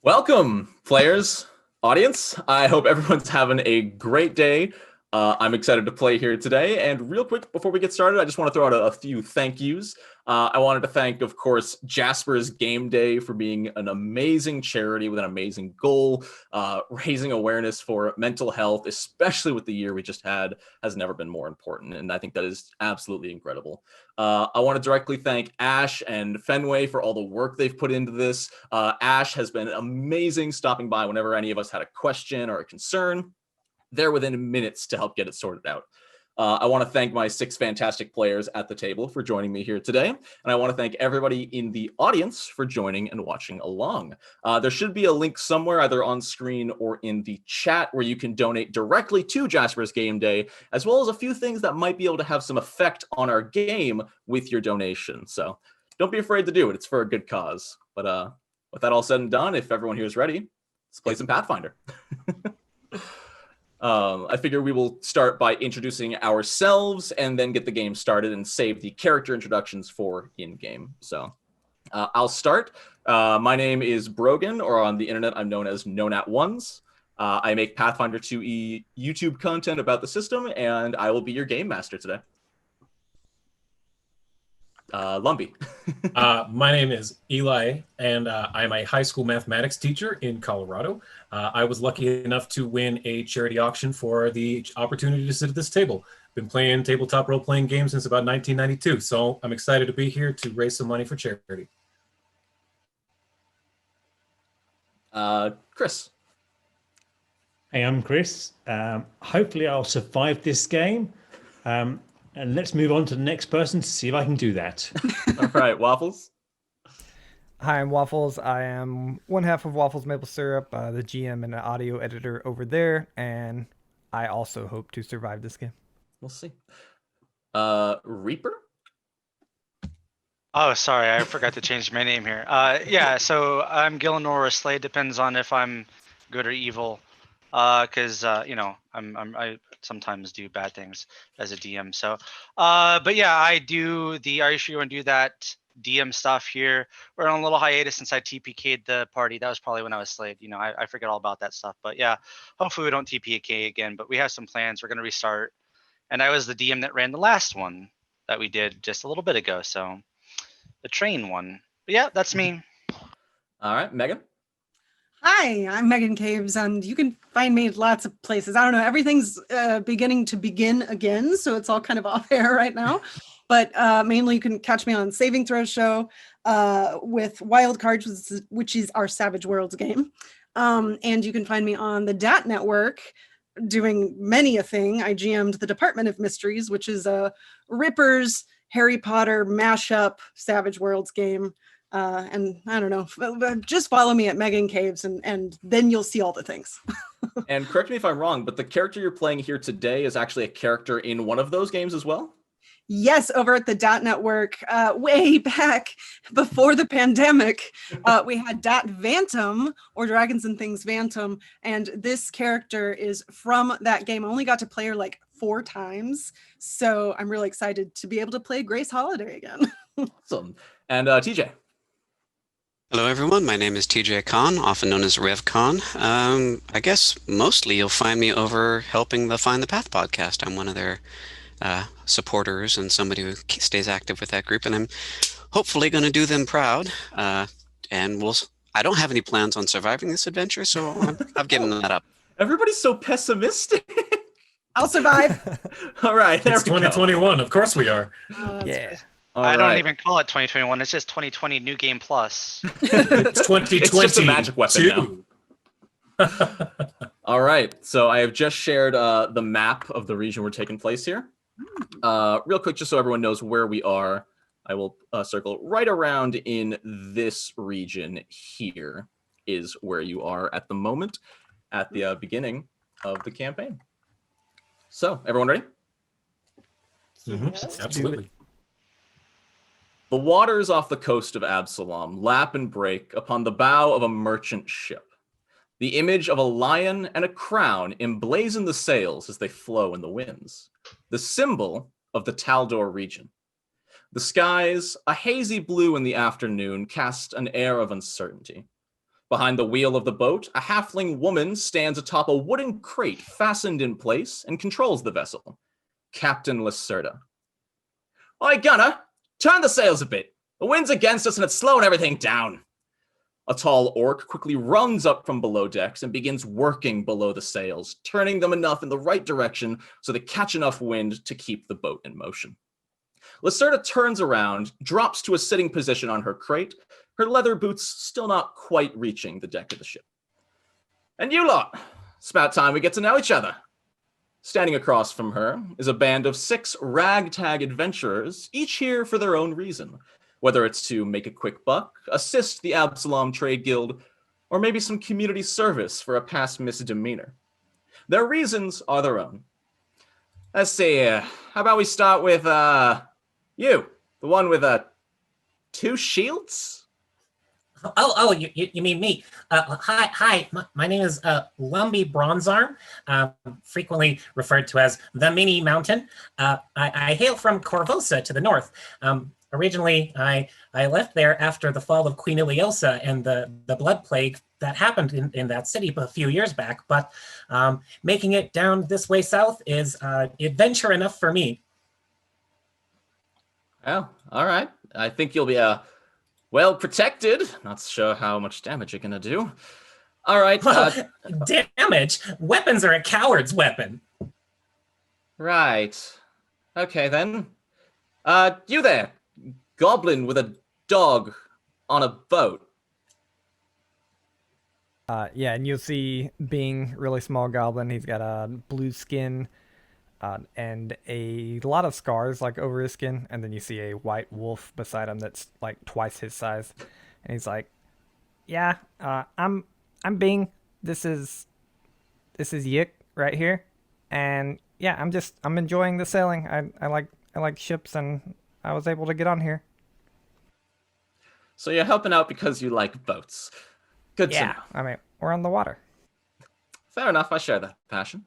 Welcome, players, audience. I hope everyone's having a great day. I'm excited to play here today. And real quick, before we get started, I just want to throw out a few thank yous. I wanted to thank, of course, Jasper's Game Day for being an amazing charity with an amazing goal. Raising awareness for mental health, especially with the year we just had, has never been more important. And I think that is absolutely incredible. I want to directly thank Ash and Fenway for all the work they've put into this. Ash has been amazing stopping by whenever any of us had a question or a concern. They're within minutes to help get it sorted out. I want to thank my 6 fantastic players at the table for joining me here today. And I want to thank everybody in the audience for joining and watching along. There should be a link somewhere either on screen or in the chat where you can donate directly to Jasper's Game Day, as well as a few things that might be able to have some effect on our game with your donation. So don't be afraid to do it. It's for a good cause. But with that all said and done, if everyone here is ready, let's play some Pathfinder. I figure we will start by introducing ourselves and then get the game started and save the character introductions for in-game. So I'll start. My name is Brogan, or on the internet, I'm known as NoNat1's. I make Pathfinder 2e YouTube content about the system, and I will be your game master today. Lumpy. My name is Eli, and I'm a high school mathematics teacher in Colorado. I was lucky enough to win a charity auction for the opportunity to sit at this table. Been playing tabletop role-playing games since about 1992, so I'm excited to be here to raise some money for charity. Chris. Hey, I'm Chris. Hopefully I'll survive this game. And let's move on to the next person to see if I can do that. All right, Waffles. Hi, I'm Waffles. I am one half of Waffles Maple Syrup, the GM and audio editor over there, and I also hope to survive this game. We'll see. Reaper? Oh, sorry, I forgot to change my name here. Yeah, so I'm Gillenor or Slade, depends on if I'm good or evil. Because you know, I sometimes do bad things as a DM. So, but yeah, I usually want to do that DM stuff here. We're on a little hiatus since I TPK'd the party. That was probably when I was Slade. You know, I forget all about that stuff. But yeah, hopefully we don't TPK again. But we have some plans. We're gonna restart. And I was the DM that ran the last one that we did just a little bit ago. So the train one. But yeah, that's me. All right, Megan. Hi, I'm Megan Caves, and you can find me at lots of places. I don't know, everything's beginning to begin again, so it's all kind of off air right now. But mainly you can catch me on Saving Throw Show with Wild Cards, which is our Savage Worlds game. And you can find me on the DAT Network doing many a thing. I GM'd the Department of Mysteries, which is a Rippers, Harry Potter mashup Savage Worlds game. And I don't know, just follow me at Megan Caves and then you'll see all the things. And correct me if I'm wrong, but the character you're playing here today is actually a character in one of those games as well? Yes, over at the DAT Network, way back before the pandemic, we had DAT Vantum, or Dragons and Things Vantum, and this character is from that game. I only got to play her like 4 times, so I'm really excited to be able to play Grace Holiday again. Awesome. And TJ. Hello everyone, my name is TJ Kahn, often known as RevKahn. I guess mostly you'll find me over helping the Find the Path podcast. I'm one of their supporters and somebody who stays active with that group, and I'm hopefully going to do them proud. And I don't have any plans on surviving this adventure, so I've given that up. Everybody's so pessimistic. I'll survive. All right, It's 2021, of course we are. Yeah. I don't even call it 2021. It's just 2020 New Game Plus. It's 2020. It's just a magic weapon now. All right, so I have just shared the map of the region we're taking place here. Real quick, just so everyone knows where we are, I will circle right around in this region here is where you are at the moment at the beginning of the campaign. So, everyone ready? Mm-hmm. Absolutely. The waters off the coast of Absalom lap and break upon the bow of a merchant ship. The image of a lion and a crown emblazon the sails as they flow in the winds, the symbol of the Taldor region. The skies, a hazy blue in the afternoon, cast an air of uncertainty. Behind the wheel of the boat, a halfling woman stands atop a wooden crate fastened in place and controls the vessel. Captain Lacerda. Oi, Gunner, turn the sails a bit. The wind's against us and it's slowing everything down. A tall orc quickly runs up from below decks and begins working below the sails, turning them enough in the right direction so they catch enough wind to keep the boat in motion. Lacerda turns around, drops to a sitting position on her crate, her leather boots still not quite reaching the deck of the ship. And you lot, it's about time we get to know each other. Standing across from her is a band of 6 ragtag adventurers, each here for their own reason, whether it's to make a quick buck, assist the Absalom Trade Guild, or maybe some community service for a past misdemeanor. Their reasons are their own. Let's see, how about we start with, you, the one with, 2 shields? You mean me? Hi. My name is Lumpy Bronzearm, frequently referred to as the Mini Mountain. I hail from Corvosa to the north. Originally, I left there after the fall of Queen Iliosa and the blood plague that happened in that city a few years back. But making it down this way south is adventure enough for me. Oh, all right. I think you'll be well protected. Not sure how much damage you're gonna do. All right. Damage? Weapons are a coward's weapon. Right. Okay then. You there, goblin with a dog on a boat. Yeah, and you'll see being really small goblin. He's got a blue skin and a lot of scars like over his skin, and then you see a white wolf beside him that's like twice his size, and he's like, "Yeah, I'm Bing. This is Yik right here, and yeah, I'm enjoying the sailing. I like ships, and I was able to get on here." So you're helping out because you like boats. Good to know. I mean, we're on the water. Fair enough, I share that passion.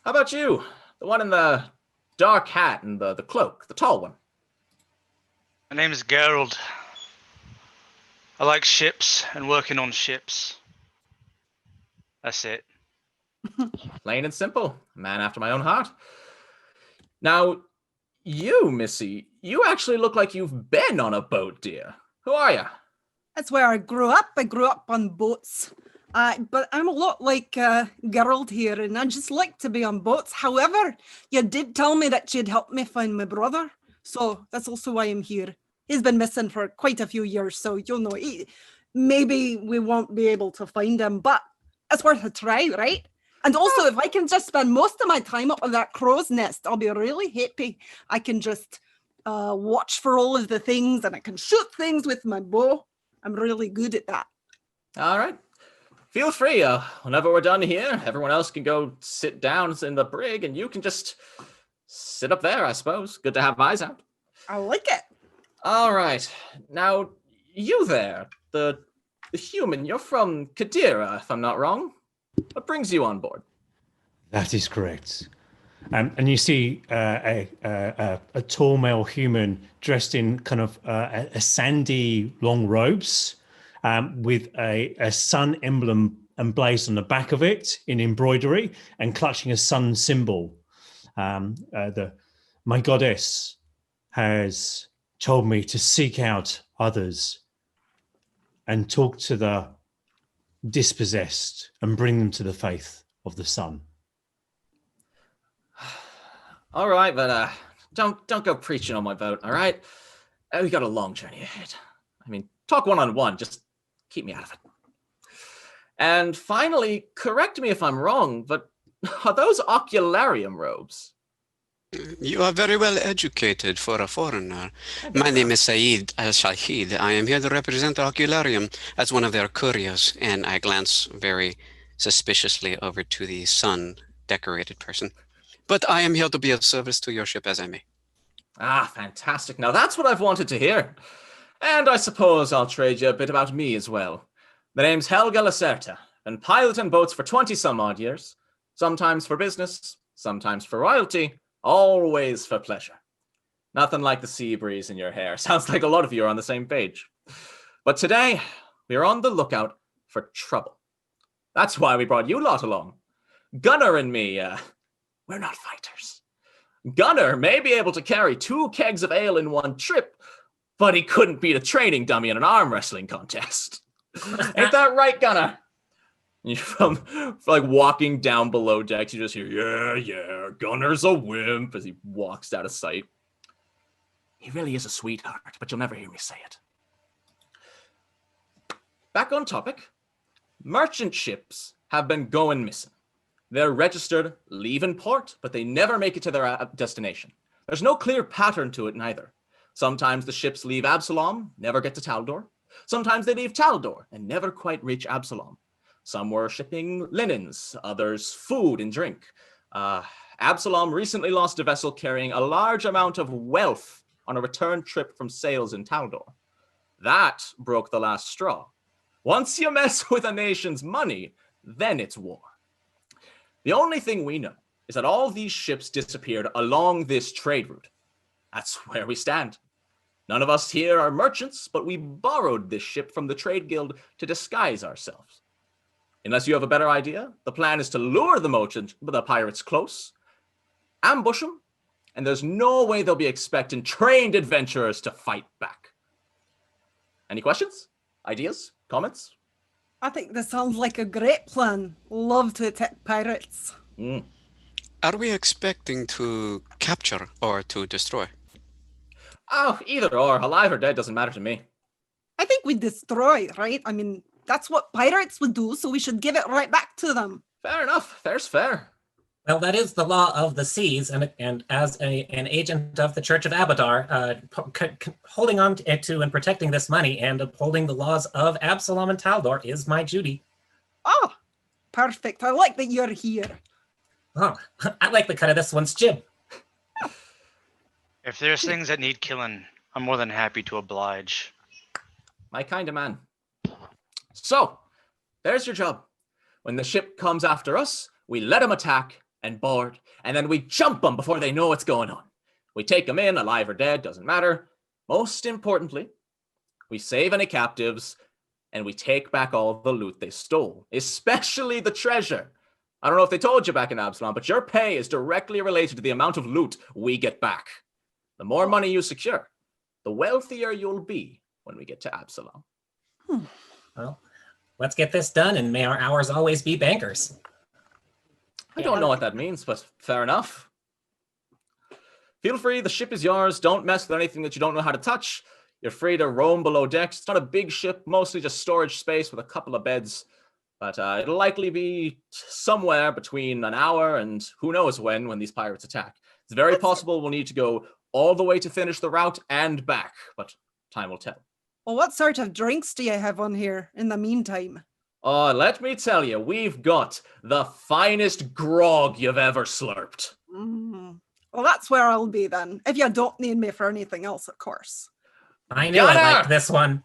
How about you? The one in the dark hat and the cloak, the tall one. My name is Gerald. I like ships and working on ships. That's it. Plain and simple. A man after my own heart. Now, you, Missy, you actually look like you've been on a boat, dear. Who are you? That's where I grew up. I grew up on boats. But I'm a lot like Gerald here, and I just like to be on boats. However, you did tell me that you'd help me find my brother. So that's also why I'm here. He's been missing for quite a few years, so you'll know. Maybe we won't be able to find him, but it's worth a try, right? And also, if I can just spend most of my time up on that crow's nest, I'll be really happy. I can just watch for all of the things, and I can shoot things with my bow. I'm really good at that. All right. Feel free. Whenever we're done here, everyone else can go sit down in the brig, and you can just sit up there, I suppose. Good to have eyes out. I like it. All right. Now, you there, the human, you're from Kadira, if I'm not wrong. What brings you on board? That is correct. And you see a tall male human dressed in kind of a sandy long robes with a sun emblem emblazed on the back of it in embroidery and clutching a sun symbol. My goddess has told me to seek out others and talk to the dispossessed and bring them to the faith of the sun. All right, but don't go preaching on my boat, all right? We got a long journey ahead. I mean, talk one-on-one, just keep me out of it. And finally, correct me if I'm wrong, but are those ocularium robes? You are very well educated for a foreigner. My name is Saeed Al-Shahid. I am here to represent the Ocularium as one of their couriers, and I glance very suspiciously over to the sun-decorated person. But I am here to be of service to your ship as I may. Ah, fantastic. Now that's what I've wanted to hear. And I suppose I'll trade you a bit about me as well. The name's Helga Lacerta. Been piloting boats for 20-some-odd years. Sometimes for business, sometimes for royalty, always for pleasure. Nothing like the sea breeze in your hair. Sounds like a lot of you are on the same page. But today, we're on the lookout for trouble. That's why we brought you lot along. Gunnar and me, we're not fighters. Gunnar may be able to carry 2 kegs of ale in one trip, but he couldn't beat a training dummy in an arm wrestling contest. Ain't that right, Gunnar? You from like walking down below decks, you just hear, yeah, Gunnar's a wimp as he walks out of sight. He really is a sweetheart, but you'll never hear me say it. Back on topic, merchant ships have been going missing. They're registered, leaving port, but they never make it to their destination. There's no clear pattern to it neither. Sometimes the ships leave Absalom, never get to Taldor. Sometimes they leave Taldor and never quite reach Absalom. Some were shipping linens, others food and drink. Absalom recently lost a vessel carrying a large amount of wealth on a return trip from sales in Taldor. That broke the last straw. Once you mess with a nation's money, then it's war. The only thing we know is that all these ships disappeared along this trade route. That's where we stand. None of us here are merchants, but we borrowed this ship from the trade guild to disguise ourselves. Unless you have a better idea, the plan is to lure the pirates close, ambush them, and there's no way they'll be expecting trained adventurers to fight back. Any questions? Ideas? Comments? I think this sounds like a great plan. Love to attack pirates. Are we expecting to capture or to destroy? Oh, either or. Alive or dead doesn't matter to me. I think we destroy, right? I mean, that's what pirates would do, so we should give it right back to them. Fair enough. Fair's fair. Well, that is the law of the seas, and as an agent of the Church of Abadar, holding on to and protecting this money and upholding the laws of Absalom and Taldor is my duty. Oh, perfect. I like that you're here. Oh, I like the cut of this one's jib. If there's things that need killing, I'm more than happy to oblige. My kind of man. So, there's your job. When the ship comes after us, we let them attack and board, and then we jump them before they know what's going on. We take them in, alive or dead, doesn't matter. Most importantly, we save any captives, and we take back all the loot they stole, especially the treasure. I don't know if they told you back in Absalom, but your pay is directly related to the amount of loot we get back. The more money you secure, the wealthier you'll be when we get to Absalom. Well, let's get this done, and may our hours always be bankers. I don't know what that means, but fair enough. Feel free, the ship is yours. Don't mess with anything that you don't know how to touch. You're free to roam below decks. It's not a big ship, mostly just storage space with a couple of beds. But it'll likely be somewhere between an hour and who knows when these pirates attack. It's very possible we'll need to go all the way to finish the route and back, but time will tell. Well, what sort of drinks do you have on here in the meantime? Oh, let me tell you, we've got the finest grog you've ever slurped. Well, that's where I'll be then, if you don't need me for anything else, of course. I knew I liked this one.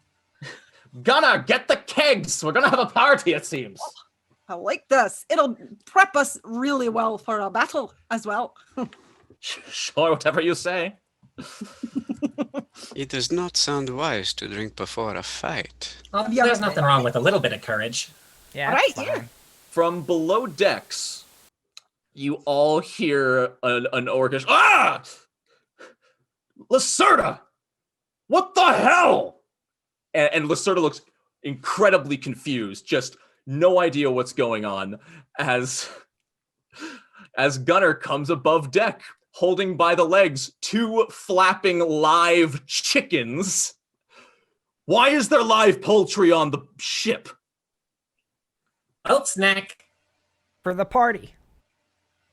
Gunnar, get the kegs. We're going to have a party, it seems. I like this. It'll prep us really well for a battle as well. Sure, whatever you say. It does not sound wise to drink before a fight. Well, there's nothing wrong with a little bit of courage. Yeah, Right, it's fine. yeah. From below decks, you all hear an orcish, ah! Lacerda! What the hell? And Lacerda looks incredibly confused, just no idea what's going on, as Gunnar comes above deck, holding by the legs 2 flapping live chickens. Why is there live poultry on the ship? Oat snack. For the party.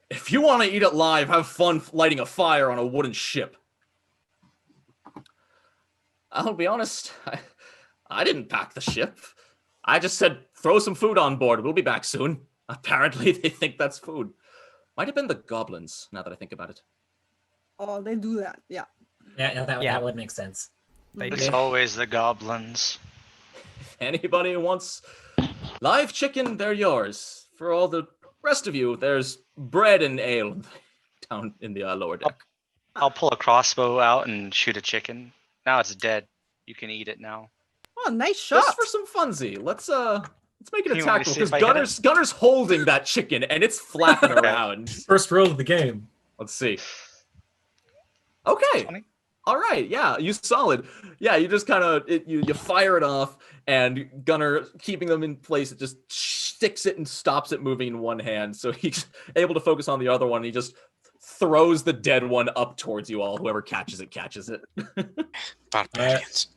If you want to eat it live, have fun lighting a fire on a wooden ship. I'll be honest, I didn't pack the ship. I just said, throw some food on board. We'll be back soon. Apparently, they think that's food. Might have been the goblins, now that I think about it. Oh, they do that, yeah. Yeah, Yeah. that would make sense. They It's did. always the goblins. If anybody who wants live chicken, they're yours. For all the rest of you, there's bread and ale down in the lower deck. I'll pull a crossbow out and shoot a chicken. Now it's dead. You can eat it now. Oh, nice shot. Just for some funsy, let's Let's make an You want me attack to see because if I hit it? Gunner's holding that chicken and it's flapping around. First roll of the game. Let's see. Okay. 20? All right. Yeah, you solid. Yeah, you just kind of you fire it off, and Gunner, keeping them in place, it just sticks it and stops it moving in one hand. So he's able to focus on the other one. And he just throws the dead one up towards you all. Whoever catches it, catches it. Barbarians.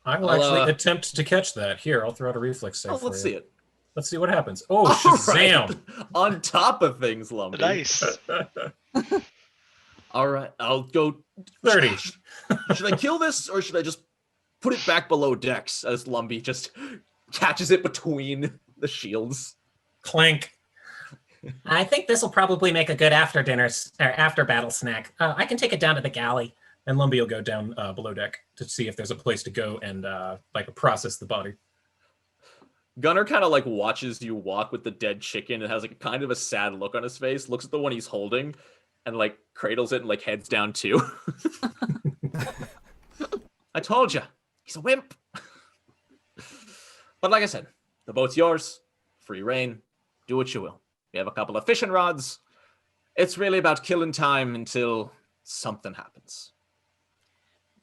I will actually attempt to catch that. Here, I'll throw out a reflex save for Let's you. see it. Let's see what happens. Oh, All Shazam! right. On top of things, Lumpy. Nice. All right, I'll go 30. Should I kill this or should I just put it back below decks as Lumpy just catches it between the shields? Clank. I think this will probably make a good after dinner or after battle snack. I can take it down to the galley. And Lumpy will go down below deck to see if there's a place to go and like process the body. Gunner kind of like watches you walk with the dead chicken and has like kind of a sad look on his face, looks at the one he's holding and like cradles it and like heads down too. I told you, he's a wimp. But like I said, the boat's yours, free reign, do what you will. We have a couple of fishing rods. It's really about killing time until something happens.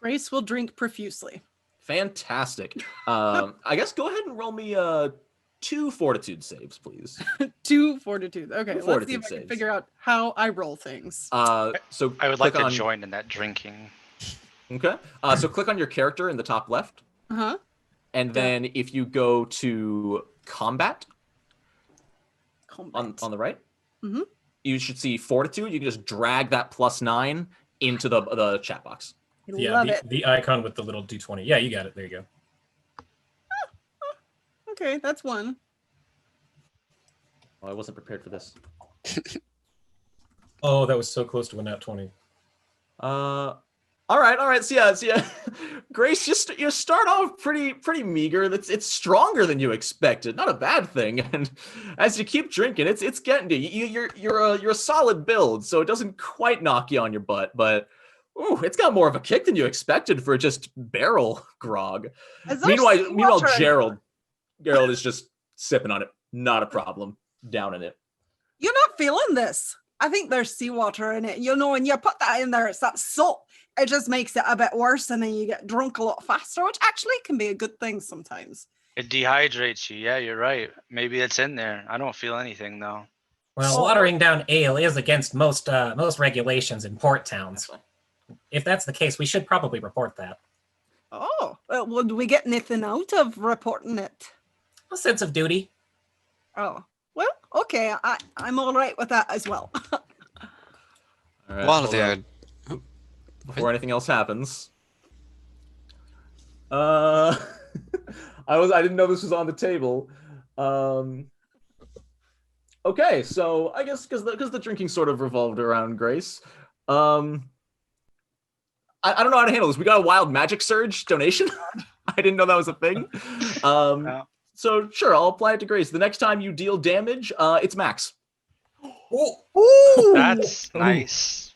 Grace will drink profusely. Fantastic. I guess go ahead and roll me 2 fortitude saves, please. 2 fortitude. Okay, let's see Fortitude if I can saves. figure out how I roll things. So I would like click to on, join in that drinking. Okay. So click on your character in the top left, Uh-huh. and then if you go to combat Combat. on the right, Mhm. you should see fortitude. You can just drag that +9 into the chat box. I Yeah, love it. the icon with the little D20. Yeah, you got it. There you go. Okay, that's one. Oh, I wasn't prepared for this. Oh, that was so close to a nat 20. All right. So yeah, Grace, you start off pretty meager. It's stronger than you expected. Not a bad thing. And as you keep drinking, it's getting to you. You're a solid build, so it doesn't quite knock you on your butt, but ooh, it's got more of a kick than you expected for just barrel grog. Is there Meanwhile, seawater in- Gerald is just sipping on it. Not a problem. Down in it. You're not feeling this. I think there's seawater in it. You know, when you put that in there, it's that salt. It just makes it a bit worse, and then you get drunk a lot faster, which actually can be a good thing sometimes. It dehydrates you. Yeah, you're right. Maybe it's in there. I don't feel anything though. Well, watering down ale is against most regulations in port towns. If that's the case, we should probably report that. Oh, would we get anything out of reporting it? A sense of duty. Oh, well, okay. I'm all right with that as well. All right, While hold they're on. Before anything else happens. I didn't know this was on the table. Okay, so I guess because the drinking sort of revolved around Grace. I don't know how to handle this. We got a wild magic surge donation. I didn't know that was a thing. So sure, I'll apply it to Grace. The next time you deal damage, it's max. Ooh, That's nice.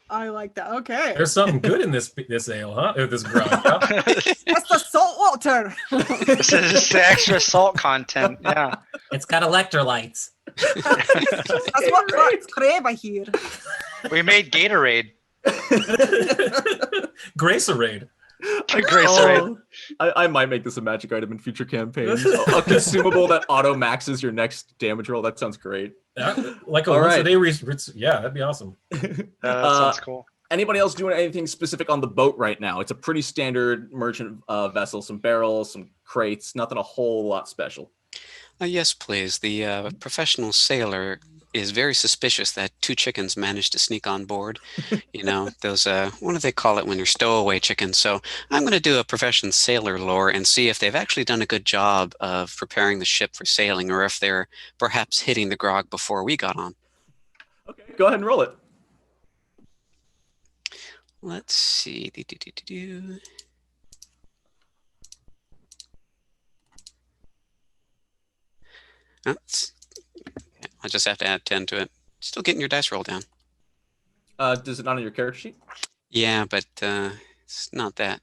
I like that. Okay, There's something good in this ale, huh? Or this grog, huh? that's the salt water. This is just the extra salt content. Yeah. It's got electrolytes. That's what rats crave, I hear. We made Gatorade. Gracerade. Gracerade. I might make this a magic item in future campaigns. A consumable that auto maxes your next damage roll. That sounds great. Like a All once right. a day yeah, that'd be awesome. That sounds cool. Anybody else doing anything specific on the boat right now? It's a pretty standard merchant vessel. Some barrels, some crates. Nothing a whole lot special. Yes, please. The professional sailor is very suspicious that 2 chickens managed to sneak on board. You know, those, what do they call it when you're stowaway chickens? So I'm going to do a professional sailor lore and see if they've actually done a good job of preparing the ship for sailing, or if they're perhaps hitting the grog before we got on. Okay, go ahead and roll it. Let's see. I just have to add 10 to it. Still getting your dice roll down. Does it not on your character sheet? Yeah, but it's not that.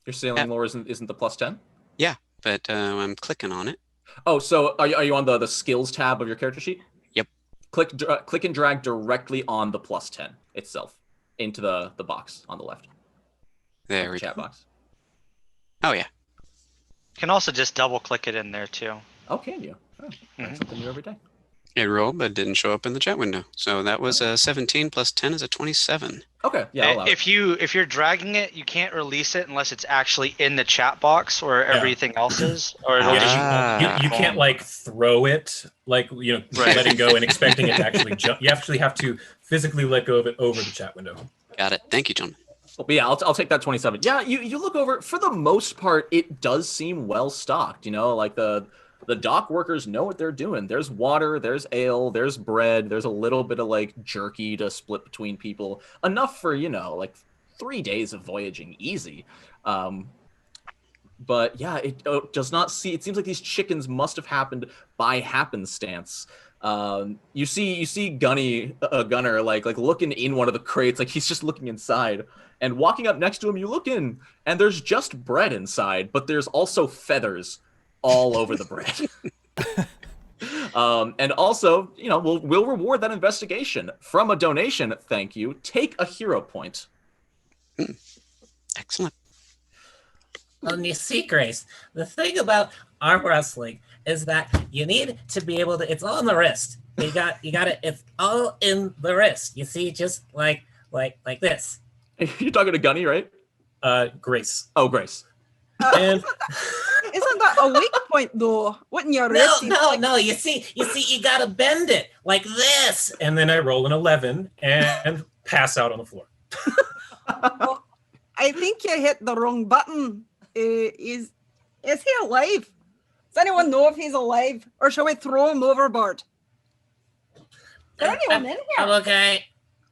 Your ceiling lore isn't the +10? Yeah, but I'm clicking on it. Oh, so are you on the skills tab of your character sheet? Yep. Click and drag directly on the +10 itself into the box on the left. There we chat go. box. Oh yeah. You can also just double click it in there too. Oh, can you? Oh, learn something new every day. It rolled, but didn't show up in the chat window. So that was a 17 plus 10 is a 27. Okay, yeah. I'll allow If you're dragging it, you can't release it unless it's actually in the chat box or everything else is, or it'll just. You can't like throw it, like letting go and expecting it to actually jump. You actually have to physically let go of it over the chat window. Got it. Thank you, gentlemen. But yeah, I'll take that 27. Yeah, you look over. For the most part, it does seem well stocked. Like the dock workers know what they're doing. There's water, there's ale, there's bread, there's a little bit of like jerky to split between people. Enough for, like 3 days of voyaging easy. But yeah, it does not see. It seems like these chickens must have happened by happenstance. You see Gunner like looking in one of the crates, like he's just looking inside. And walking up next to him, you look in, and there's just bread inside, but there's also feathers all over the bread. And also, we'll reward that investigation from a donation. Thank you. Take a hero point. Excellent. Well, you see, Grace, the thing about arm wrestling is that you need to be able to. It's all in the wrist. You got it. It's all in the wrist. You see, just like this. You're talking to Gunny, right? Grace. Oh, Grace. And Isn't that a weak point though? Wouldn't you? No. You see, you gotta bend it like this. And then I roll an 11 and pass out on the floor. Well, I think you hit the wrong button. Is he alive? Does anyone know if he's alive, or shall we throw him overboard? Is there anyone in here? I'm okay.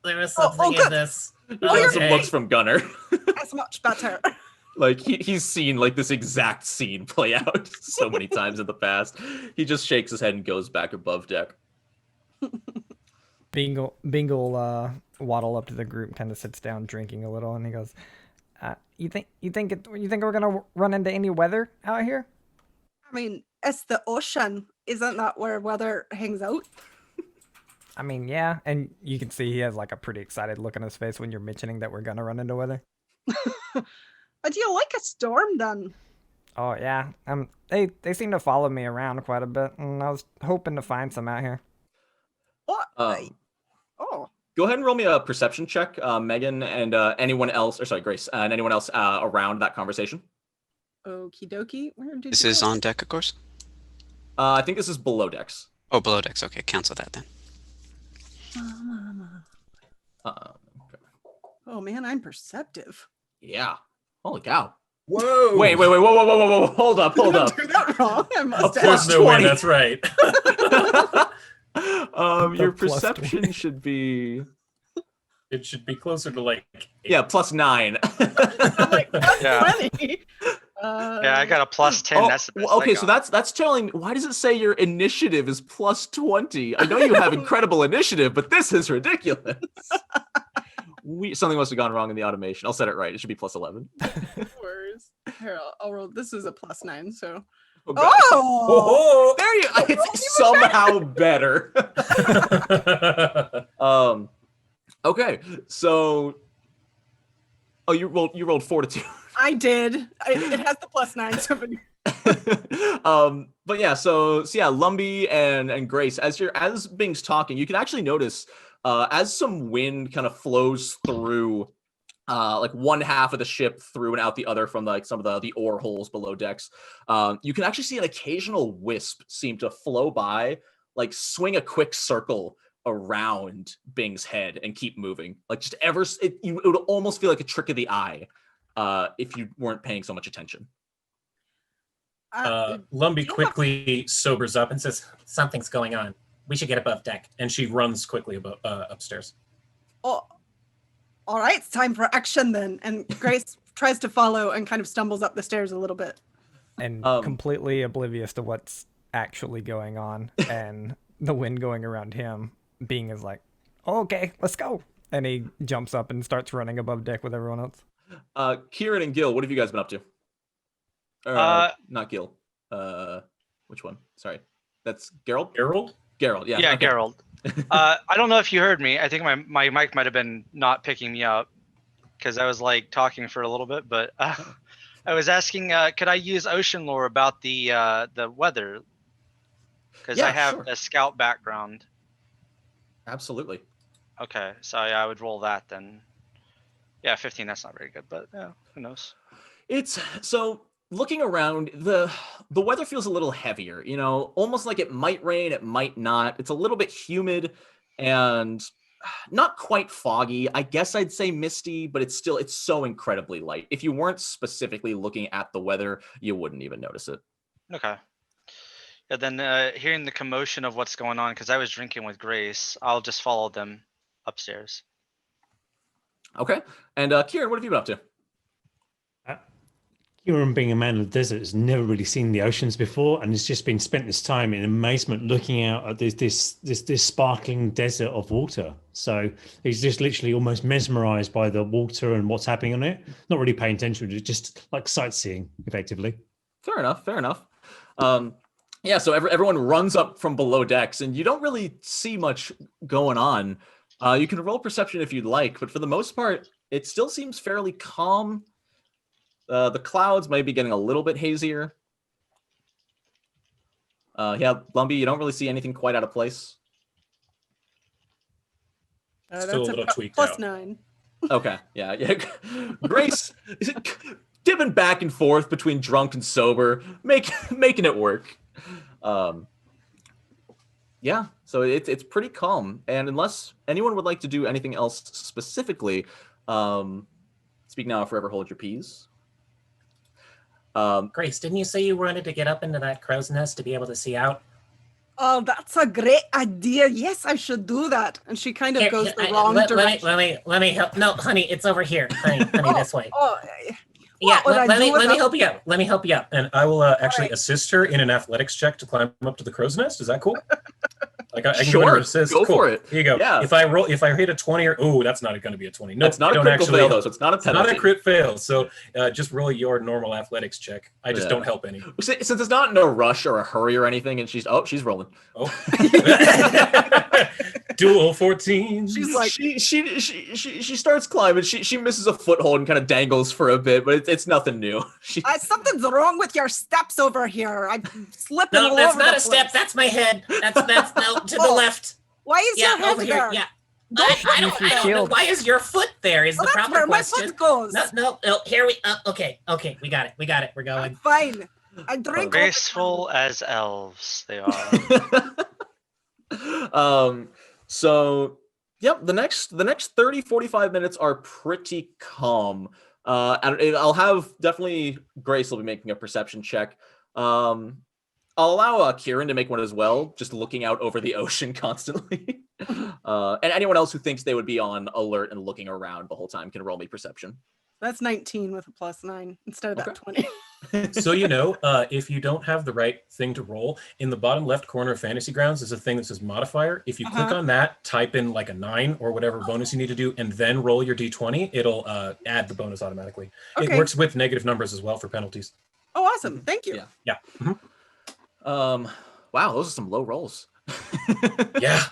There was something in this. You got some looks from Gunner. That's much better. Like he's seen like this exact scene play out so many times in the past. He just shakes his head and goes back above deck. Bingle waddle up to the group, kind of sits down, drinking a little, and he goes, "You think we're gonna run into any weather out here?" I mean, it's the ocean. Isn't that where weather hangs out? I mean, yeah, and you can see he has like a pretty excited look on his face when you're mentioning that we're gonna run into weather. Do you like a storm then? Oh yeah, they seem to follow me around quite a bit, and I was hoping to find some out here. What? Go ahead and roll me a perception check, Megan, and anyone else, or sorry, Grace, and anyone else around that conversation. Okie dokie. Where did This you is go? on deck, of course. I think this is below decks. Oh, below decks. Okay, cancel that then. Okay. Oh man, I'm perceptive. Yeah. Holy cow. Whoa! Wait, whoa! Hold up. Did I do that wrong? I must have. There's no way 20. that's right. Your plus perception 20. should be It should be closer to like 8. +9. I'm like, that's Yeah. 20. Yeah, I got a +10. That's the best okay, I so got. that's telling. Why does it say your initiative is +20? I know you have incredible initiative, but this is ridiculous. Something must have gone wrong in the automation. I'll set it right. It should be +11. Worse. Here, I'll roll. This is a +9, so. Oh, God. Oh! There you. It's somehow better. Okay, so. Oh, you rolled Fortitude. I did. It has the +9, so. But yeah, so yeah, Lumpy and Grace, as Bing's talking, you can actually notice as some wind kind of flows through like one half of the ship through and out the other from like some of the oar holes below decks. You can actually see an occasional wisp seem to flow by, like swing a quick circle around Bing's head and keep moving. Like just it would almost feel like a trick of the eye if you weren't paying so much attention. Lumpy quickly sobers up and says, Something's going on. We should get above deck. and she runs quickly upstairs. Oh, all right. It's time for action then. And Grace tries to follow and kind of stumbles up the stairs a little bit. And completely oblivious to what's actually going on and the wind going around him. Bing is like, "Oh, okay, let's go," and he jumps up and starts running above deck with everyone else. Kieran and Gil, what have you guys been up to? Not Gil. Which one? Sorry, that's Gerald. Gerald, yeah. Yeah, okay. Gerald. I don't know if you heard me. I think my mic might have been not picking me up because I was like talking for a little bit, but I was asking, could I use ocean lore about the weather? Because I have sure. a scout background. Absolutely. Okay, so I would roll that then. Yeah, 15. That's not very good, but yeah, who knows? It's so looking around, the weather feels a little heavier, almost like it might rain, it might not. It's a little bit humid and not quite foggy. I guess I'd say misty, but it's so incredibly light. If you weren't specifically looking at the weather, you wouldn't even notice it. Okay. Yeah, then hearing the commotion of what's going on, because I was drinking with Grace, I'll just follow them upstairs. Okay. And Kieran, what have you been up to? Kieran, being a man of the desert, has never really seen the oceans before, and has just been spent this time in amazement looking out at this sparkling desert of water. So he's just literally almost mesmerized by the water and what's happening on it. Not really paying attention to it, just like sightseeing, effectively. Fair enough. Yeah, so everyone runs up from below decks, and you don't really see much going on. You can roll perception if you'd like, but for the most part, it still seems fairly calm. The clouds might be getting a little bit hazier. Yeah, Lumpy, you don't really see anything quite out of place. That's Still a little tweaked plus out. 9. Okay, yeah. Grace dipping back and forth between drunk and sober, making it work. Yeah, so it's pretty calm, and unless anyone would like to do anything else specifically, speak now or forever hold your peas. Grace, didn't you say you wanted to get up into that crow's nest to be able to see out? Oh, that's a great idea. Yes, I should do that. And she kind of goes the wrong direction. Let me help. No, honey, it's over here. Honey, this way. Oh, Yeah, what would I let do me with that? help you out. Let me help you out. And I will actually right. assist her in an athletics check to climb up to the crow's nest. Is that cool? Like I can Sure, give her an assist. go Cool. for it. Here you go. Yeah. If I hit a 20 or that's not going to be a 20. No, That's not a critical fail though, so it's not a It's penalty. not a crit fail. So just roll your normal athletics check. I just don't help any. Since it's not in a rush or a hurry or anything, and she's rolling. Oh. Dual 14. She's like, She starts climbing. She misses a foothold and kind of dangles for a bit, but it's nothing new. something's wrong with your steps over here. I'm slipping all No, that's over not the a step. place. That's my head. That's no, to the Oh. left. Why is Yeah, your head over here. there? Yeah. Don't I don't know. shield. Why is your foot there? Is Well, the that's proper where my question. foot goes. No. Here we. Okay. We got it. We're going. I'm fine. I drink all the time. Graceful as elves, they are. So yep, the next 30-45 minutes are pretty calm. And I'll have definitely Grace will be making a perception check. I'll allow Kieran to make one as well, just looking out over the ocean constantly. And anyone else who thinks they would be on alert and looking around the whole time can roll me perception. That's 19 with a plus 9 instead of that Okay. 20. So if you don't have the right thing to roll, in the bottom left corner of Fantasy Grounds is a thing that says modifier. If you click on that, type in like a 9 or whatever bonus you need to do, and then roll your d20, it'll add the bonus automatically. Okay. It works with negative numbers as well for penalties. Oh, awesome. Thank you. Yeah. Yeah. Wow, those are some low rolls. Yeah.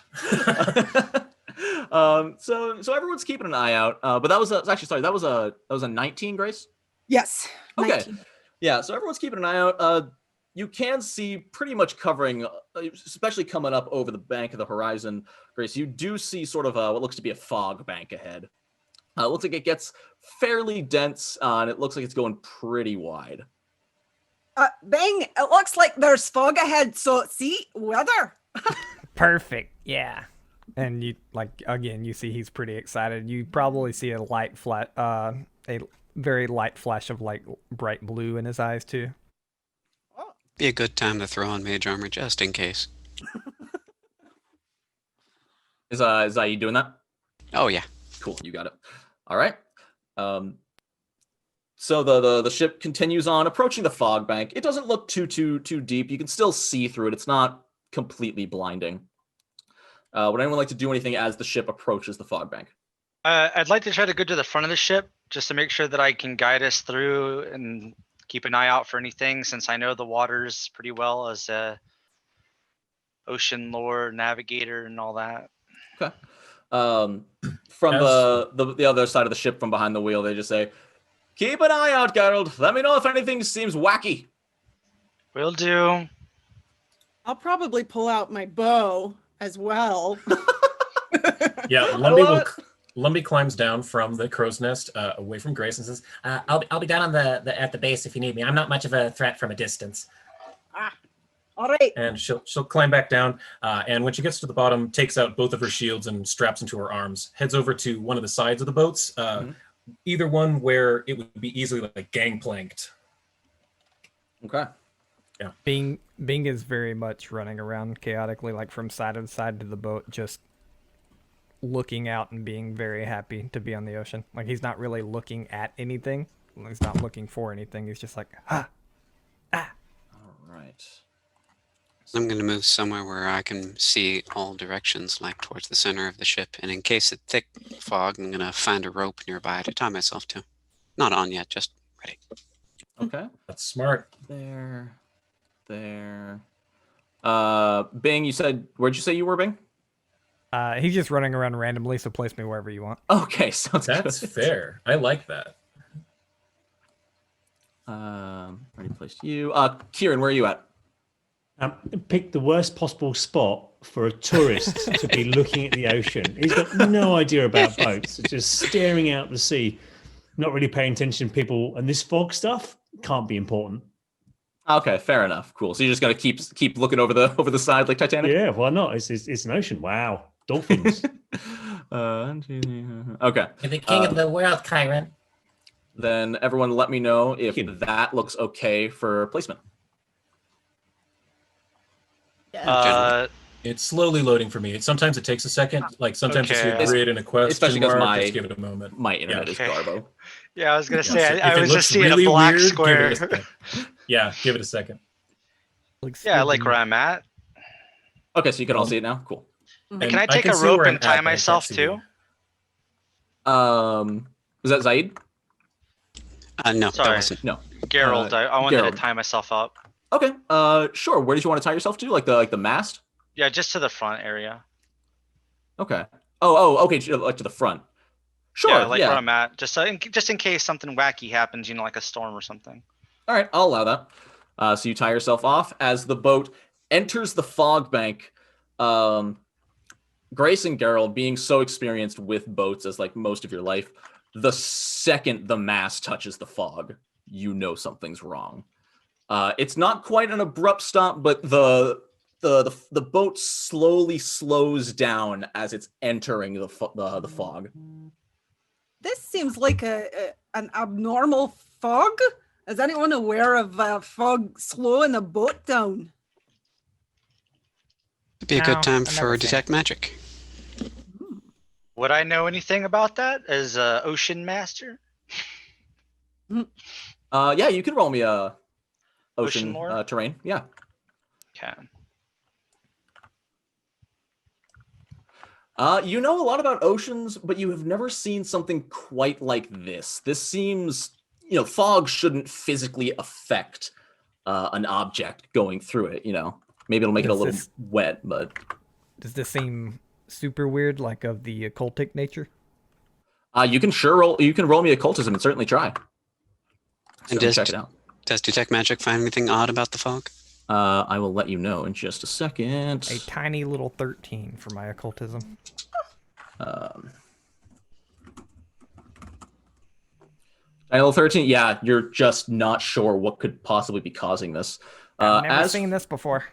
So everyone's keeping an eye out. But that was that was a 19, Grace. Yes. Okay. 19. Yeah, so everyone's keeping an eye out. You can see pretty much covering, especially coming up over the bank of the horizon, Grace, you do see sort of what looks to be a fog bank ahead. It looks like it gets fairly dense, and it looks like it's going pretty wide. Bang, it looks like there's fog ahead, so see, weather. Perfect. Yeah. And you you see he's pretty excited. You probably see a very light flash of like bright blue in his eyes too. Be a good time to throw on mage armor just in case. Is you doing that? Oh yeah. Cool, you got it. All right. So the ship continues on, approaching the fog bank. It doesn't look too deep. You can still see through it. It's not completely blinding. Would anyone like to do anything as the ship approaches the fog bank? I'd like to try to go to the front of the ship just to make sure that I can guide us through and keep an eye out for anything, since I know the waters pretty well as a ocean lore navigator and all that. Okay. From the other side of the ship, from behind the wheel, they just say, "Keep an eye out, Gerald. Let me know if anything seems wacky." Will do. I'll probably pull out my bow as well. Yeah, Lumpy climbs down from the crow's nest away from Grace and says, I'll be down on the at the base if you need me. I'm not much of a threat from a distance. All right. and she'll climb back down. And when she gets to the bottom, takes out both of her shields and straps into her arms. Heads over to one of the sides of the boats, either one where it would be easily like gangplanked. Okay. Yeah. Bing is very much running around chaotically, like from side to side to the boat, just looking out and being very happy to be on the ocean. Like he's not really looking at anything. He's not looking for anything. He's just like, All right. I'm going to move somewhere where I can see all directions, like towards the center of the ship. And in case of thick fog, I'm going to find a rope nearby to tie myself to. Not on yet, just ready. Okay. That's smart. There. Bing, you said, where'd you say you were, Bing? He's just running around randomly, so place me wherever you want. Okay, sounds good. That's fair. I like that. Already placed you. Kieran, where are you at? Pick the worst possible spot for a tourist to be looking at the ocean. He's got no idea about boats, just staring out the sea, not really paying attention to people. And this fog stuff can't be important. Okay, fair enough. Cool. So you're just gonna keep looking over the side like Titanic? Yeah, why not? It's an ocean. Wow, dolphins. Okay. You're the king of the world, Kyron. Then everyone, let me know if that looks okay for placement. It's slowly loading for me. Sometimes it takes a second. Like sometimes it's a grid and a question especially because mark. Just give it a moment. My internet is garbo. Yeah, I was gonna say So I if it was looks just seeing really a black weird, square. Give it a yeah, give it a second. Yeah, I like where I'm at. Okay, so you can all see it now. Cool. Hey, can I take a see rope where and I'm tie at, but I myself can't see too? you. Was that Zaid? No, Sorry. that wasn't. No. Gerald, I wanted Gerald. to tie myself up. Okay. Sure. Where did you want to tie yourself to? Like the mast? Yeah, just to the front area. Okay. Oh, okay. Like to the front. Sure. Yeah, like where I'm at. Just in case something wacky happens, like a storm or something. All right, I'll allow that. So you tie yourself off as the boat enters the fog bank. Grace and Gerald, being so experienced with boats as like most of your life, the second the mast touches the fog, you know something's wrong. It's not quite an abrupt stop, but the boat slowly slows down as it's entering the fog. This seems like an abnormal fog. Is anyone aware of fog slowing a boat down? It'd be a good time for detect magic. Would I know anything about that as ocean master? Yeah, you can roll me a Ocean ocean lore? terrain. Yeah. Okay. You know a lot about oceans, but you have never seen something quite like this. This seems, fog shouldn't physically affect an object going through it. Maybe it'll make it a little wet, but does this seem super weird, like of the occultic nature? You can roll me occultism and certainly try. And check it out. Does detect magic find anything odd about the fog? I will let you know in just a second. A tiny little 13 for my occultism. Tiny little 13. Yeah, you're just not sure what could possibly be causing this. I've never seen this before.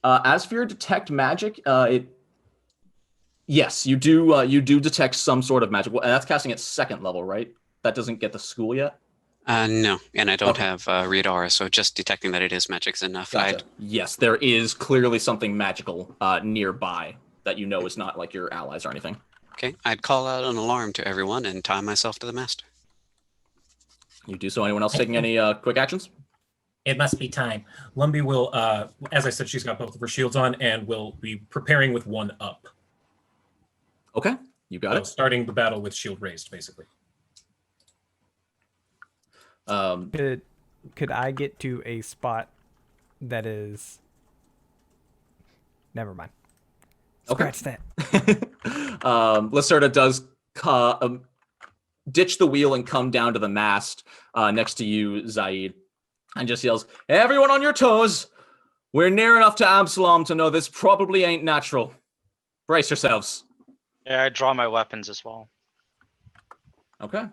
As for your detect magic, yes, you do detect some sort of magic. And that's casting at second level, right? That doesn't get the school yet. No, and I don't have read aura, so just detecting that it is magic is enough. Gotcha. Yes, there is clearly something magical nearby that is not like your allies or anything. Okay, I'd call out an alarm to everyone and tie myself to the mast. You do so. Anyone else taking any quick actions? It must be time. Lumpy will, as I said, she's got both of her shields on and will be preparing with one up. Okay, you got So it. starting the battle with shield raised, basically. Could I get to a spot that is? Never mind. Okay. Scratch that. Lacerda does ditch the wheel and come down to the mast next to you, Zaid, and just yells, "Everyone on your toes! We're near enough to Absalom to know this probably ain't natural. Brace yourselves." Yeah, I draw my weapons as well. Okay.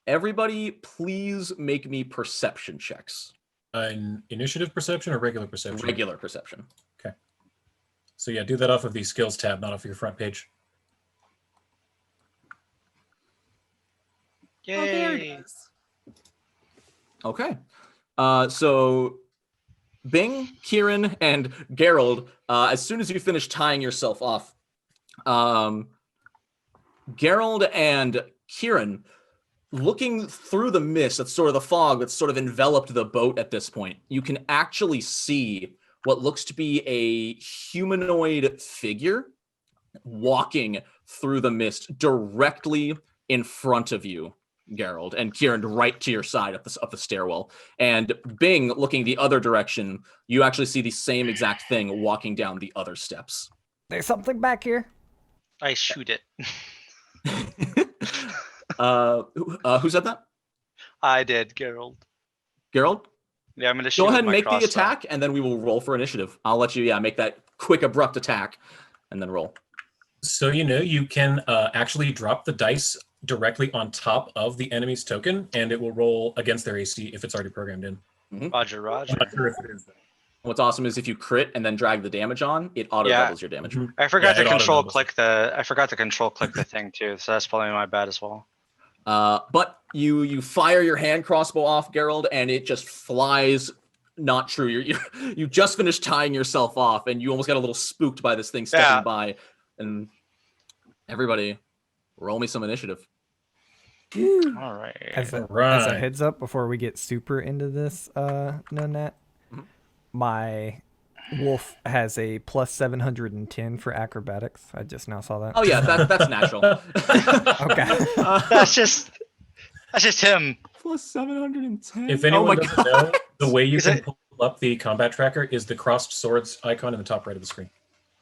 Everybody, please make me perception checks. An initiative perception or regular perception? Regular perception. Okay. So yeah, do that off of the skills tab, not off your front page. Yay! Oh, there it is. Okay. So Bing, Kieran, and Gerald, as soon as you finish tying yourself off, Gerald and Kieran, looking through the mist, that's sort of the fog that's sort of enveloped the boat at this point, you can actually see what looks to be a humanoid figure walking through the mist directly in front of you, Gerald, and Kieran right to your side up the stairwell. And Bing, looking the other direction, you actually see the same exact thing walking down the other steps. There's something back here. I shoot it. Who said that? I did, Gerald. Gerald? Yeah, I'm gonna shoot. Go ahead with and my make the crossbow. attack, and then we will roll for initiative. I'll let you, make that quick, abrupt attack, and then roll. So you can actually drop the dice directly on top of the enemy's token, and it will roll against their AC if it's already programmed in. Roger, Roger. I'm not sure if it is. What's awesome is if you crit and then drag the damage on, it auto doubles your damage. I forgot Yeah, to it control auto-doubles. click the. I forgot to control click the thing too, so that's probably my bad as well. But you fire your hand crossbow off, Gerald, and it just flies. Not true. You just finished tying yourself off, and you almost got a little spooked by this thing stepping by. And everybody, roll me some initiative. All right. As a Right. heads up, before we get super into this, NoNat, my wolf has a plus 710 for acrobatics. I just now saw that. Oh yeah, that's natural. Okay. That's just him. Plus 710. If anyone my doesn't God. know, the way you Is can it- pull up the combat tracker is the crossed swords icon in the top right of the screen.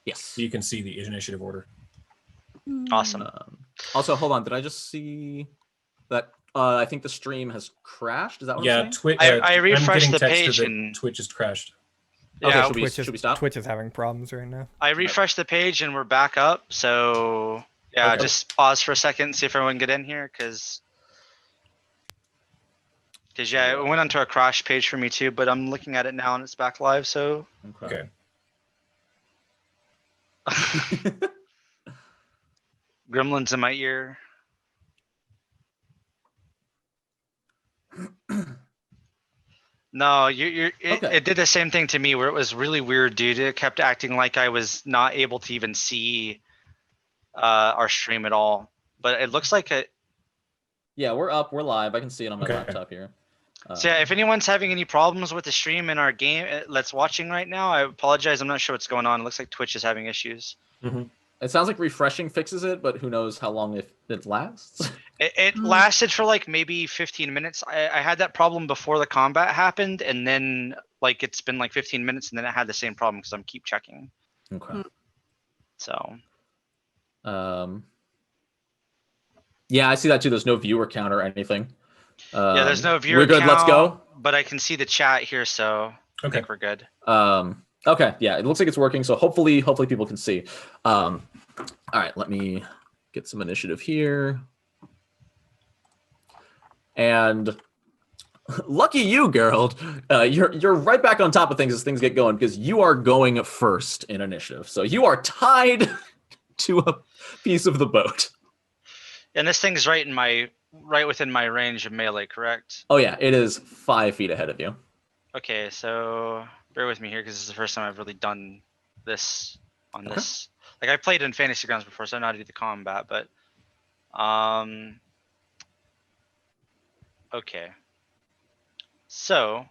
Yes. So you can see the initiative order. Awesome. Also, hold on. Did I just see that? I think the stream has crashed. Is that what Yeah, I'm saying? Twitch. I refreshed the texted page that and- Twitch has crashed. Okay, Yeah, should we stop? Twitch is having problems right now. I refreshed the page and we're back up. So yeah, Okay. just pause for a second and see if everyone get in here, because yeah, it went onto a crash page for me too. But I'm looking at it now and it's back live. So Okay. gremlins in my ear. No, Okay. it did the same thing to me where it was really weird, dude. It kept acting like I was not able to even see our stream at all. But it looks like it. Yeah, we're up. We're live. I can see it on my Okay. laptop here. So yeah, if anyone's having any problems with the stream in our game that's watching right now, I apologize. I'm not sure what's going on. It looks like Twitch is having issues. It sounds like refreshing fixes it, but who knows how long it lasts. It lasted for like maybe 15 minutes. I had that problem before the combat happened, and then like it's been like 15 minutes, and then it had the same problem because I'm keep checking. Okay. So Yeah, I see that too. There's no viewer count or anything. yeah, there's no viewer We're good. Let's go. count, but I can see the chat here, so I Okay. think we're good. Okay, yeah, it looks like it's working. So hopefully people can see. All right, let me get some initiative here. And lucky you, Gerald. You're right back on top of things as things get going because you are going first in initiative. So you are tied to a piece of the boat. And this thing's right within my range of melee, correct? Oh yeah, it is 5 feet ahead of you. Okay, so bear with me here because this is the first time I've really done this on Okay. this. Like I played in Fantasy Grounds before, so I know how to do the combat, but okay. So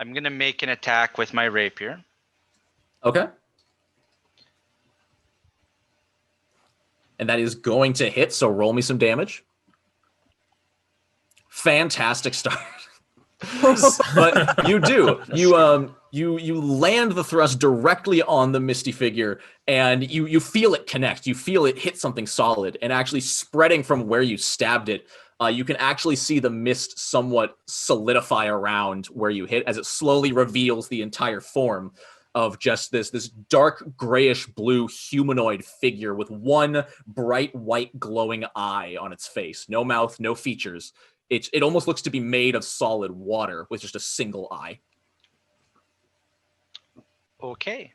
I'm gonna make an attack with my rapier. Okay. And that is going to hit, so roll me some damage. Fantastic start. But you do. You land the thrust directly on the misty figure, and you feel it connect. You feel it hit something solid, and actually spreading from where you stabbed it. You can actually see the mist somewhat solidify around where you hit as it slowly reveals the entire form of just this dark grayish blue humanoid figure with one bright white glowing eye on its face. No mouth, no features. It almost looks to be made of solid water with just a single eye. Okay.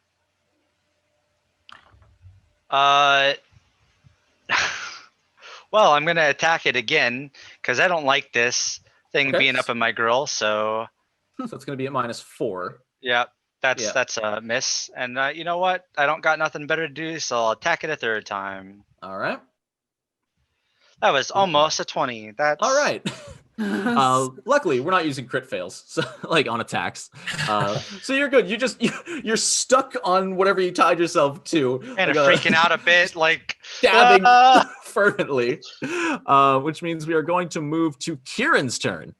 Well, I'm gonna attack it again because I don't like this thing Okay. being up in my grill. So So it's going to be at -4. yeah, Yeah. that's a miss. And you know what? I don't got nothing better to do, so I'll attack it a third time. All right. That was almost a 20. That's All right. Luckily, we're not using crit fails, so like on attacks. So you're good. You're stuck on whatever you tied yourself to. kind of like freaking out a bit, like stabbing "Ah!" fervently, which means we are going to move to Kieran's turn.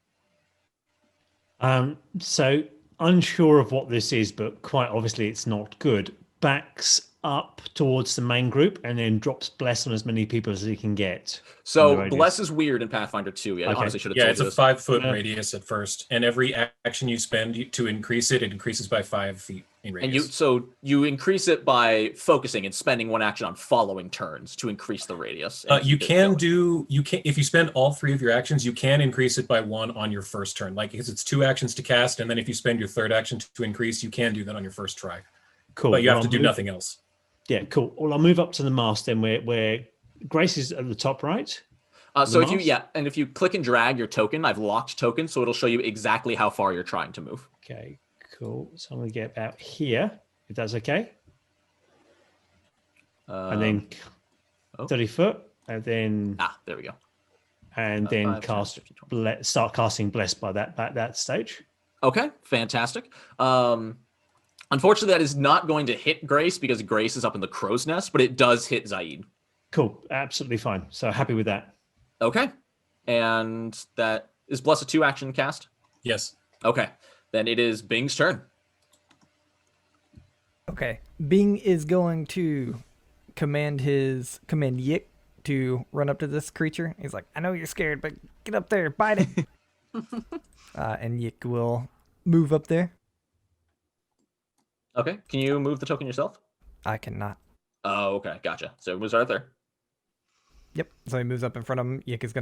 So unsure of what this is, but quite obviously it's not good. Backs up towards the main group and then drops bless on as many people as he can get. So bless is weird in Pathfinder 2. I Okay. honestly should have Yeah, told it's you a this. 5-foot radius at first, and every action you spend to increase it, it increases by 5 feet in radius. And you increase it by focusing and spending one action on following turns to increase the radius. and You keep it can going. if you spend all 3 of your actions, you can increase it by 1 on your first turn. Like, because it's 2 actions to cast, and then if you spend your third action to increase, you can do that on your first try. Cool. But you have Well, to do I'll nothing else. Yeah, cool. Well, I'll move up to the mast then, where Grace is at the top right. So the mast? if you click and drag your token, I've locked token, so it'll show you exactly how far you're trying to move. Okay, cool. So I'm going to get about here, if that's okay. And then oh. 30 foot, and then There we go. and then 5, 10, cast 15, 20. start casting bless by that stage. Okay, fantastic. Unfortunately, that is not going to hit Grace because Grace is up in the crow's nest, but it does hit Zaid. Cool, absolutely fine. So happy with that. Okay, and that is bless a 2-action cast. Yes. Okay, then it is Bing's turn. Okay. Bing is going to command Yik to run up to this creature. He's like, I know you're scared, but get up there, bite it. And Yik will move up there. Okay, can you move the token yourself? I cannot. Oh, okay, gotcha. So it moves right there. Yep. So he moves up in front of him. Yik is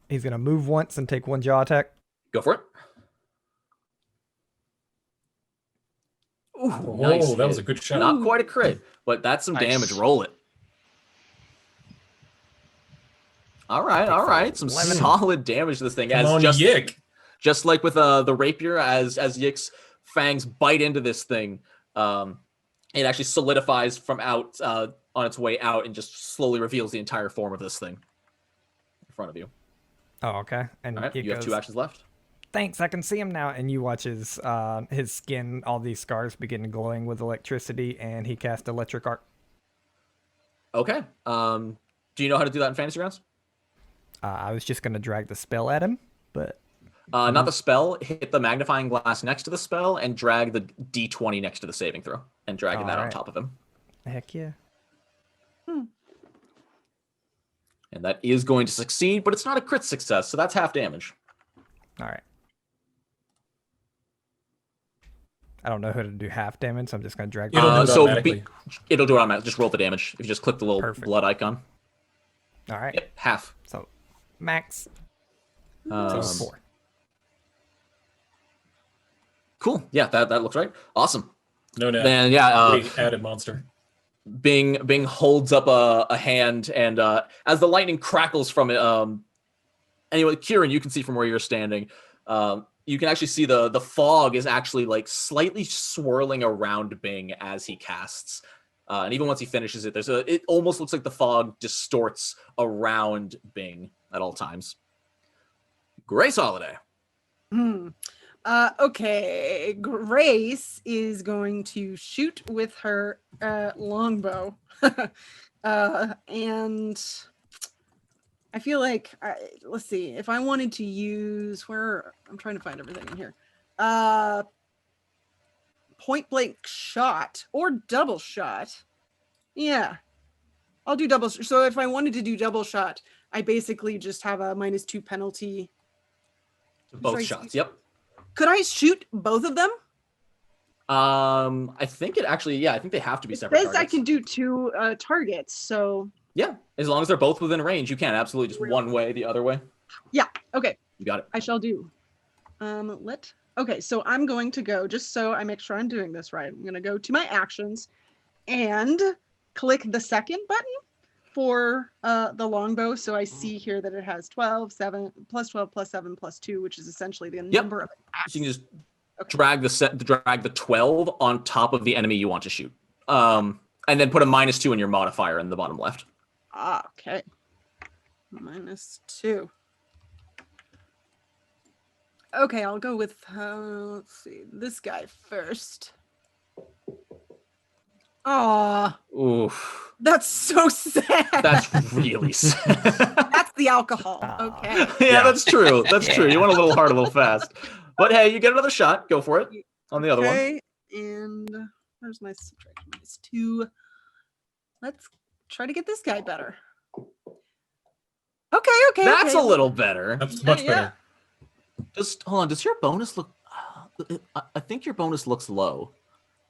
he's gonna move once and take 1 jaw attack. Go for it. Ooh, Oh, nice that was hit. a good shot. Not quite a crit, but that's some Nice. damage. Roll it. All right. Some 11. solid damage to this thing. Come on, Yik. Just like with the rapier, as Yik's fangs bite into this thing, it actually solidifies from out on its way out and just slowly reveals the entire form of this thing in front of you. Oh, okay. And All right, Yik you have 2 goes, actions left. thanks, I can see him now. And you watch his skin, all these scars begin glowing with electricity, and he casts electric arc. Okay. Do you know how to do that in fantasy rounds? I was just gonna drag the spell at him, but Not the spell. Hit the magnifying glass next to the spell and drag the D20 next to the saving throw and dragging that on Alright. top of him. heck yeah. And that is going to succeed, but it's not a crit success, so that's half damage. All right. I don't know how to do half damage, so I'm just gonna drag. It'll do it so automatically. it'll do it automatically. Just roll the damage. If you just click the little Perfect. blood icon. All right. Yep, half. So max. So Um, 4. Cool. Yeah, that looks right. Awesome. No, Then yeah, big added monster. Bing holds up a hand, and as the lightning crackles from it, anyway, Kieran, you can see from where you're standing. You can actually see the fog is actually like slightly swirling around Bing as he casts. And even once he finishes it, it almost looks like the fog distorts around Bing at all times. Grace Holiday. Okay, Grace is going to shoot with her longbow. And I feel like, let's see, if I wanted to use, I'm trying to find everything in here. Point blank shot or double shot. Yeah, I'll do double. So if I wanted to do double shot, I basically just have a -2 penalty. Both shots. Yep. Could I shoot both of them? I think it actually, yeah, I think they have to be separate Says targets. I can do 2 targets, so Yeah, as long as they're both within range, you can absolutely just one way, the other way. yeah, okay, You got it. I shall do. Okay, so I'm going to go, just so I make sure I'm doing this right, I'm gonna go to my actions and click the second button for the longbow. So I see here that it has 12, 7, plus 12, plus 7, plus 2, which is essentially the number of attacks. So you can just drag the 12 on top of the enemy you want to shoot. And then put a -2 in your modifier in the bottom left. Okay. -2. Okay, I'll go with, let's see, this guy first. Aw, Oof. that's so sad. That's really sad. That's the alcohol. Okay. Yeah, that's true. That's true. You went a little hard, a little fast. But hey, you get another shot. Go for it on the other one. Okay, and where's my subtraction? -2. Let's try to get this guy better. Okay. That's okay. a little better. That's much better. Hold on. Does your bonus look? I think your bonus looks low.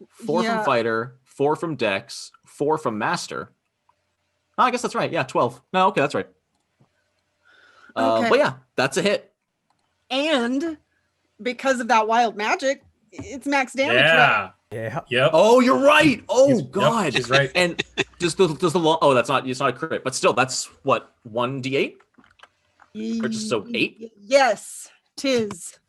4 Yeah. from fighter, 4 from dex, 4 from master. Oh, I guess that's right. Yeah, 12. No, okay, that's right. Okay. But yeah, that's a hit. And because of that wild magic, it's max damage. Right? Yeah. Yeah. Yep. Oh, you're right. Oh Yep, God, she's right. And does the it's not a crit, but still, that's what 1d8. Or just so 8? Yes, tis.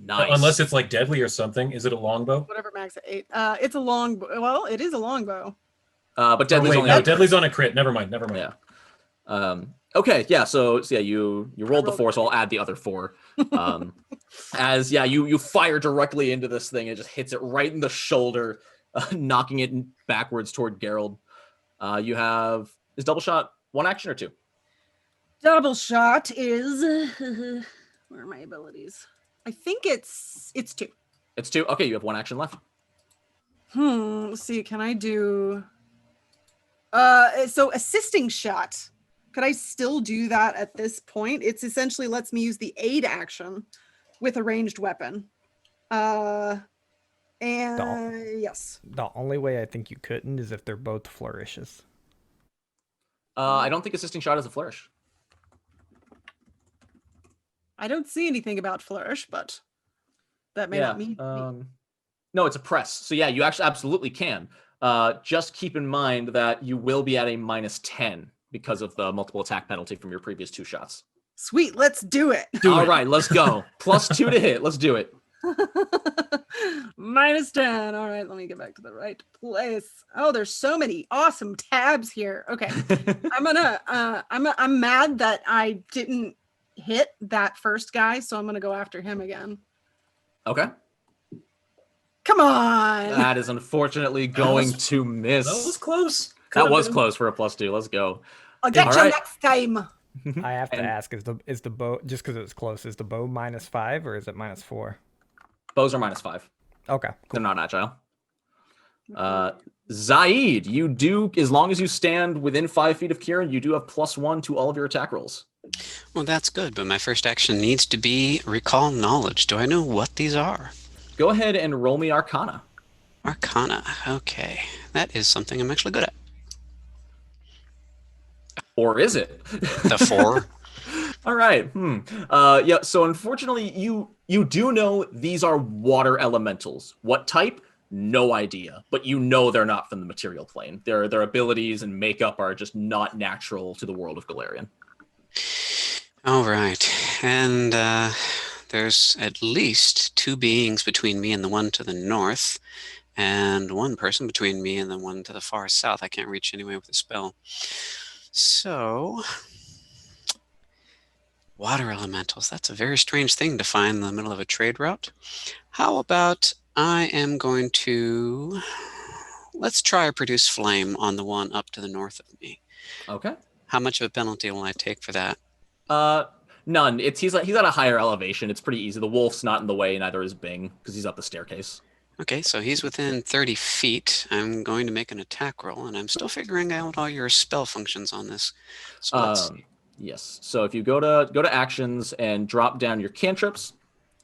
Nice. Unless it's like deadly or something. Is it a longbow? Whatever max at 8. It's a longbow. Well, it is a longbow. But Oh, deadly's wait, only no, on- deadly's on a crit. Never mind. Yeah. Okay, yeah, so yeah, you rolled the 4, so I'll add the other 4. As you fire directly into this thing, it just hits it right in the shoulder, knocking it backwards toward Gerald. Is double shot 1 action or 2? Double shot is where are my abilities? I think it's 2. It's 2. Okay, you have 1 action left. Let's see, can I do so assisting shot? Could I still do that at this point? It's essentially lets me use the aid action with a ranged weapon. And yes. The only way I think you couldn't is if they're both flourishes. I don't think assisting shot is a flourish. I don't see anything about flourish, but that may not mean. No, it's a press. So yeah, you actually absolutely can. Just keep in mind that you will be at a -10 because of the multiple attack penalty from your previous 2 shots. Sweet, let's do it. All right, let's go. +2 to hit. Let's do it. -10. All right, let me get back to the right place. Oh, there's so many awesome tabs here. Okay. I'm mad that I didn't hit that first guy, so I'm gonna go after him again. Okay. Come on. That is unfortunately going to miss. That was close. That was close for a +2. Let's go. I'll get All you right. next time. I have to And- ask: is the bow, just because it's close, is the bow -5 or is it -4? Bows are -5. Okay. They're not agile. Zaid, you do, as long as you stand within 5 feet of Kieran, you do have +1 to all of your attack rolls. Well, that's good, but my first action needs to be recall knowledge. Do I know what these are? Go ahead and roll me Arcana. Arcana. Okay. That is something I'm actually good at. Or is it? The 4. All right. Yeah. So unfortunately, you do know these are water elementals. What type? No idea. But you know they're not from the material plane. Their abilities and makeup are just not natural to the world of Galarian. All right. And there's at least 2 beings between me and the one to the north, and 1 person between me and the one to the far south. I can't reach anyway with a spell. So Water elementals. That's a very strange thing to find in the middle of a trade route. How about I am going to... Let's try produce flame on the one up to the north of me. Okay. How much of a penalty will I take for that? None. He's at a higher elevation. It's pretty easy. The wolf's not in the way, neither is Bing, because he's up the staircase. Okay, so he's within 30 feet. I'm going to make an attack roll, and I'm still figuring out all your spell functions on this. So let's see. Yes. So if you go to actions and drop down your cantrips,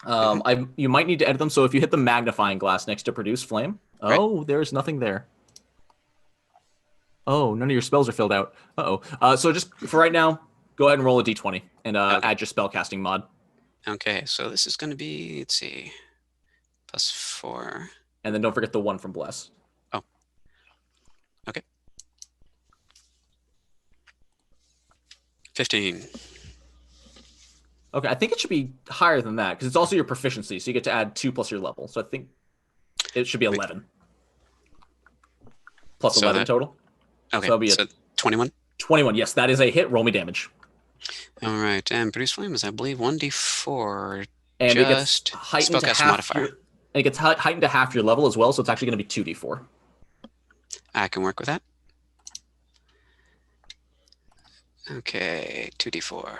you might need to edit them. So if you hit the magnifying glass next to produce flame, there's nothing there. Oh, none of your spells are filled out. So just for right now, go ahead and roll a d20 and add your spellcasting mod. Okay, so this is going to be, let's see, +4. And then don't forget the 1 from Bless. Oh. Okay. 15. Okay, I think it should be higher than that because it's also your proficiency, so you get to add 2 plus your level. So I think it should be 11. Plus 11 total. Okay, so that'll be 21? 21, yes, that is a hit. Roll me damage. All right, and produce flame is, I believe, 1d4. And it gets Just heightened to spellcast half modifier. and it gets heightened to half your level as well, so it's actually going to be 2d4. I can work with that. Okay, 2d4.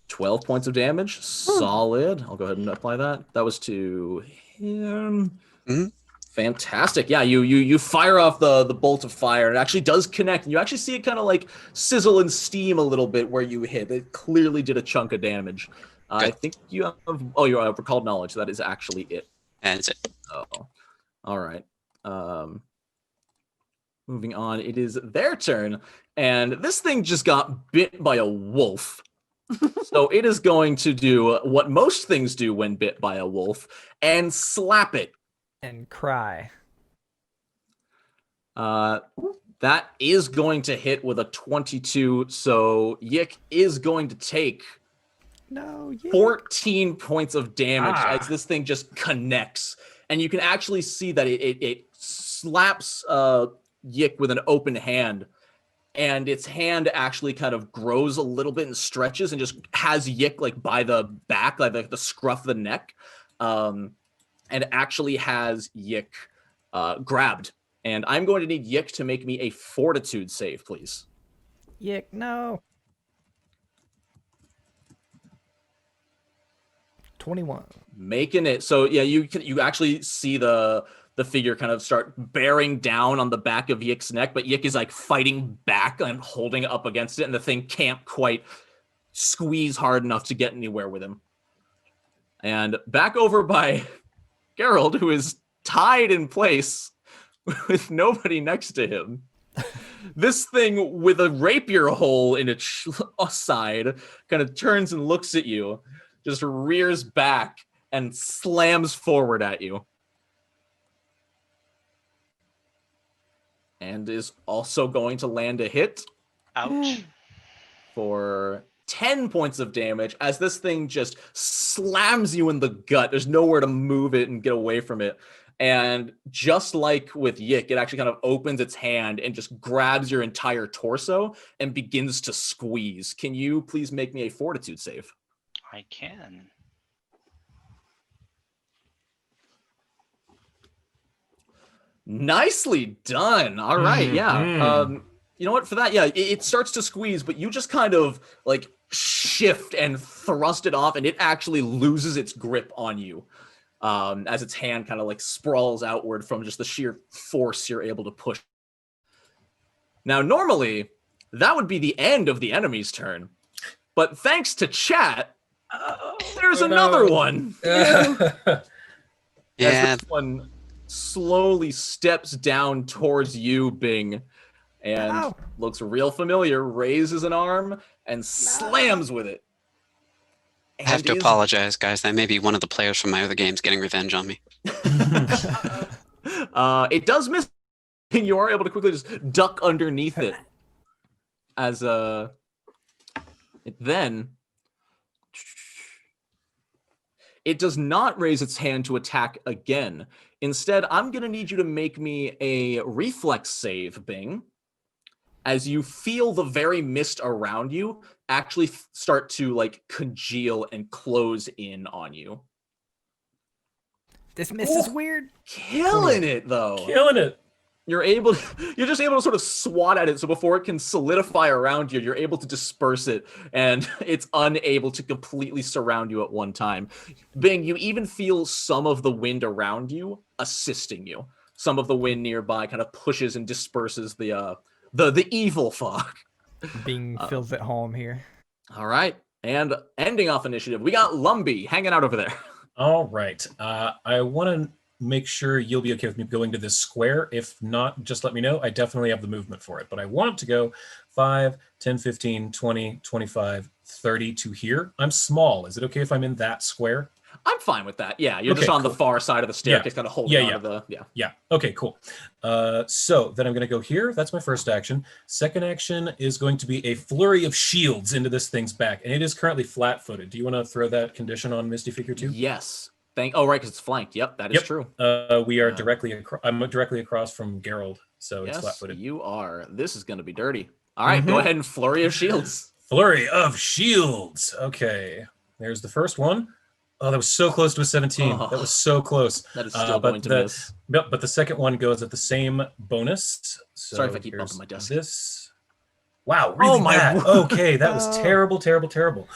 12 points of damage. Solid. I'll go ahead and apply that. That was to him. Mm-hmm. Fantastic. Yeah, you fire off the bolt of fire. It actually does connect, and you actually see it kind of like sizzle and steam a little bit where you hit. It clearly did a chunk of damage. I think you have... Oh, you have recalled knowledge. That is actually it. That's it. Oh, all right. Moving on. It is their turn, and this thing just got bit by a wolf. So it is going to do what most things do when bit by a wolf and slap it. And cry. That is going to hit with a 22, so Yik is going to take 14 points of damage as this thing just connects. And you can actually see that it slaps Yik with an open hand, and its hand actually kind of grows a little bit and stretches and just has Yik like by the back, like the scruff of the neck, and actually has Yik grabbed. And I'm going to need Yik to make me a fortitude save, please. Yik, no. 21. Making it. So yeah, you actually see the figure kind of start bearing down on the back of Yik's neck, but Yik is like fighting back and holding up against it, and the thing can't quite squeeze hard enough to get anywhere with him. And back over by Geralt, who is tied in place with nobody next to him. This thing with a rapier hole in its side kind of turns and looks at you, just rears back and slams forward at you. And is also going to land a hit. Ouch. For 10 points of damage as this thing just slams you in the gut. There's nowhere to move it and get away from it. And just like with Yik, it actually kind of opens its hand and just grabs your entire torso and begins to squeeze. Can you please make me a fortitude save? I can. Nicely done. All right. Yeah. You know what? For that, yeah, it starts to squeeze, but you just kind of like shift and thrust it off, and it actually loses its grip on you as its hand kind of like sprawls outward from just the sheer force you're able to push. Now, normally, that would be the end of the enemy's turn, but thanks to chat, there's another one. Yeah. As this one slowly steps down towards you, Bing, and looks real familiar, raises an arm and slams with it. I have to apologize, guys. That may be one of the players from my other games getting revenge on me. It does miss, and you are able to quickly just duck underneath it. As it then It does not raise its hand to attack again. Instead, I'm going to need you to make me a reflex save, Bing, as you feel the very mist around you actually start to like congeal and close in on you. This mist is weird. Killing it, though. Killing it. You're just able to sort of swat at it. So before it can solidify around you, you're able to disperse it, and it's unable to completely surround you at one time. Bing, you even feel some of the wind around you assisting you. Some of the wind nearby kind of pushes and disperses the evil fog. Bing feels at home here. All right. And ending off initiative, we got Lumpy hanging out over there. All right. I want to make sure you'll be okay with me going to this square. If not, just let me know. I definitely have the movement for it, but I want to go 5, 10, 15, 20, 25, 30 to here. I'm small. Is it okay if I'm in that square? I'm fine with that. Yeah, you're Okay, just on cool. the far side of the staircase, kind of holding on to the... Yeah. Okay, cool. So then I'm going to go here. That's my first action. Second action is going to be a flurry of shields into this thing's back, and it is currently flat-footed. Do you want to throw that condition on Misty Figure 2? Yes. Oh, right, because it's flanked. Yep, that is true. We are I'm directly across from Gerald, so it's flat-footed. You are. This is going to be dirty. All right, go ahead and flurry of shields. Flurry of shields. Okay, there's the first one. Oh, that was so close to a 17. That was so close. That is still going to miss. Yep, but the second one goes at the same bonus. So sorry if I keep bumping my desk. This. Wow, really bad. Okay, that was terrible, terrible, terrible.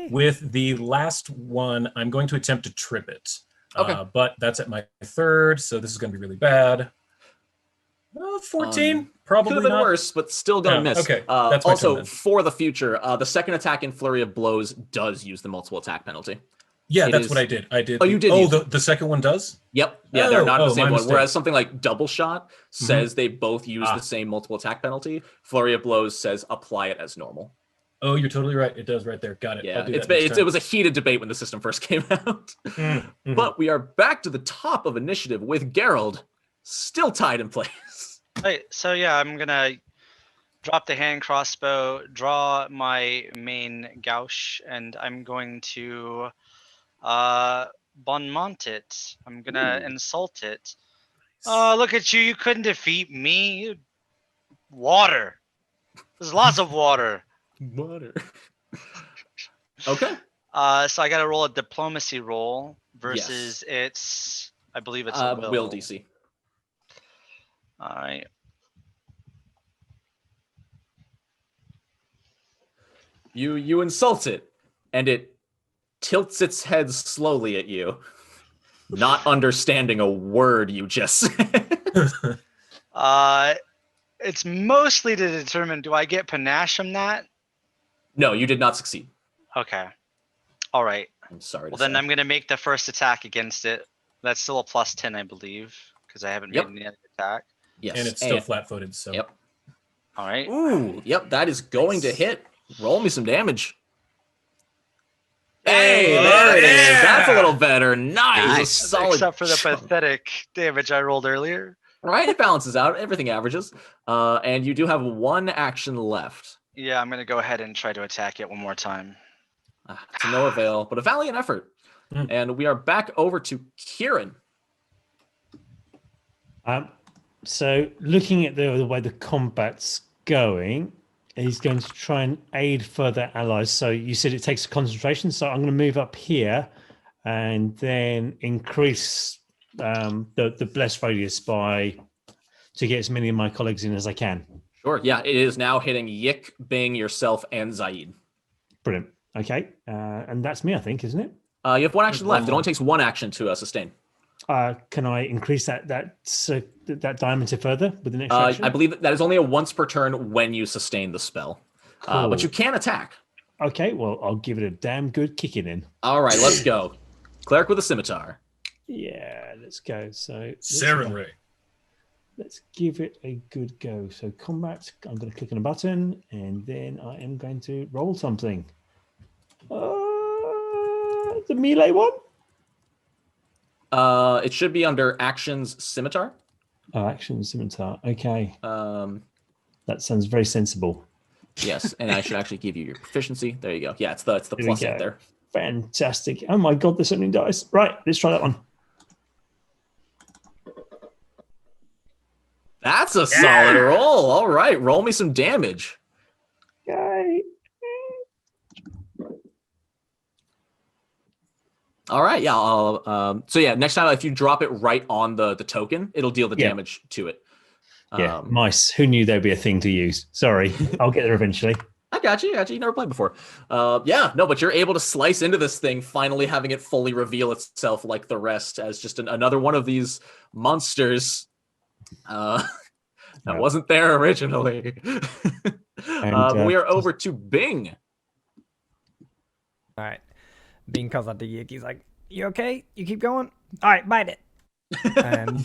With the last one, I'm going to attempt to trip it. Okay. But that's at my third, so this is going to be really bad. 14, probably could have been not. worse, but still gonna miss. Okay, that's my also, turn then. for the future, the second attack in Flurry of Blows does use the multiple attack penalty. Yeah, that's what I did. Oh, you did. Oh, the second one does? Yep. Yeah, they're not the same one. mistake. Whereas something like Double Shot says they both use the same multiple attack penalty. Flurry of Blows says apply it as normal. Oh, you're totally right. It does right there. Got it. Yeah, it was a heated debate when the system first came out. But we are back to the top of initiative with Gerald still tied in place. Right, so yeah, I'm gonna drop the hand crossbow, draw my main gouge, and I'm going to bonmont it. I'm gonna insult it. Oh, look at you! You couldn't defeat me. Water. There's lots of water. Water. Okay. So I gotta roll a diplomacy roll versus its. I believe it's a will DC. All right. You insult it, and it tilts its head slowly at you, not understanding a word you just said. It's mostly to determine, do I get panache from that? No, you did not succeed. Okay. All right. I'm sorry. Well, then I'm going to make the first attack against it. That's still a +10, I believe, because I haven't made any other attack. Yes. And it's still flat-footed, so. Yep. All right. Ooh, yep, that is going to hit. Roll me some damage. Hey, there it is. That's a little better. Nice. Solid Except for the chunk. pathetic damage I rolled earlier. Right? It balances out. Everything averages. And you do have one action left. Yeah, I'm going to go ahead and try to attack it one more time. To no avail, but a valiant effort. And we are back over to Kieran. So looking at the way the combat's going, he's going to try and aid further allies. So you said it takes concentration. So I'm going to move up here and then increase the blessed radius to get as many of my colleagues in as I can. Sure. Yeah, it is now hitting Yik, Bing, yourself, and Zaid. Brilliant. Okay. And that's me, I think, isn't it? You have one action left. It only takes one action to sustain. Can I increase that diameter further with the next action? I believe that is only a once per turn when you sustain the spell. Cool. But you can attack. Okay, well, I'll give it a damn good kicking in. All right, let's go. Cleric with a scimitar. Yeah, let's go. So Serenray. Let's give it a good go. So combat, I'm going to click on a button, and then I am going to roll something. The melee one? It should be under actions scimitar. Oh, action scimitar. Okay. That sounds very sensible. Yes, and I should actually give you your proficiency. There you go. Yeah, it's the +8 there. Fantastic. Oh my God, there's so many dice. Right, let's try that one. That's a solid roll. All right, roll me some damage. Yay. All right, yeah. So yeah, next time if you drop it right on the token, it'll deal the damage to it. Yeah, mice. Who knew there'd be a thing to use? Sorry, I'll get there eventually. I got you. You never played before. Yeah, no, but you're able to slice into this thing, finally having it fully reveal itself like the rest as just another one of these monsters that wasn't there originally. But we are over to Bing. All right. Bing calls out to Yik. He's like, "You okay? You keep going? All right, bite it." And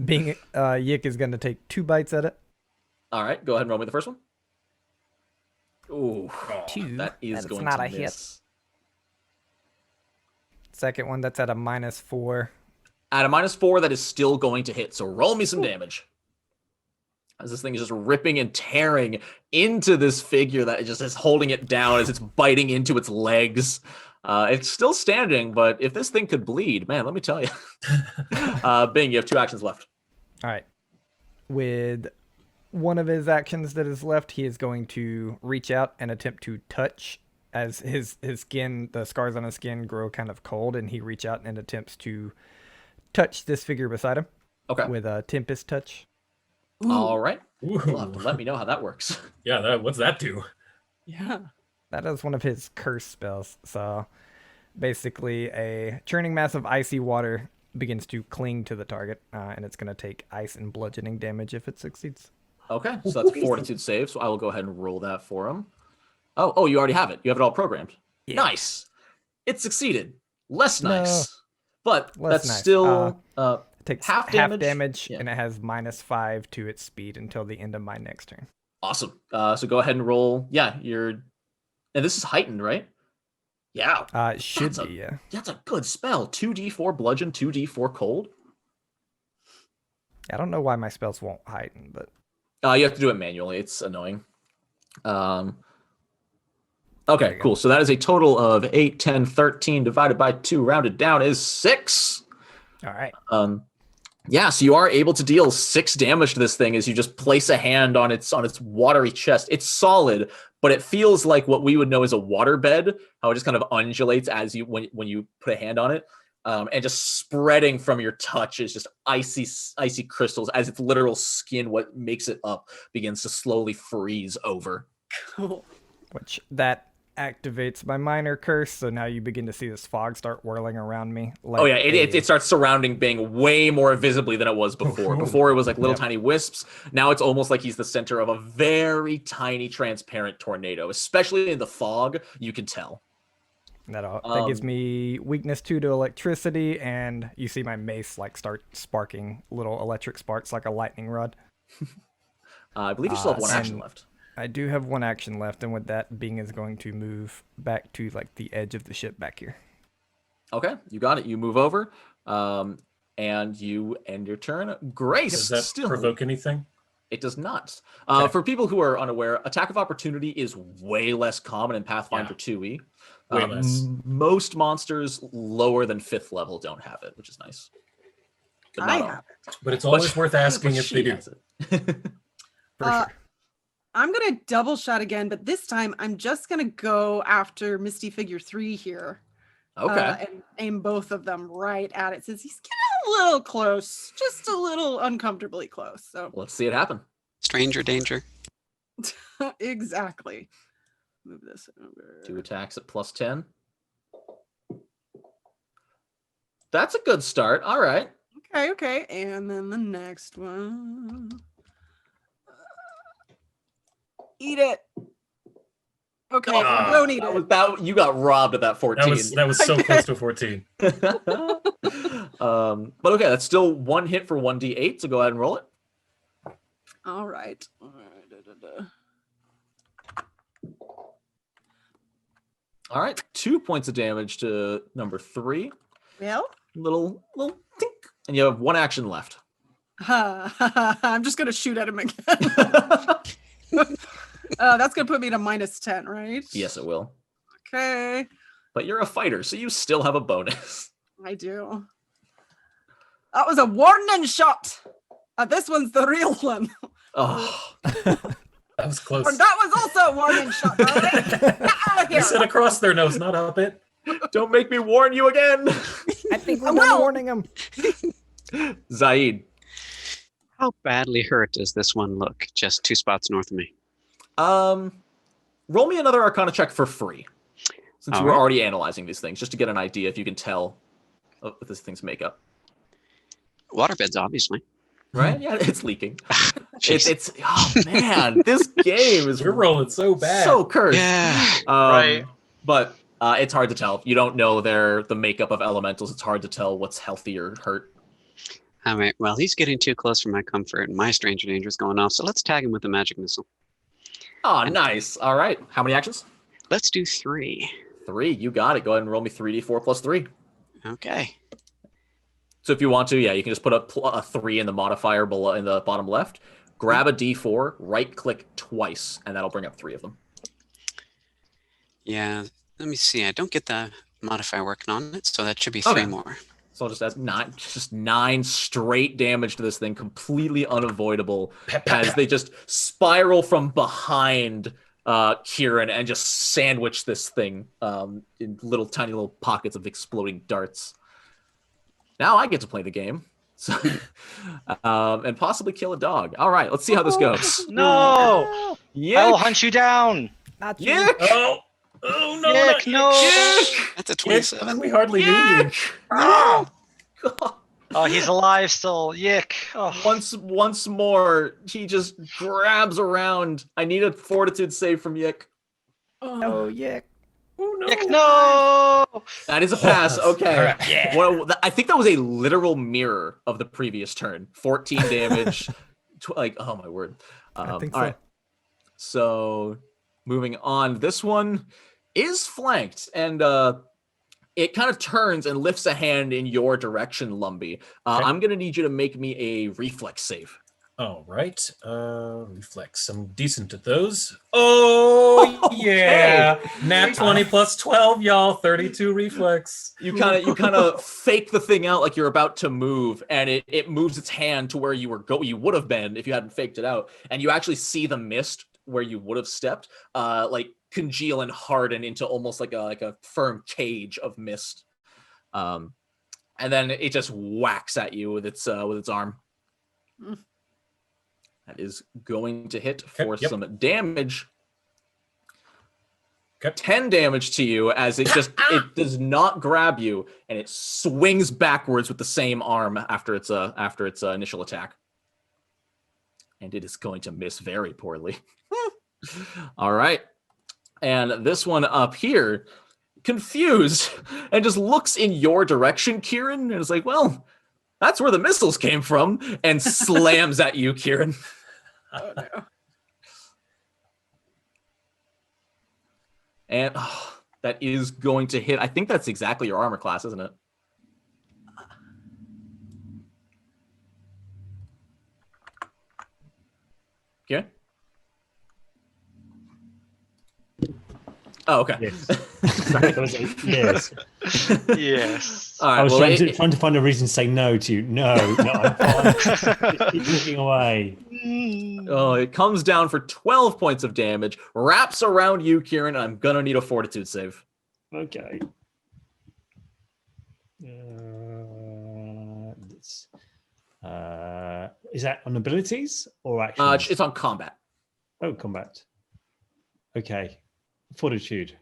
Bing, Yik is going to take 2 bites at it. All right, go ahead and roll me the first one. Ooh, 2. that is going not to a miss. hit. Second one, that's at a -4. At a -4, that is still going to hit. So roll me some damage. As this thing is just ripping and tearing into this figure that just is holding it down as it's biting into its legs. It's still standing, but if this thing could bleed, man, let me tell you. Bing, you have 2 actions left. All right. With one of his actions that is left, he is going to reach out and attempt to touch as his skin, the scars on his skin grow kind of cold, and he reach out and attempts to touch this figure beside him. Okay. With a Tempest touch. All right. Ooh. You'll have to let me know how that works. Yeah, what's that do? Yeah. That is one of his curse spells. So basically a churning mass of icy water begins to cling to the target, and it's going to take ice and bludgeoning damage if it succeeds. Okay, so that's a fortitude save, so I will go ahead and roll that for him. Oh, you already have it. You have it all programmed. Yeah. Nice. It succeeded. Less nice. But Less that's nice. still It takes half half damage, damage yeah. and it has -5 to its speed until the end of my next turn. Awesome. So go ahead and roll. Yeah, and this is heightened, right? Yeah. It should be, yeah. That's a good spell. 2d4 bludgeon, 2d4 cold. I don't know why my spells won't heighten, but You have to do it manually. It's annoying. Okay, cool. So that is a total of 8, 10, 13 divided by 2, rounded down is 6. all right. Yeah, so you are able to deal 6 damage to this thing as you just place a hand on its watery chest. It's solid, but it feels like what we would know as a waterbed, how it just kind of undulates as you when you put a hand on it. And just spreading from your touch is just icy crystals as its literal skin, what makes it up, begins to slowly freeze over. Cool. Which that activates my minor curse, so now you begin to see this fog start whirling around me. Like it starts surrounding Bing way more visibly than it was before. Before it was like little tiny wisps. Now it's almost like he's the center of a very tiny transparent tornado, especially in the fog. You can tell. That gives me weakness 2 to electricity, and you see my mace like start sparking little electric sparks like a lightning rod. I believe you still have 1 action left. I do have 1 action left, and with that, Bing is going to move back to like the edge of the ship back here. Okay, you got it. You move over, and you end your turn. Grace, Does that still provoke anything? It does not. Okay. For people who are unaware, attack of opportunity is way less common in Pathfinder 2e. Way less. Most monsters lower than 5th level don't have it, which is nice. But I not all. have it. But it's always worth asking But if she they do. has it. For sure. I'm going to double shot again, but this time I'm just going to go after Misty Figure 3 here. Okay. And aim both of them right at it. Since he's getting a little close, just a little uncomfortably close. So Let's see it happen. Stranger danger. exactly. Move this over. 2 attacks at +10. That's a good start. All right. Okay. And then the next one. Eat it. Okay, don't eat it. You got robbed at that 14. That was so close to 14. But okay, that's still 1 hit for 1d8, so go ahead and roll it. All right. All right, 2 points of damage to number 3. Well, Little tink, and you have 1 action left. I'm just gonna shoot at him again. That's gonna put me to -10, right? Yes, it will. Okay. but you're a fighter, so you still have a bonus. I do. That was a warning shot. This one's the real one. Oh, That was close. And that was also a warning shot. All right? Get out of You here. said across their nose, not up it. don't make me warn you again. I think I we're done will. warning him. Zaid. How badly hurt does this one look? Just 2 spots north of me. Roll me another Arcana check for free, since you were Alright. already analyzing these things, just to get an idea if you can tell what this thing's makeup. Waterbeds, obviously. Right? Yeah, it's leaking. Jeez. it's oh man, this game is We're rolling so bad. so cursed. Yeah. Right. But it's hard to tell. You don't know the makeup of elementals. It's hard to tell what's healthy or hurt. All right. Well, he's getting too close for my comfort, and my stranger danger is going off. So let's tag him with a magic missile. Oh, nice. All right. How many actions? Let's do 3. 3. You got it. Go ahead and roll me 3d4 plus 3. Okay. So if you want to, yeah, you can just put a 3 in the modifier below in the bottom left. Grab a d4, right-click twice, and that'll bring up 3 of them. Yeah. Let me see. I don't get the modifier working on it, so that should be 3 Okay. more. So I'll just add 9 straight damage to this thing, completely unavoidable, as they just spiral from behind Kieran and just sandwich this thing in tiny little pockets of exploding darts. Now I get to play the game, so and possibly kill a dog. All right, let's see how this goes. No! I will hunt you down. Not you. Yick! Oh no! Yick, no! That's a Yick, 27. we hardly knew you. No! Oh, he's alive still. Yick. Oh. Once more, he just grabs around. I need a fortitude save from Yick. Oh, yeah. Oh no! Yick, no! That is a pass. Okay. All right. Yeah. Well, I think that was a literal mirror of the previous turn. 14 damage. Oh my word. I think all so. right. So moving on, this one is flanked, and it kind of turns and lifts a hand in your direction, Lumpy. Okay. I'm gonna need you to make me a reflex save. All right. Reflex. I'm decent at those. Oh yeah. Nat 20 plus 12, y'all. 32 reflex. You kind of fake the thing out like you're about to move, and it moves its hand to where you would have been if you hadn't faked it out, and you actually see the mist where you would have stepped, like congeal and harden into almost like a firm cage of mist, and then it just whacks at you with its arm. That is going to hit for Yep. some damage. Okay. 10 damage to you as it does not grab you, and it swings backwards with the same arm after its initial attack. And it is going to miss very poorly. All right. And this one up here, confused, and just looks in your direction, Kieran, and is like, well, that's where the missiles came from, and slams at you, Kieran. Oh, no. And that is going to hit. I think that's exactly your armor class, isn't it? Kieran? Oh, okay. Yes. That was yes. Yes. All right. I was well, trying to find a reason to say no to you. No, I'm fine. Just keep looking away. it comes down for 12 points of damage, wraps around you, Kieran, and I'm going to need a fortitude save. Okay. Is that on abilities or actions? It's on combat. Oh, combat. Okay. Fortitude.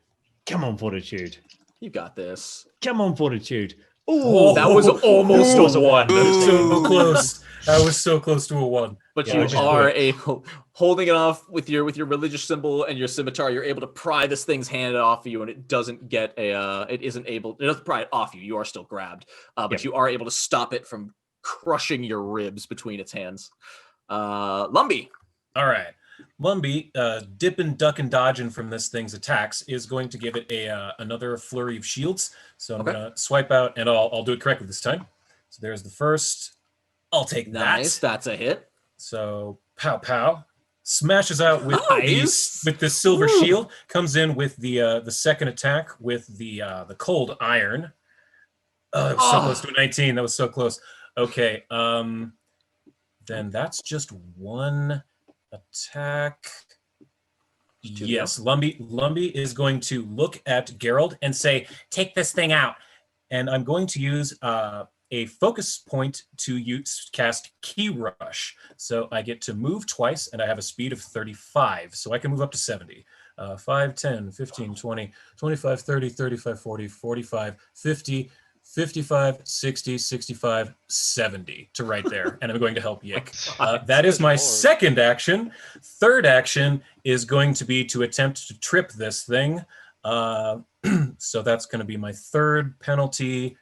Come on, Fortitude. You got this. Come on, Fortitude. Oh, That was almost a 1. So close. That was so close to a 1. But Yeah, you I just are able, holding it off with your religious symbol and your scimitar, you're able to pry this thing's hand off you, and it doesn't pry it off you. You are still grabbed, but Yep. you are able to stop it from crushing your ribs between its hands. Lumpy. All right. Lumpy, dipping, ducking, dodging from this thing's attacks is going to give it another flurry of shields. So I'm Okay. going to swipe out, and I'll do it correctly this time. So there's the first. I'll take Nice. that. That's a hit. So pow pow. smashes out with Nice. with this silver shield. Comes in with the second attack with the cold iron. Oh, that was so close to a 19. That was so close. Okay, then that's just one attack. Yes, Lumpy is going to look at Gerald and say, "Take this thing out." And I'm going to use a focus point to cast Key Rush. So I get to move twice, and I have a speed of 35. So I can move up to 70. 5, 10, 15, 20, 25, 30, 35, 40, 45, 50, 55, 60, 65, 70 to right there. And I'm going to help Yik. That is my second action. Third action is going to be to attempt to trip this thing. So that's going to be my third penalty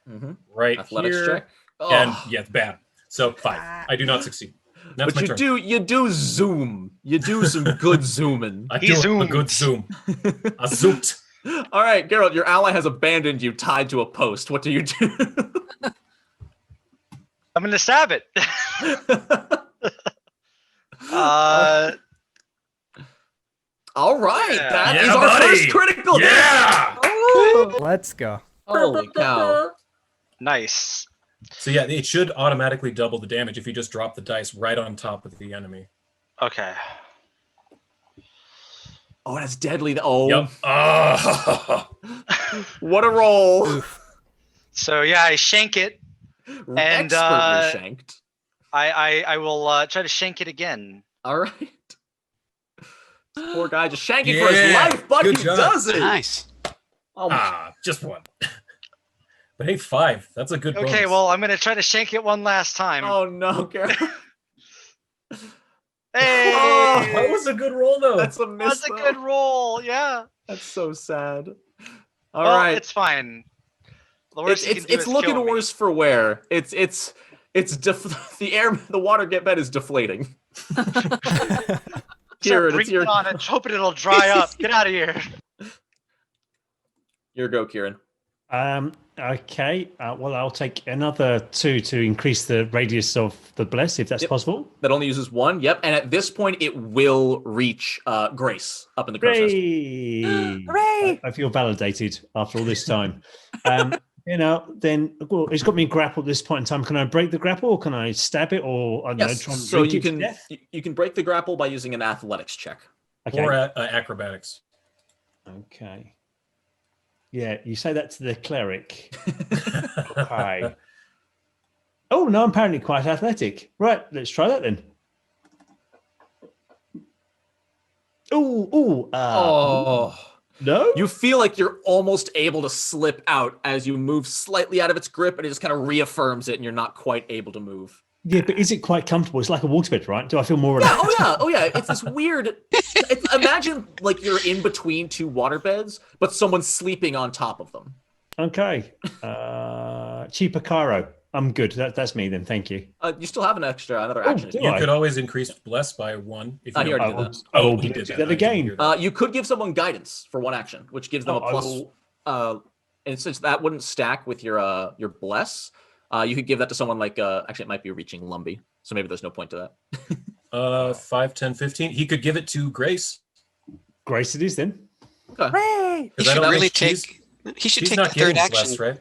right Athletics here. check. And yeah, bad. So 5. I do not succeed. That's But my turn. you do zoom. You do some good zooming. I do a good zoom. A zoomed. All right, Geralt, your ally has abandoned you tied to a post. What do you do? I'm gonna stab it. All right, Yeah. that Yeah, is our buddy. first critical hit. Yeah. Let's go. Holy cow. Nice. So yeah, it should automatically double the damage if you just drop the dice right on top of the enemy. Okay. Oh, that's deadly. Oh, Yep. Oh. what a roll. So yeah, I shank it. And, Expertly shanked. I will try to shank it again. All right. This poor guy just shanking for his Yeah, life, but good he job. does it. Nice. Oh, Just one. But hey, 5. That's a good bonus. Okay, well, I'm gonna try to shank it one last time. oh no, Geralt. Hey, Oh, That was a good roll, though. That's a miss. that's a though. good roll. Yeah. That's so sad. All Well, right. it's fine. The worst you can do It's is looking kill me. worse for wear. The water bed is deflating. Start Kieran, it's breathing your on it, hoping it'll dry up. Get out of here. your go, Kieran. Okay. Well, I'll take another 2 to increase the radius of the bless, if that's Yep. possible. That only uses 1. Yep. And at this point, it will reach Grace up in the crow's nest. Hooray! Hooray! I feel validated after all this time. Then well, it's got me grappled at this point in time. Can I break the grapple, or can I stab it, or I don't know, Yes. try and So reach you it to can death? you can break the grapple by using an athletics check. Okay. Or acrobatics. Okay. Yeah, you say that to the cleric. Okay. Oh no, I'm apparently quite athletic. Right, let's try that then. Oh. No. You feel like you're almost able to slip out as you move slightly out of its grip, and it just kind of reaffirms it, and you're not quite able to move. Yeah, but is it quite comfortable? It's like a waterbed, right? Do I feel more Yeah, relaxed? oh yeah. It's this weird. Imagine like you're in between two waterbeds, but someone's sleeping on top of them. Okay. Cheaper Cairo. I'm good. That's me then. Thank you. You still have another action. do You I? could always increase bless by 1 if you He don't already have did it. that. Oh, will he do did that that. I again. didn't hear that. You could give someone guidance for 1 action, which gives them a I plus. will- And since that wouldn't stack with your bless, you could give that to someone like actually it might be reaching Lumpy, so maybe there's no point to that. 5, 10, 15. He could give it to Grace. Grace it is then. Hooray! He 'Cause I should don't really think she's- take. He should She's take not the third getting action. bless, right?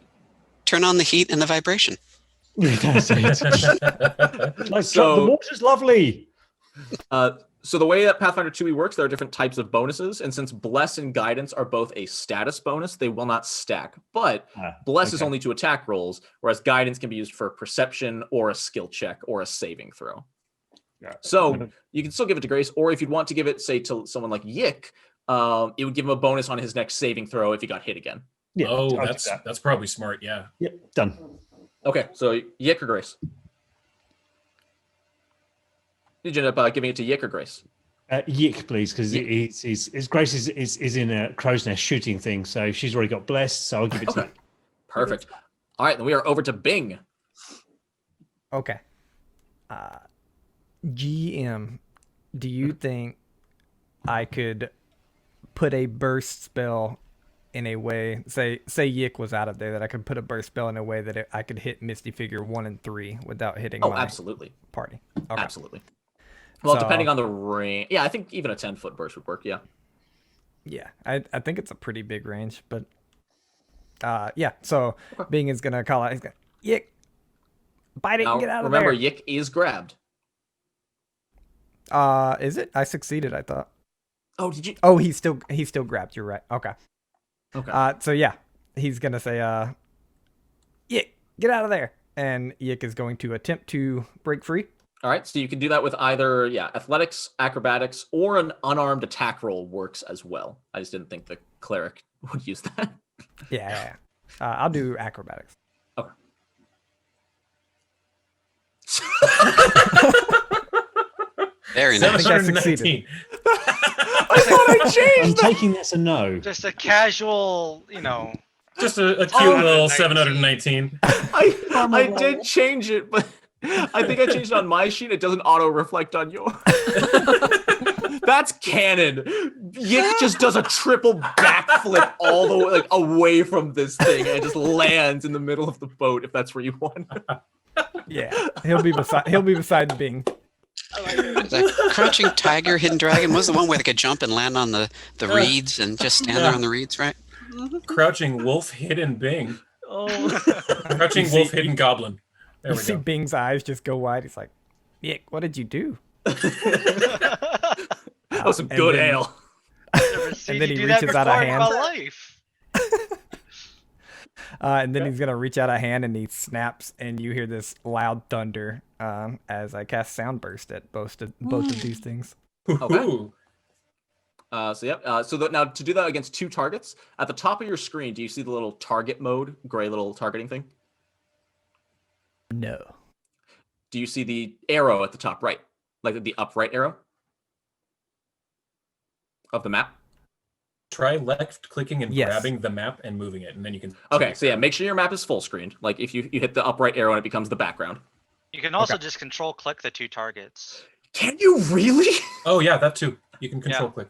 Turn on the heat and the vibration. That's it. Like, So- the water's lovely. So the way that Pathfinder 2e works, there are different types of bonuses, and since Bless and Guidance are both a status bonus, they will not stack. But Bless is okay. only to attack rolls, whereas Guidance can be used for perception or a skill check or a saving throw. So you can still give it to Grace, or if you'd want to give it, say, to someone like Yik, it would give him a bonus on his next saving throw if he got hit again. Yeah, Oh, I'll do that's probably smart. Yeah. Yep, done. Okay, so Yik or Grace? Did you end up giving it to Yik or Grace? Yik, please, because Grace is in a crow's nest shooting thing, so she's already got blessed, so I'll give it to Okay. Perfect. All right, then we are over to Bing. Okay. GM, do you think I could put a burst spell in a way, say Yik was out of there, that I could put a burst spell in a way that I could hit Misty Figure 1 and 3 without hitting Oh, my absolutely. party? Okay. Absolutely. Well, So- depending on the range. Yeah, I think even a 10-foot burst would work. Yeah. Yeah, I think it's a pretty big range, but yeah. So Bing is gonna call out. He's gonna Yick, bite it Now, and get out of remember, there. Yick is grabbed. Is it? I succeeded. I thought. Oh, did you? Oh, he's still grabbed. You're right. Okay. Okay. So yeah, he's gonna say Yick, get out of there, and Yick is going to attempt to break free. All right, so you can do that with either athletics, acrobatics, or an unarmed attack roll works as well. I just didn't think the cleric would use that. Yeah. I'll do acrobatics. Okay. Very nice. I succeeded. 719. I thought I I'm changed that. taking that's a no. Just a casual, you know. Just a cute Oh, little 719. 719. I did change it, but I think I changed it on my sheet. It doesn't auto reflect on yours. That's canon. Yick just does a triple backflip all the way like away from this thing and it just lands in the middle of the boat. If that's where you want. Yeah, he'll be beside Bing. The Crouching Tiger, Hidden Dragon was the one where they could jump and land on the reeds and just stand there on the reeds, right? Crouching wolf, hidden Bing. Oh. Crouching wolf, hidden goblin. There You we see go. Bing's eyes just go wide. He's like, Yick, what did you do? That was some And good then- ale. Never seen then you he do that reaches out a before in hand. my life. And then he's gonna reach out a hand and he snaps, and you hear this loud thunder as I cast Sound Burst at both of these things. Ooh. Now to do that against two targets, at the top of your screen, do you see the little target mode, gray little targeting thing? No. Do you see the arrow at the top right, like the upright arrow of the map? Try left clicking and Yes. grabbing the map and moving it, and then you can. Okay, so yeah, make sure your map is full screened. Like if you hit the upright arrow and it becomes the background. You can also just control click the two targets. Can you really? Oh yeah, that too. You can control click.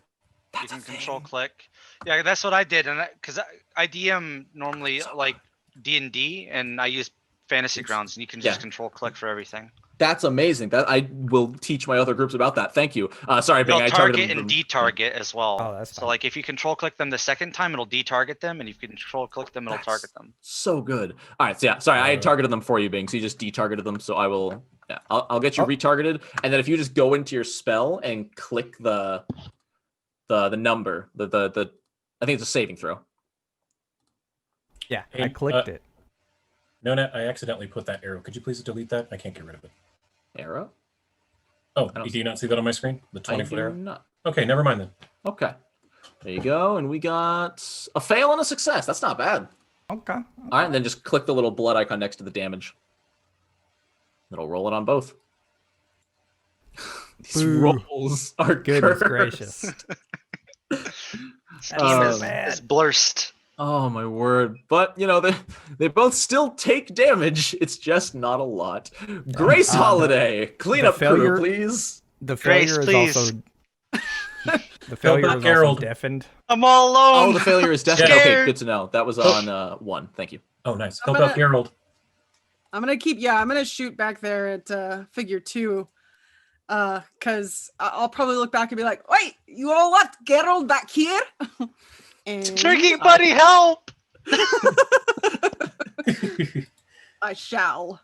You can control click. Yeah, that's what I did, and because I DM normally like D&D, and I use Fantasy Grounds, and you can just control click for everything. That's amazing. That I will teach my other groups about that. Thank you. Sorry, Bing, It'll I target targeted and them. detarget as well. Oh, that's so fine. like if you control click them the second time, it'll detarget them, and if you control click them, it'll target them. So good. All right, so yeah, sorry, I had targeted them for you, Bing. So you just detargeted them. So I will. Yeah, I'll get you retargeted, and then if you just go into your spell and click the number, the I think it's a saving throw. Yeah, Hey, I clicked it. NoNat, I accidentally put that arrow. Could you please delete that? I can't get rid of it. Arrow? Oh, don't do you not see that on my screen? The I 20-foot do arrow? not. Okay, never mind then. Okay. There you go, and we got a fail and a success. That's not bad. Okay. All right, and then just click the little blood icon next to the damage. It'll roll it on both. These Boo. rolls are Goodness cursed. gracious. This Oh, game is man. blurst. Oh my word! But you know they both still take damage. It's just not a lot. Grace Holiday, cleanup failure- crew, please. The Grace, failure please. is also the failure back, is also Harold. deafened. I'm all alone. Oh, the failure is definitely okay. Scared. Good to know. That was on 1. Thank you. Oh, nice. I'm Help out gonna- Gerald. I'm gonna shoot back there at figure 2, because I'll probably look back and be like, "Wait, you all left Gerald back here?" And Drinking buddy, help! I shall.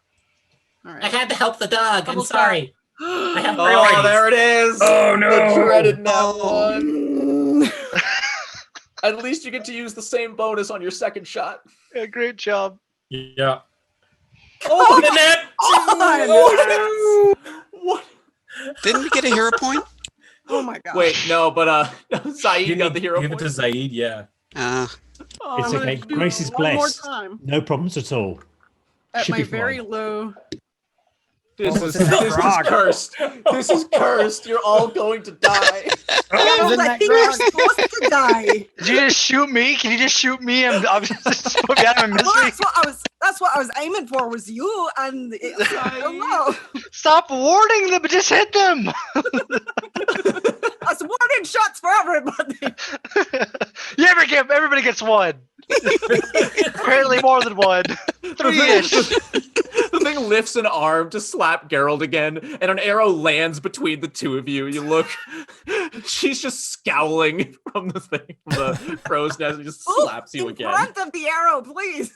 All I right. had to help the dog. I'm Double sorry. I have Oh, priorities. there it is. Oh, no. The dreaded now one. At least you get to use the same bonus on your second shot. Yeah, great job. Yeah. Oh, The net! Oh, what? Didn't we get a hero point? oh my god. Wait, no, but Saeed Give got the hero it point. to Zaid, yeah. Oh, It's I'm gonna okay. do Grace is one more blessed. time No problems at all. at Should my be very fine. low. This Oh, is it's in that frog. cursed. This is cursed. You're all going to die. Gerald, I that think you're frog. supposed to die. Did you just shoot me? Can you just shoot me? I'm just put me out of my Well, misery. that's what I was aiming for was you, and I don't know. Stop warning them, just hit them. That's warning shots for everybody. Everybody gets one. Apparently more than one. 3-ish. The thing lifts an arm to slap Geralt again, and an arrow lands between the two of you. You look, she's just scowling from the thing, from the crow's nest, and just slaps you again. In front of the arrow, please.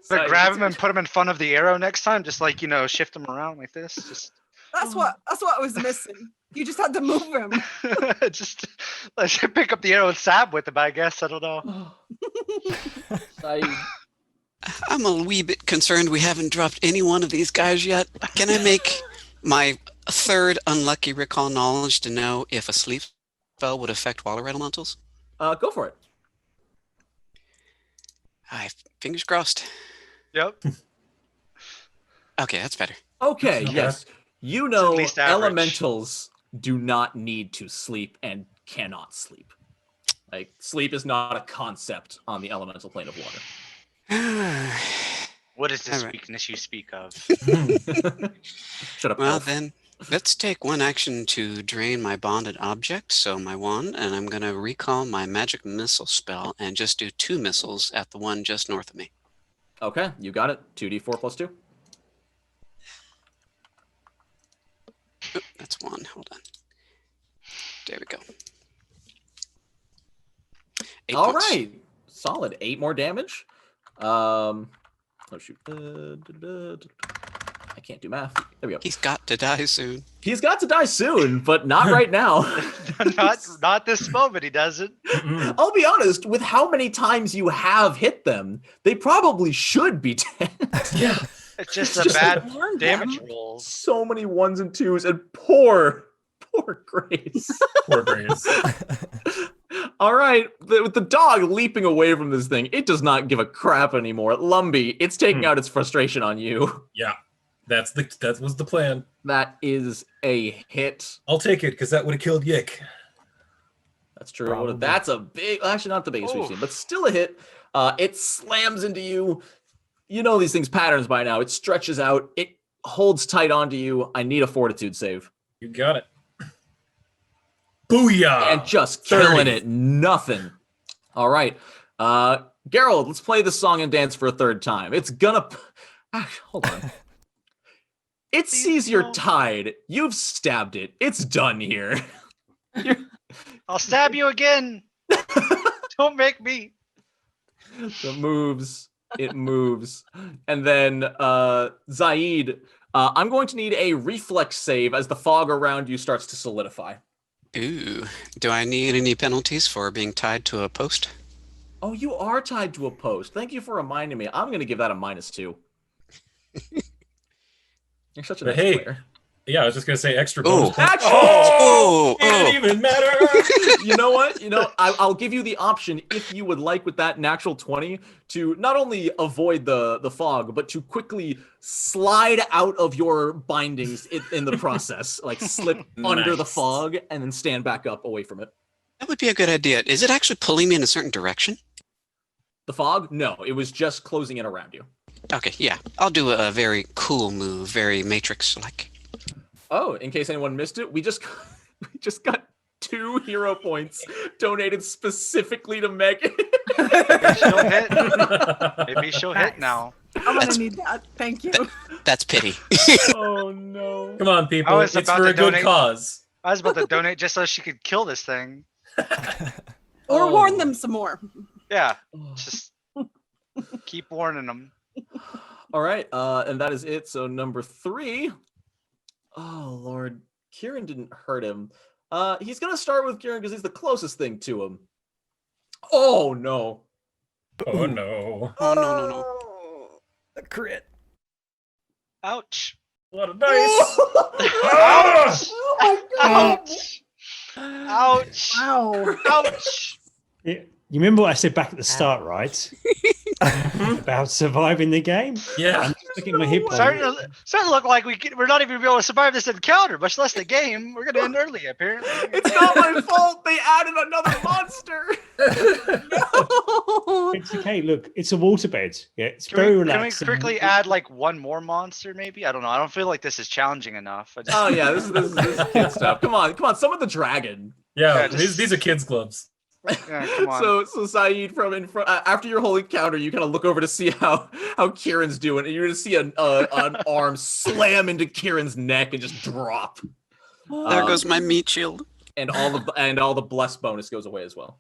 But grab him and put him in front of the arrow next time. Just like, shift him around like this. Just That's what was missing. You just had to move him. just let's pick up the arrow and stab with him, I guess. I don't know. I'm a wee bit concerned we haven't dropped any one of these guys yet. Can I make my third unlucky recall knowledge to know if a sleep spell would affect water elementals? Go for it. Fingers crossed. Yep. Okay, that's better. Okay, yes. You know, at least average. elementals do not need to sleep and cannot sleep. Like, sleep is not a concept on the elemental plane of water. What is this All right. weakness you speak of? Shut up. Well, Elf. then, let's take one action to drain my bonded object, so my wand, and I'm going to recall my magic missile spell and just do 2 missiles at the one just north of me. Okay, you got it. 2d4 plus 2. Oh, that's 1. Hold on. There we go. 8 All points. right. Solid. 8 more damage. Oh, shoot. I can't do math. There we go. He's got to die soon. He's got to die soon, but not right now. not this moment. He doesn't. I'll be honest, with how many times you have hit them, they probably should be dead. Yeah. It's just It's a just bad Warn damage them. rolls. So many 1s and 2s, and poor Grace. Poor Grace. All right, with the dog leaping away from this thing, it does not give a crap anymore. Lumpy, it's taking out its frustration on you. Yeah. That was the plan. That is a hit. I'll take it because that would have killed Yick. That's true. Probably. That's a big, actually not the biggest we've Oof. seen, but still a hit. It slams into you. You know these things patterns by now. It stretches out. It holds tight onto you. I need a fortitude save. You got it. Booyah! And just 30. killing it. Nothing. All right. Geralt, let's play the song and dance for a third time. It's gonna... hold on. It sees you're tied. You've stabbed it. It's done here. I'll stab you again. Don't make me. It moves. It moves. And then Zaid, I'm going to need a reflex save as the fog around you starts to solidify. Ooh. Do I need any penalties for being tied to a post? Oh, you are tied to a post. Thank you for reminding me. I'm going to give that a -2. You're such a But nice hey, player. yeah, I was just gonna say extra Oh. bonus points. Actually, Oh! It didn't even matter. you know what? I'll give you the option if you would like with that natural 20 to not only avoid the fog, but to quickly slide out of your bindings in the process, like slip under the Nice. fog and then stand back up away from it. That would be a good idea. Is it actually pulling me in a certain direction? The fog? No, it was just closing in around you. Okay, yeah. I'll do a very cool move, very Matrix-like. Oh, in case anyone missed it, we just got 2 hero points donated specifically to Megan. Maybe she'll hit. Maybe she'll hit now. I'm gonna That's- need that. Thank you. That's pity. Oh no. Come on, people. was It's about for to a good donate. cause. I was about to donate just so she could kill this thing. Or Oh. warn them some more. Yeah, just keep warning them. All right, and that is it. So number 3. Oh Lord, Kieran didn't hurt him. He's gonna start with Kieran because he's the closest thing to him. Oh no. Oh no. Oh, no, no. A crit. Ouch. What a dice. Ouch. Oh my God. Ouch. Wow. Ouch. You remember what I said back at the start, right? About surviving the game? Yeah. I'm just looking at my hit points. Starting to look like we're not even gonna be able to survive this encounter, much less the game. We're gonna end early, apparently. It's not my fault. They added another monster. It's okay. Look, it's a waterbed. Yeah, it's Can very we relaxing. quickly add like one more monster, maybe? I don't know. I don't feel like this is challenging enough. I just- Oh yeah, this is kid stuff. Come on. Some of the dragon. Yeah, Yeah, just- these are kids' clubs. Yeah, come on. So Saeed, from in front, after your whole encounter, you kind of look over to see how Kieran's doing, and you're gonna see an arm slam into Kieran's neck and just drop. There goes my meat shield. And all the bless bonus goes away as well.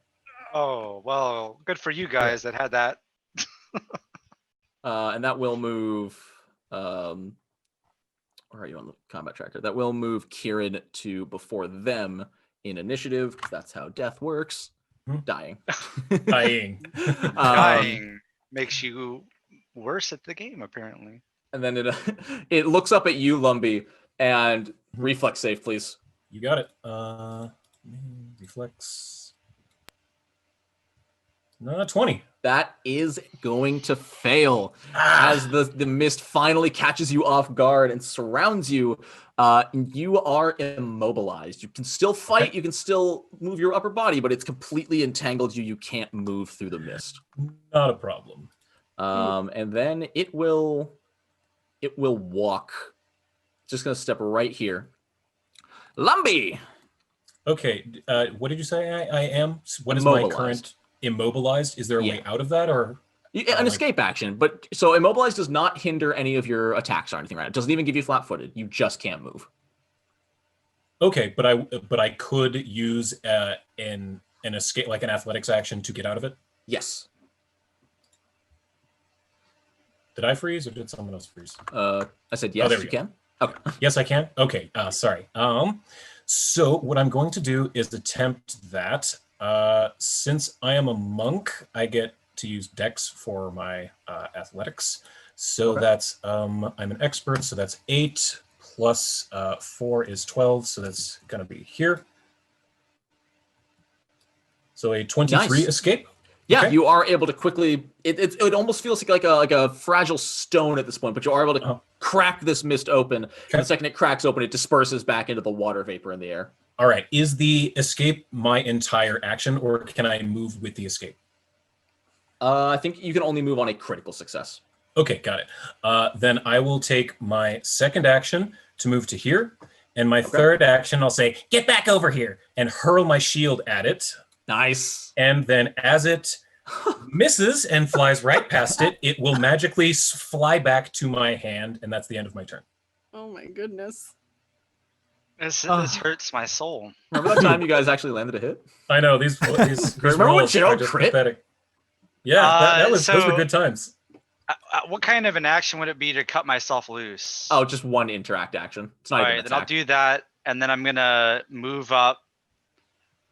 Oh, well, good for you guys that had that. And that will move. Where are you on the combat tracker? That will move Kieran to before them in initiative, because that's how death works. Dying. Dying. Dying makes you worse at the game, apparently. And then it looks up at you, Lumpy, and reflex save, please. You got it. Reflex. No, 20. That is going to fail as the mist finally catches you off guard and surrounds you. You are immobilized. You can still fight. You can still move your upper body, but it's completely entangled you. You can't move through the mist. Not a problem. And then it will walk. Just going to step right here. Lumpy! Okay. What did you say I am? What is my current immobilized? Is there a way out of that, or an escape action? But so immobilized does not hinder any of your attacks or anything, right? It doesn't even give you flat-footed. You just can't move. Okay, but I could use an escape, like an athletics action, to get out of it. Yes. Did I freeze, or did someone else freeze? I said yes. You can. Okay. Yes, I can. Okay. Sorry. So what I'm going to do is attempt that. Since I am a monk, I get to use Dex for my athletics. So that's I'm an expert. So that's 8 plus 4 is 12. So that's going to be here. So a 23 escape. Yeah, Okay. you are able to quickly. It almost feels like a fragile stone at this point, but you are able to crack this mist open. Okay. And the second it cracks open, it disperses back into the water vapor in the air. All right. Is the escape my entire action, or can I move with the escape? I think you can only move on a critical success. Okay, got it. Then I will take my second action to move to here, and my third action, I'll say, "Get back over here," and hurl my shield at it. Nice. And then as it misses and flies right past it, it will magically fly back to my hand, and that's the end of my turn. Oh my goodness. This hurts my soul. Remember that time you guys actually landed a hit? I know these Remember when rolls Gerald are just crit? pathetic. Yeah, those were good times. What kind of an action would it be to cut myself loose? Oh, just one interact action. It's not All even right, an then I'll attack. do that, and then I'm gonna move up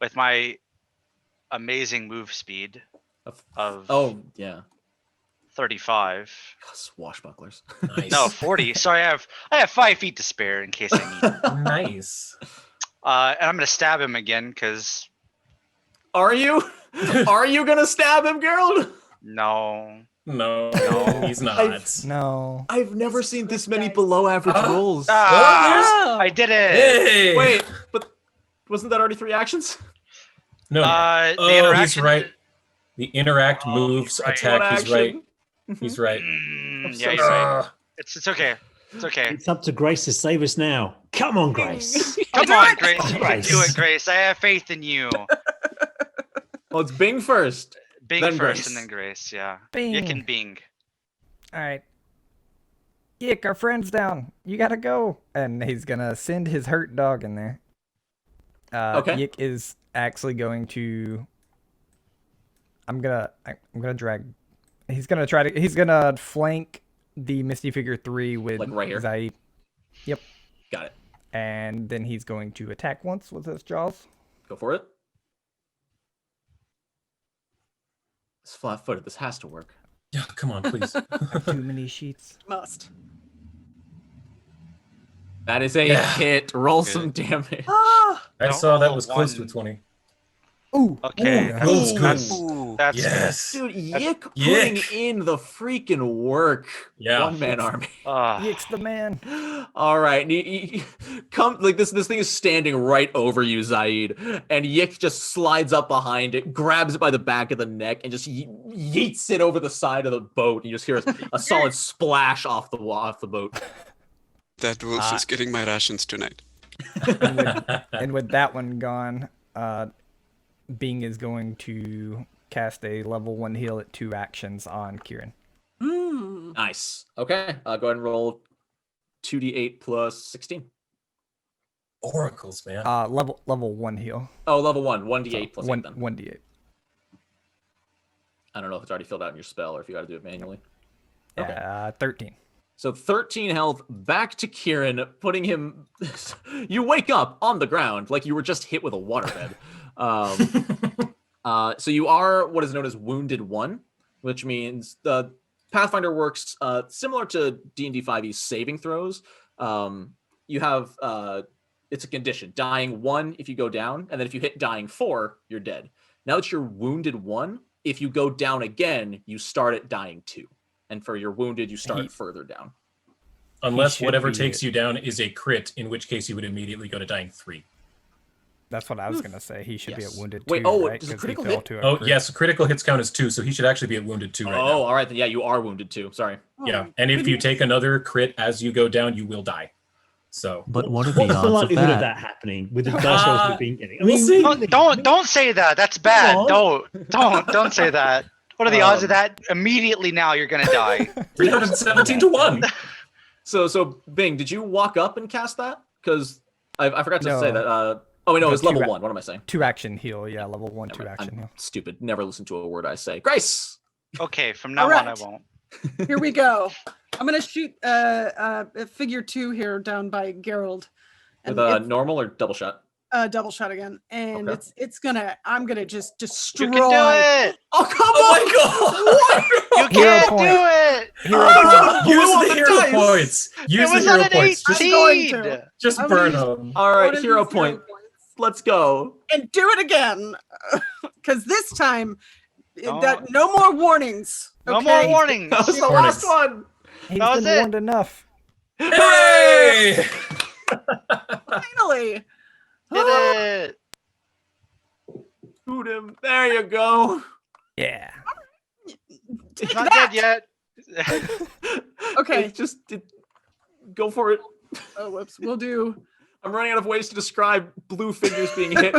with my amazing move speed of Oh yeah, 35. swashbucklers. Nice. No, 40. Sorry, I have 5 feet to spare in case I need it. Nice. And I'm gonna stab him again because Are you? Are you gonna stab him, Gerald? no. No, he's not. No. I've never seen this many below average rolls. I did it. Hey! Wait, but wasn't that already 3 actions? No. The He's interaction. right. The interact, moves, right. attack. One He's right. action. He's right. Yeah, you're right. It's okay. It's okay. It's up to Grace to save us now. Come on, Grace. Come on, Grace. You can Grace. do it, Grace. I have faith in you. Well, it's Bing first. Bing Then first Grace. and then Grace, yeah. Bing. You can Bing. All right. Yick, our friend's down. You gotta go. And he's gonna send his hurt dog in there. Okay. Yick is actually going to. I'm gonna drag. He's gonna flank the Misty Figure 3 with Like right here? Zaid. Yep. Got it. And then he's going to attack once with his jaws. Go for it. It's flat-footed. This has to work. Yeah, come on, please. Too many sheets. Must. That is a Yeah. hit. Roll some damage. Ah! I Don't saw that roll was close to one. a 20. Ooh. Okay. Ooh, Feels good. That's Yes. Dude, That's- Yick putting Yick. in the freaking work. Yeah. One-man army. Yick's the man. All right, come like this thing is standing right over you, Zaid, and Yick just slides up behind it, grabs it by the back of the neck, and just yeets it over the side of the boat. And you just hear a solid splash off the boat. That wolf is getting my rations tonight. And with that one gone, Bing is going to cast a level 1 heal at 2 actions on Kieran. Nice. Okay. Go ahead and roll 2d8 plus 16. Oracles, man. Level 1 heal. Oh, level 1. 1d8 plus 8 then. 1d8. I don't know if it's already filled out in your spell or if you got to do it manually. Okay. 13. So 13 health, back to Kieran, putting him... You wake up on the ground like you were just hit with a waterbed. So you are what is known as Wounded 1, which means the Pathfinder works similar to D&D 5e's saving throws. You have... it's a condition. Dying 1 if you go down, and then if you hit dying 4, you're dead. Now that you're Wounded 1, if you go down again, you start at dying 2. And for your wounded, you start further down. Unless whatever takes you down is a crit, in which case you would immediately go to dying 3. That's what I was going to say. He should be at wounded 2, Wait, right? does a 'Cause critical he fell hit? to a Oh, crit. yes, critical hits count as 2, so he should actually be at wounded 2 right now. Oh, all right. Then, yeah, you are wounded 2. Sorry. Yeah, and if you take another crit as you go down, you will die. So, But what are the What's the odds of likelihood of that? that happening with the dice rolls we've been getting? I we'll mean, see. really, Don't say that. That's bad. on. Don't say that. What are the odds of that? Immediately now you're gonna die. 317 to 1. So Bing, did you walk up and cast that? Because I forgot to say No. that. Oh, wait, no, No, it's level two- 1. What am I saying? 2 action heal. Yeah, level 1, 2 action I'm heal. stupid. Never listen to a word I say. Grace! Okay, from now All on I right. won't. Here we go. I'm gonna shoot a figure 2 here down by Gerald. With And a it's normal or double shot? double shot again. And Okay. I'm gonna just destroy. You can do it. Oh, come Oh my god! You can't point. do it. Hero point. Use on the the hero dice. points. It Use the was hero on an points. Just, 18. to. just I'm burn gonna them. All One right, of hero these point. points. Let's go. And do it again. Because this time, No. no more warnings. No okay? more warnings. That was the Warnings. last one. He's That was been it. warned enough. Hooray! Finally. Did it. Shoot him. There you go. Yeah. It's not dead yet. Okay. Go for it. Oh, whoops. We'll do. I'm running out of ways to describe blue figures being hit.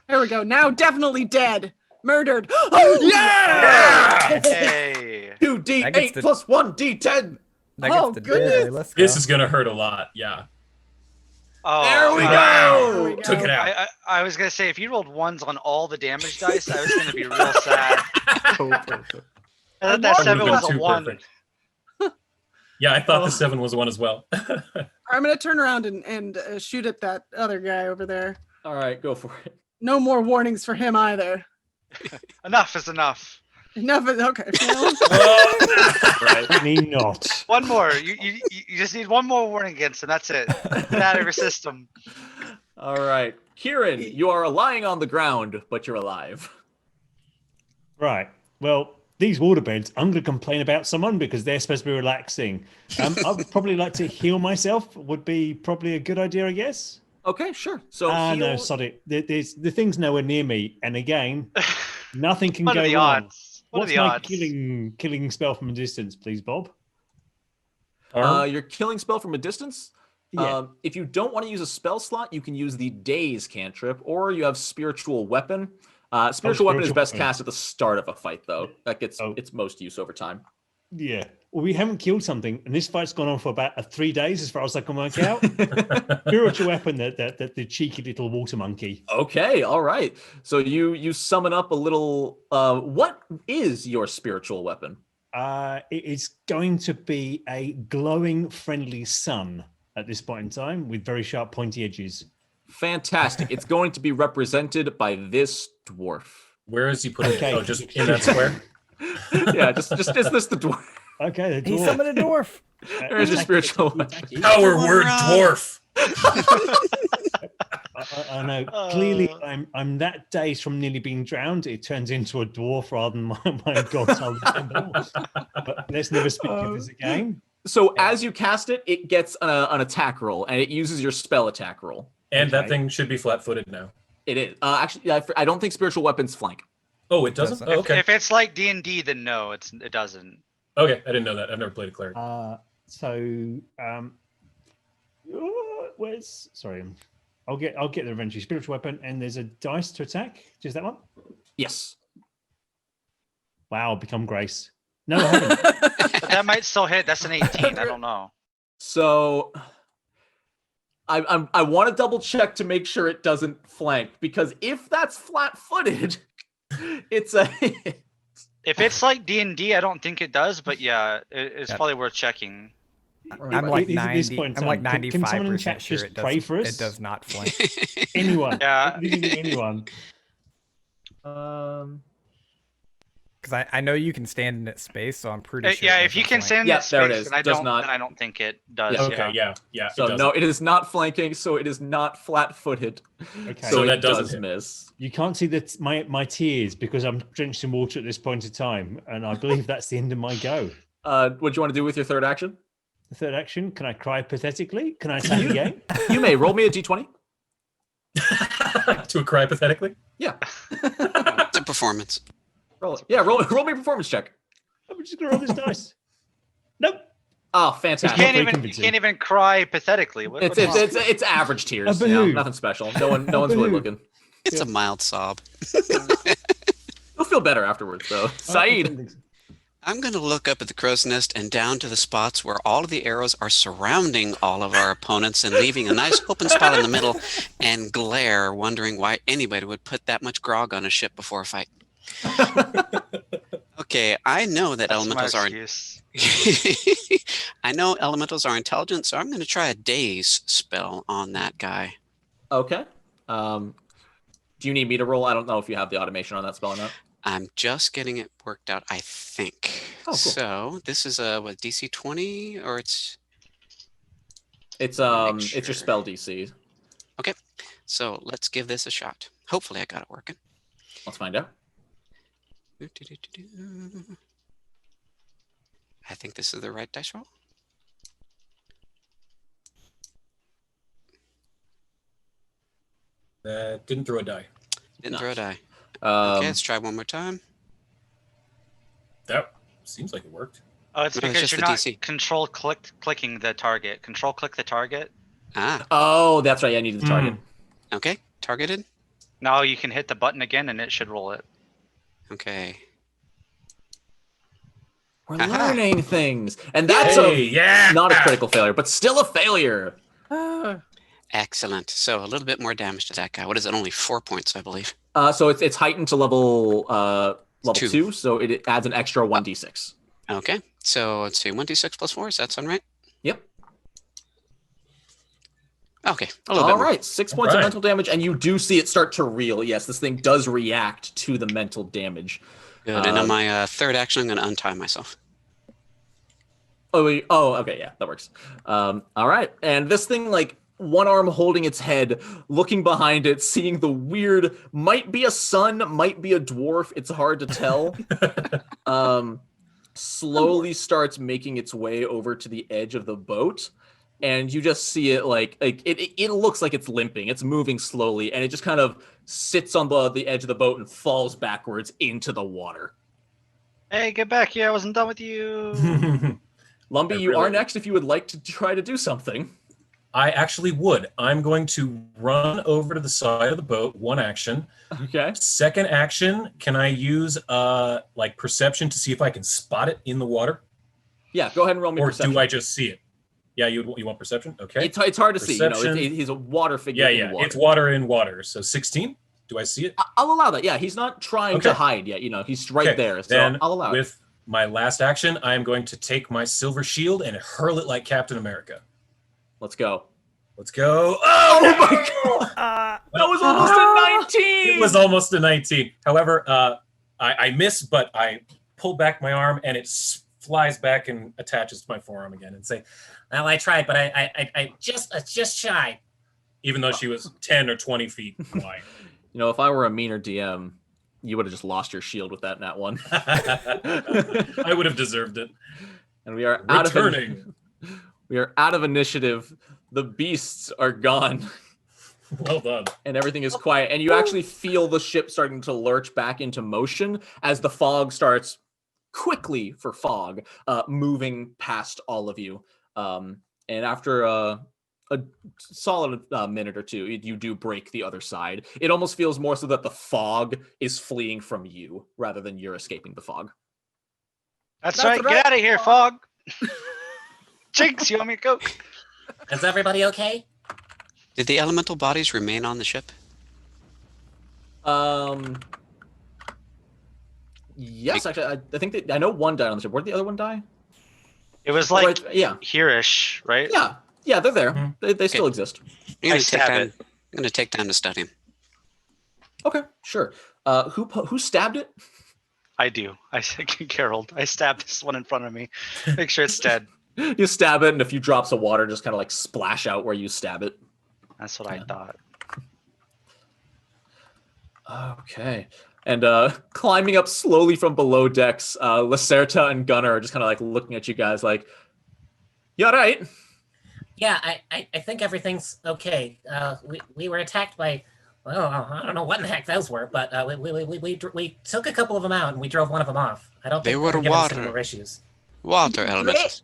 There we go. Now definitely dead. Murdered. Oh, Yeah! Hey. 2d8 plus 1d10. That Oh, gets the goodness. deadly. Let's go. This is gonna hurt a lot. Yeah. Oh, There we Wow. go. There we Took go. it out. I was gonna say if you rolled 1s on all the damage dice, I was gonna be real sad. I thought that That 7 would've was been a too 1. perfect. Yeah, I thought the 7 was a 1 as well. I'm going to turn around and shoot at that other guy over there. All right, go for it. No more warnings for him either. Enough is enough. Enough of, okay. Well, Right. me not. One more. You just need one more warning against, and that's it. Get out of your system. All right. Kieran, you are lying on the ground, but you're alive. Right. Well, these waterbeds, I'm going to complain about someone because they're supposed to be relaxing. I would probably like to heal myself. Would be probably a good idea, I guess. Okay, sure. So No, heal- sod it. The thing's nowhere near me, and again, nothing can What go are the wrong. odds? What What's are the my odds? killing spell from a distance, please, Bob? your killing spell from a distance. Yeah. If you don't want to use a spell slot, you can use the Daze cantrip, or you have Spiritual Weapon. Spiritual Weapon is Spiritual best Weapon. cast at the start of a fight, though. That gets Oh. its most use over time. Yeah. Well, we haven't killed something, and this fight's gone on for about 3 days, as far as I can work out. Spiritual weapon, that the cheeky little water monkey. Okay, all right. So you summon up a little. What is your spiritual weapon? It is going to be a glowing, friendly sun at this point in time, with very sharp, pointy edges. Fantastic. It's going to be represented by this dwarf. Where is he putting Okay. it? Oh, just in that square? Yeah, just is this the dwarf? Okay, the He dwarf. summoned a dwarf. There's your spiritual weapon. Power word dwarf. I know. Clearly, I'm that days from nearly being drowned. It turns into a dwarf rather than my god's holy symbol. But let's never speak of this again. So as you cast it, it gets an attack roll, and it uses your spell attack roll. And that Okay. thing should be flat-footed now. It is. Actually, I don't think spiritual weapons flank. Oh, it doesn't? Oh, okay. If it's like D&D, then no, it doesn't. Okay, I didn't know that. I've never played a cleric. Where's sorry. I'll get the revenge spiritual weapon, and there's a dice to attack. Just that one. Yes. Wow, become Grace. No, I haven't. But that might still hit. That's an 18. I don't know. So I want to double check to make sure it doesn't flank, because if that's flat-footed, it's a hit. If it's like D&D, I don't think it does, but yeah, it's probably worth checking. I'm like At this 90. point in I'm like time, can someone in 95% chat sure just it pray does. for us? It does not flank. Anyone? Yeah. Literally anyone. Because I know you can stand in its space, so I'm pretty sure. Yeah, it if you doesn't can flank. stand in Yeah, that there it space, is. then Does not- then I don't think it does. Yeah. Okay, yeah. So it no, it is not flanking, so it is not flat-footed. Okay. So that it doesn't does hit. miss. You can't see that my tears because I'm drenched in water at this point in time, and I believe that's the end of my go. What do you want to do with your third action? The third action, can I cry pathetically? Can I attack again? You may roll me a d20. To a cry pathetically. Yeah, It's a performance. roll it. Yeah, roll me a performance check. I'm just gonna roll this dice. Nope. Oh, You fantastic. Not can't very even convincing. cry pathetically. It's average tears. A You know, boo. nothing special. No one's really boo. looking. It's a mild sob. You'll feel better afterwards, though. Saeed. I'm going to look up at the crow's nest and down to the spots where all of the arrows are surrounding all of our opponents and leaving a nice open spot in the middle and glare, wondering why anybody would put that much grog on a ship before a fight. Okay, I know that elementals are. I know elementals are intelligent, so I'm going to try a daze spell on that guy. Okay. Do you need me to roll? I don't know if you have the automation on that spell or not. I'm just getting it worked out, I think. Oh, cool. So this is a what, DC 20 or it's It's Make it's your sure. spell DC. okay. So let's give this a shot. Hopefully I got it working. Let's find out. I think this is the right dice roll. Didn't throw a die. Didn't No. throw a die. Okay, Um, let's try one more time. That seems like it worked. Oh, it's No, it's because just you're the not DC. clicking the target. Control click the target. Ah, oh, that's right. I needed the target. okay. Targeted. Now you can hit the button again and it should roll it. Okay. We're Aha. learning things, and that's yeah. not a critical failure, but still a failure. Excellent. So a little bit more damage to that guy. What is it? Only 4 points, I believe. So it's heightened to level Two. 2, so it adds an extra 1d6. Okay. So let's see. 1d6 plus 4. Does that sound right? Yep. Okay. A little bit All more. right, 6 points of right. mental damage, and you do see it start to reel. Yes, this thing does react to the mental damage. Good. And on my third action, I'm going to untie myself. Oh, okay, yeah, that works. All right, and this thing, like, one arm holding its head, looking behind it, seeing the weird, might be a sun, might be a dwarf, it's hard to tell. Slowly starts making its way over to the edge of the boat, and you just see it like it looks like it's limping, it's moving slowly, and it just kind of sits on the edge of the boat and falls backwards into the water. Hey, get back here! I wasn't done with you. Lumpy, I you really- are next if you would like to try to do something. I actually would. I'm going to run over to the side of the boat. One action. Okay. Second action, can I use like perception to see if I can spot it in the water, Yeah, go ahead and roll me or perception. do I just see it? Yeah, you want perception? Okay. It's hard to see. You know, Perception. he's a water figure. Yeah, in water. it's water in water. So 16. Do I see it? I'll allow that. Yeah, he's not trying to Okay. hide yet. You know, he's right Okay, there. So then I'll allow it. with my last action, I am going to take my silver shield and hurl it like Captain America. Let's go. Let's go. Oh Oh my god! That was almost a 19. It was almost a 19. However, I miss, but I pull back my arm and it flies back and attaches to my forearm again and say, Well, I tried, but I just shy. even though she was 10 or 20 feet wide. You know, if I were a meaner DM, you would have just lost your shield with that nat one. I would have deserved it. And we are Returning. we are out of initiative. The beasts are gone, Well done. and everything is quiet. And you actually feel the ship starting to lurch back into motion as the fog starts quickly for fog, moving past all of you. And after a a solid minute or two, you do break the other side. It almost feels more so that the fog is fleeing from you rather than you're escaping the fog. That's right. Get out of here, fog. Jinx, you owe me a Coke. Is everybody okay? Did the elemental bodies remain on the ship? Yes, actually, I think that I know one died on the ship. Where'd the other one die? It was like yeah, here-ish, right? Yeah, they're there. Mhm. They still exist. I'm gonna stab it. I'm gonna take time to study him. Okay, sure. Who stabbed it? I do. Carol, I stabbed this one in front of me. Make sure it's dead. You stab it, and a few drops of water just kind of like splash out where you stab it. That's what I thought. Okay. And climbing up slowly from below decks, Lacerta and Gunnar are just kind of like looking at you guys like, you all right? Yeah, I think everything's okay. We were attacked by, well, I don't know what in the heck those were, but we took a couple of them out and we drove one of them off. I don't They think were we're giving water. similar issues. Water elementals.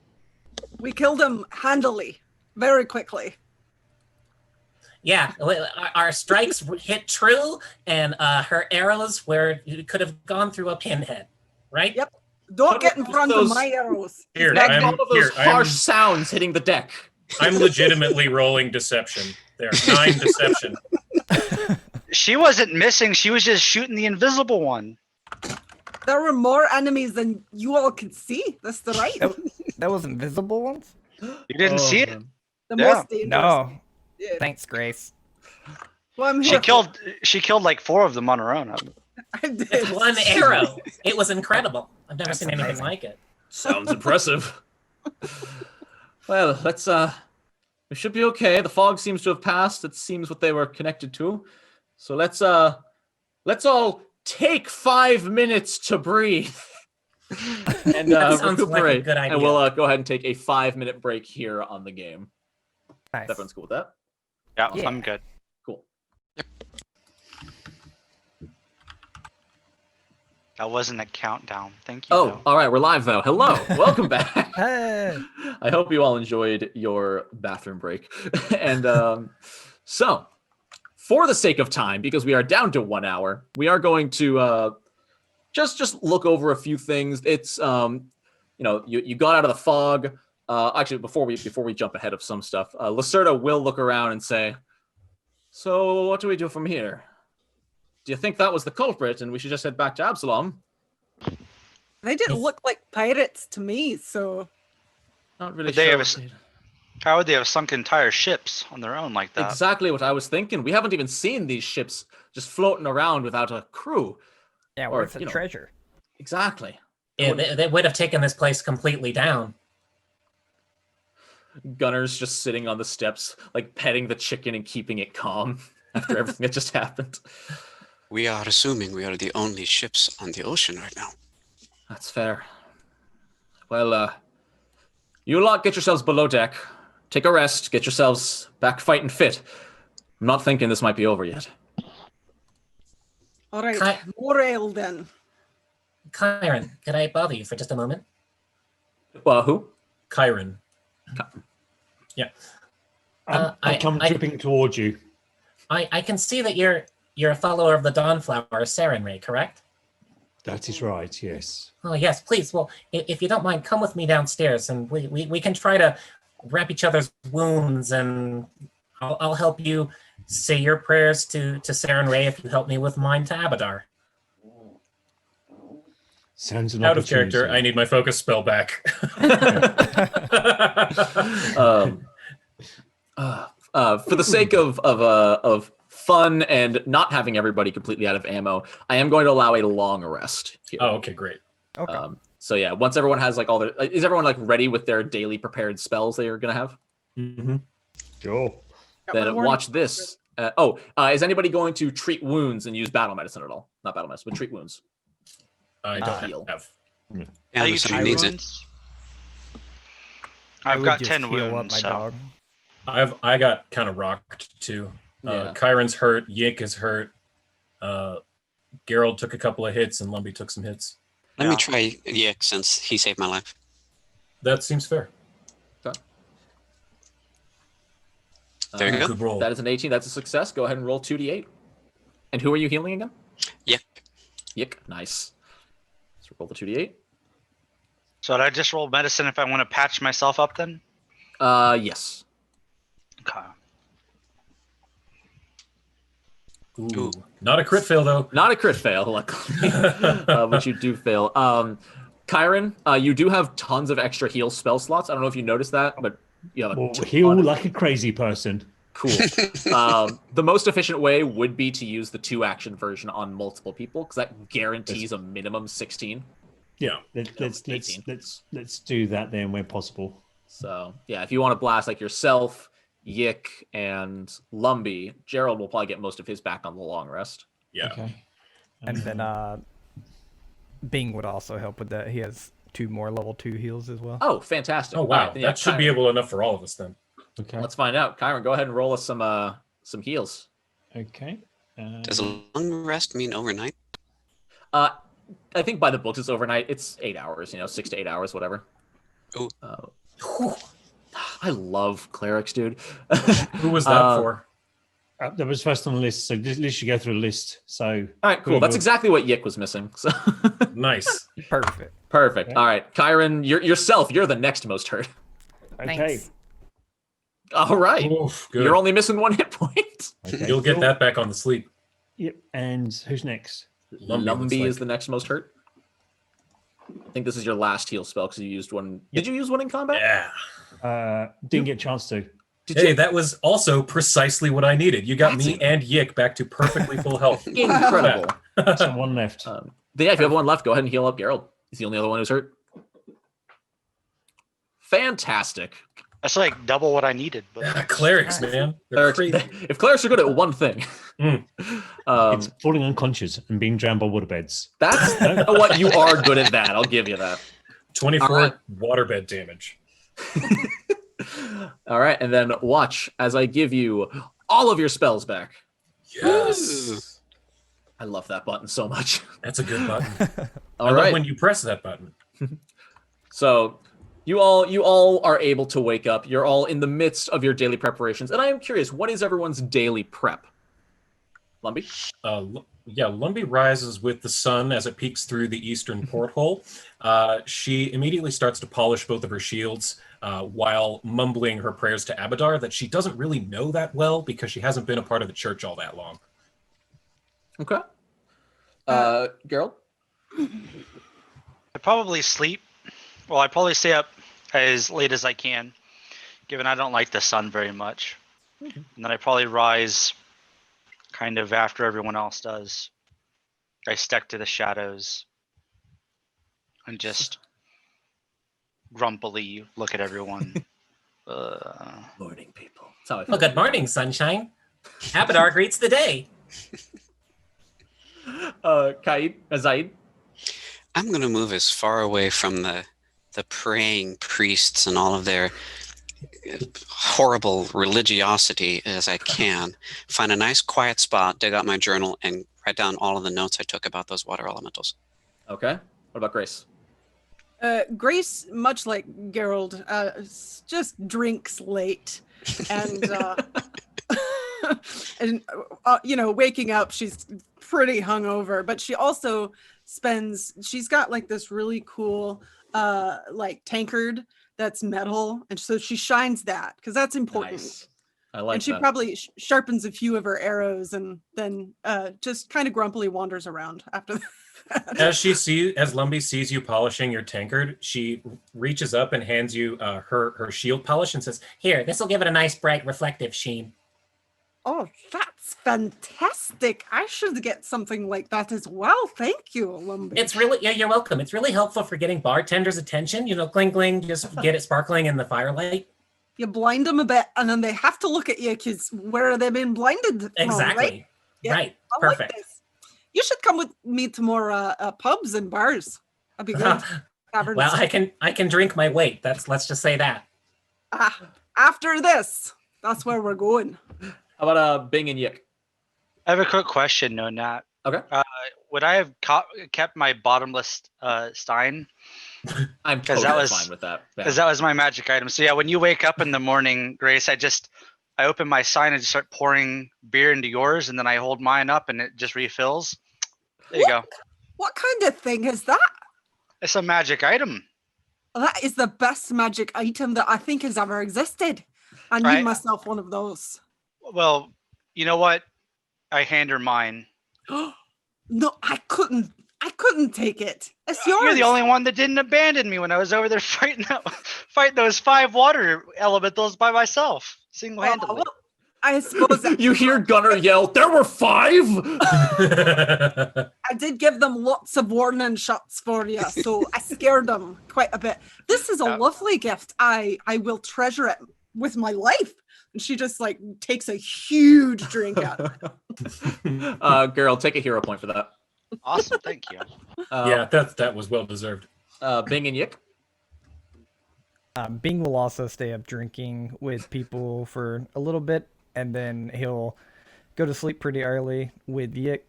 We killed him handily, very quickly. Yeah, our strikes hit true, and her arrows could have gone through a pinhead, right? Yep. Don't What get in were front those- of my arrows. Here, Like all I'm of those here. harsh sounds hitting the deck. I'm legitimately rolling deception. There, 9 deception. She wasn't missing. She was just shooting the invisible one. There were more enemies than you all could see. That's the right. That was invisible ones? You didn't see it? man. The Yeah. most dangerous. No. Yeah. Thanks, Grace. Well, I'm She here for- killed like 4 of them on her own. I did. With one arrow. It was incredible. I've never That's seen anything amazing. like it. Sounds impressive. Well, we should be okay. The fog seems to have passed. It seems what they were connected to. So let's all take 5 minutes to breathe. And That sounds like a recuperate. good idea. And we'll go ahead and take a 5-minute break here on the game. Nice. Everyone's cool with that? Yeah, Yeah. I'm good. Cool. That wasn't a countdown. Thank you. Oh, though. all right. We're live though. Hello. Welcome back. Hey. I hope you all enjoyed your bathroom break. And so, for the sake of time, because we are down to 1 hour, we are going to just look over a few things. It's you got out of the fog. Actually, before we jump ahead of some stuff, Lacerta will look around and say, "So, what do we do from here? Do you think that was the culprit, and we should just head back to Absalom?" They didn't look like pirates to me, so Not really But they sure. have How would they have sunk entire ships on their own like that? Exactly what I was thinking. We haven't even seen these ships just floating around without a crew. Yeah, Or, where's the treasure? Exactly. Yeah, they would have taken this place completely down. Gunner's just sitting on the steps, like petting the chicken and keeping it calm after everything that just happened. We are assuming we are the only ships on the ocean right now. That's fair. Well, you lot get yourselves below deck. Take a rest. Get yourselves back fighting fit. I'm not thinking this might be over yet. all right, Hi. more ale then. Kyron, could I bother you for just a moment? Well, who? Kyron. Uh, I come I- dripping towards you. I can see that you're a follower of the Dawnflower Sarenrae, correct? That is right, yes. Oh yes, please. Well, if you don't mind, come with me downstairs, and we can try to wrap each other's wounds, and I'll help you say your prayers to Sarenrae if you help me with mine to Abadar. Sounds an Out of character. opportunity. I need my focus spell back. For the sake of fun and not having everybody completely out of ammo, I am going to allow a long rest here. Oh, okay, great. Okay. So yeah, once everyone has like all their, is everyone like ready with their daily prepared spells they are gonna have? Mm-hmm. Sure. Got my Then warning. watch this. Is anybody going to treat wounds and use battle medicine at all? Not battle medicine, but treat wounds. I don't Heal. have. Yeah, How you if treat somebody needs it. wounds? I I've would got just 10 heal up wounds. my So. dog. I got kind of rocked too. Yeah. Kyron's hurt. Yik is hurt. Gerald took a couple of hits, and Lumpy took some hits. Let Yeah. me try Yik since he saved my life. That seems fair. There you go. Good roll. That is an 18. That's a success. Go ahead and roll 2d8. And who are you healing again? Yep. Yick. Nice. So roll the 2d8. So did I just roll medicine if I want to patch myself up then? Yes. Okay. Ooh. Not a crit fail, though. Not a crit fail, luckily. But you do fail. Kyron, you do have tons of extra heal spell slots. I don't know if you noticed that, but you have a Well, ton heal of- like a crazy person. Cool. The most efficient way would be to use the 2-action version on multiple people, because that guarantees a minimum 16. Yeah. Let's 18. do that then when possible. So yeah, if you want to blast like yourself, Yick, and Lumpy, Gerald will probably get most of his back on the long rest. Yeah. Okay. And then Bing would also help with that. He has 2 more level 2 heals as well. Oh, fantastic! Oh, wow. All right, then, yeah, That should be Kyron, able enough for all of us then. Okay. Let's find out. Kyron, go ahead and roll us some heals. Okay. Does a long rest mean overnight? I think by the books it's overnight. It's 8 hours, 6 to 8 hours, whatever. Ooh. I love clerics, dude. Who was that for? That was first on the list, so at least you go through the list. So All right, cool. That's exactly what Yick was missing. So Nice. Perfect. perfect. Okay. All right, Kyron, you're the next most hurt. okay. Thanks. All right, Oof, good. you're only missing 1 hit point. Okay. You'll get that back on the sleep. Yep. And who's next? Lumpy looks Lumpy like- is the next most hurt. I think this is your last heal spell because you used one. Did you use one in combat? Yeah. Didn't get a chance to. Hey, that was also precisely what I needed. You got me and Yick back to perfectly full health. Incredible. So one left. Then yeah, if you have one left, go ahead and heal up Gerald. He's the only other one who's hurt. Fantastic. That's like double what I needed. But Clerics, man. They're Clerics, crazy. if clerics are good at one thing, It's falling unconscious and being drowned by waterbeds. that's what you are good at. That I'll give you that. 24 All right. waterbed damage. All right, and then watch as I give you all of your spells back. Yes. I love that button so much. That's a good button. All I love right, when you press that button. so you all are able to wake up. You're all in the midst of your daily preparations, and I am curious, what is everyone's daily prep? Lumpy? Lumpy rises with the sun as it peeks through the eastern porthole. She immediately starts to polish both of her shields while mumbling her prayers to Abadar that she doesn't really know that well because she hasn't been a part of the church all that long. Okay. Gerald? I probably sleep. Well, I probably stay up as late as I can, given I don't like the sun very much. And then I probably rise kind of after everyone else does. I stick to the shadows and just grumpily look at everyone. Morning, people. That's how I feel. Well, good morning, sunshine. Abadar greets the day. Zaid? I'm going to move as far away from the praying priests and all of their horrible religiosity as I can. Find a nice quiet spot, dig out my journal, and write down all of the notes I took about those water elementals. Okay. What about Grace? Grace, much like Gerald, just drinks late, and waking up, she's pretty hungover. But she also she's got like this really cool, like tankard that's metal, and so she shines that because that's important. Nice. I like and she that. probably sharpens a few of her arrows, and then just kind of grumpily wanders around after that. As Lumpy sees you polishing your tankard, she reaches up and hands you her shield polish and says, Here, this will give it a nice, bright, reflective sheen. Oh, that's fantastic. I should get something like that as well. Thank you, Lumpy. It's really, yeah, you're welcome. It's really helpful for getting bartenders' attention. Cling, cling, just get it sparkling in the firelight. You blind them a bit, and then they have to look at you because where have they been blinded from, Exactly. right? Yeah, Right. I like Perfect. this. You should come with me to more pubs and bars. That'd be good. Taverns. Well, I can drink my weight. Let's just say that. After this, that's where we're going. How about Bing and Yick? I have a quick question, NoNat. Okay. Would I have kept my bottomless stein? I'm 'Cause totally that was- fine with that. Yeah. Because that was my magic item. So yeah, when you wake up in the morning, Grace, I I open my sign and just start pouring beer into yours, and then I hold mine up and it just refills. There you go. What kind of thing is that? It's a magic item. That is the best magic item that I think has ever existed. I need Right. myself one of those. Well, you know what? I hand her mine. No, I couldn't take it. It's yours. You're the only one that didn't abandon me when I was over there fighting those 5 water elementals by myself, single-handedly. Well, I suppose You hear Gunnar yell, "There were 5!" I did give them lots of warning shots for you, so I scared them quite a bit. This is a lovely gift. I will treasure it with my life. And she just like takes a huge drink out of it. Girl, take a hero point for that. Awesome, thank you. Yeah, that was well deserved. Bing and Yik. Bing will also stay up drinking with people for a little bit, and then he'll go to sleep pretty early with Yik,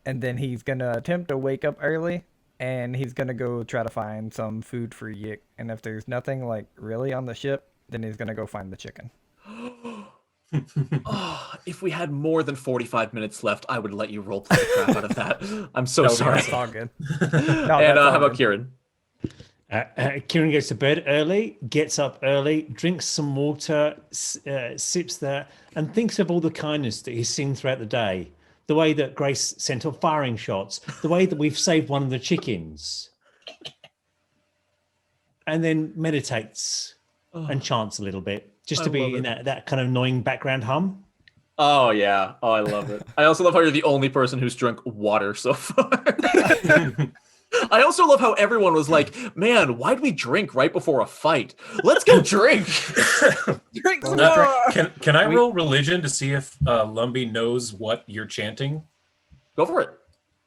and then he's gonna attempt to wake up early, and he's gonna go try to find some food for Yik. And if there's nothing like really on the ship, then he's gonna go find the chicken. Oh, if we had more than 45 minutes left, I would let you roleplay the crap out of that. I'm so sorry. That's all good. And how about Kieran? Kieran goes to bed early, gets up early, drinks some water, sips that, and thinks of all the kindness that he's seen throughout the day. The way that Grace sent off firing shots, the way that we've saved one of the chickens. And then meditates and chants a little bit, just to be in that kind of annoying background hum. Oh, yeah. Oh, I love it. I also love how you're the only person who's drunk water so far. I also love how everyone was like, man, why'd we drink right before a fight? Let's go drink. Drink some more. Can I roll religion to see if Lumpy knows what you're chanting? Go for it.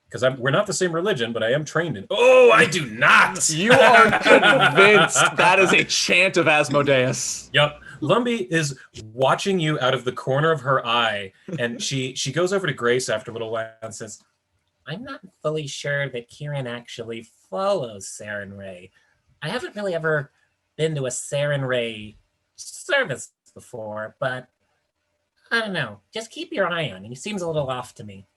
Because we're not the same religion, but I am trained in. Oh, I do not. You are convinced that is a chant of Asmodeus. Yep. Lumpy is watching you out of the corner of her eye, and she goes over to Grace after a little while and says, I'm not fully sure that Kieran actually follows Saren Ray. I haven't really ever been to a Saren Ray service before, but I don't know. Just keep your eye on him. He seems a little off to me.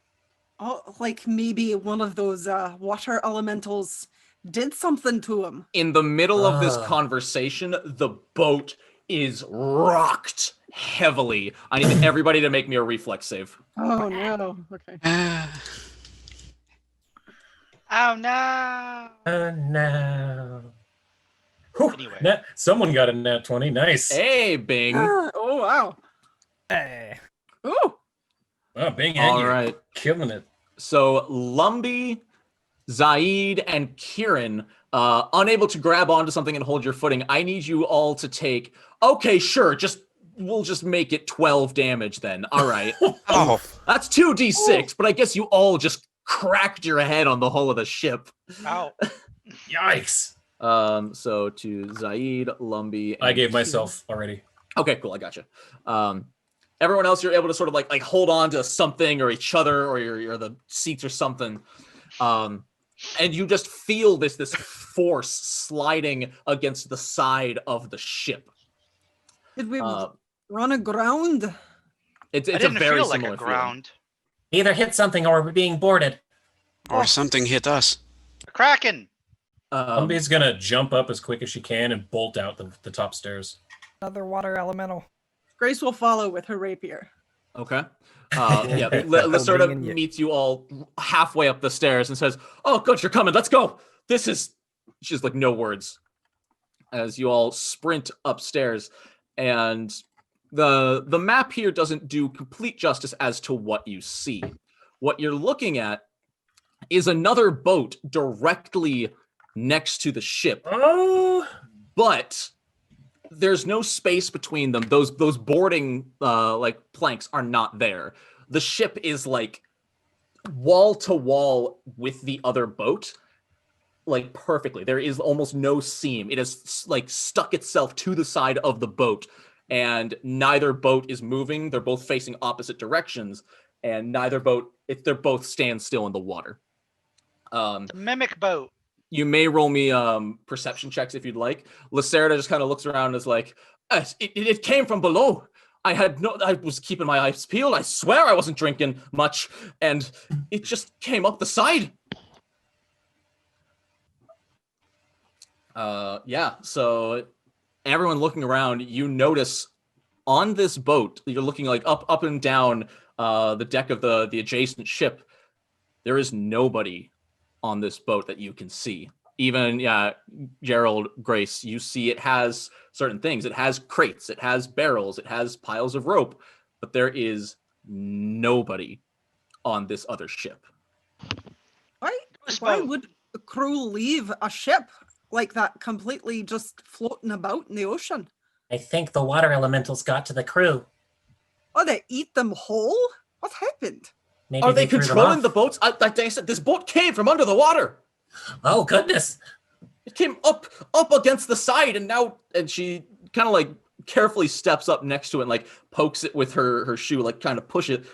Oh, like maybe one of those water elementals did something to him. In the middle of this conversation, the boat is rocked heavily. I need everybody to make me a reflex save. Oh no. Okay. Oh no. Oh, no. Whew. Anyway. Someone got a nat 20. Nice. Hey, Bing. Oh wow. Hey. Ooh. Oh, Bing, All and you right. killing it. So Lumpy, Zaid, and Kieran, unable to grab onto something and hold your footing, I need you all to take, okay, sure, we'll just make it 12 damage then. All right. Oh, That's 2d6, but I guess you all just cracked your head on the hull of the ship. Ow. Yikes. So to Zaid, Lumpy, and I gave Kieran. myself already. Okay, cool. I gotcha. Everyone else, you're able to sort of like hold on to something or each other or your the seats or something. And you just feel this force sliding against the side of the ship. Did we run aground? It's I a didn't very feel like similar a ground. Either hit something or we're being boarded. or something hit us. A kraken. feeling. Lumpy's going to jump up as quick as she can and bolt out the top stairs. Another water elemental. Grace will follow with her rapier. Okay. Yeah, Lacerda Bing and Yik. meets you all halfway up the stairs and says, "Oh, good, you're coming. Let's go." She's like no words as you all sprint upstairs, and the map here doesn't do complete justice as to what you see. What you're looking at is another boat directly next to the ship, Oh, but there's no space between them. Those boarding like planks are not there. The ship is like wall to wall with the other boat, like perfectly. There is almost no seam. It has like stuck itself to the side of the boat, and neither boat is moving. They're both facing opposite directions, and neither boat, they're both stand still in the water. The mimic boat. You may roll me perception checks if you'd like. Lacerda just kind of looks around and is like, it came from below. I was keeping my eyes peeled. I swear I wasn't drinking much, and it just came up the side. Yeah, so everyone looking around, you notice on this boat, you're looking like up and down the deck of the adjacent ship. There is nobody on this boat that you can see. Even Gerald, Grace, you see it has certain things. It has crates, it has barrels, it has piles of rope, but there is nobody on this other ship. Why would a crew leave a ship like that completely just floating about in the ocean? I think the water elementals got to the crew. Oh, they eat them whole? What happened? Maybe Are they threw them controlling off. the boats? Like they said, this boat came from under the water. Oh, goodness. It came up against the side, and she kind of like carefully steps up next to it and like pokes it with her shoe, like kind of push it.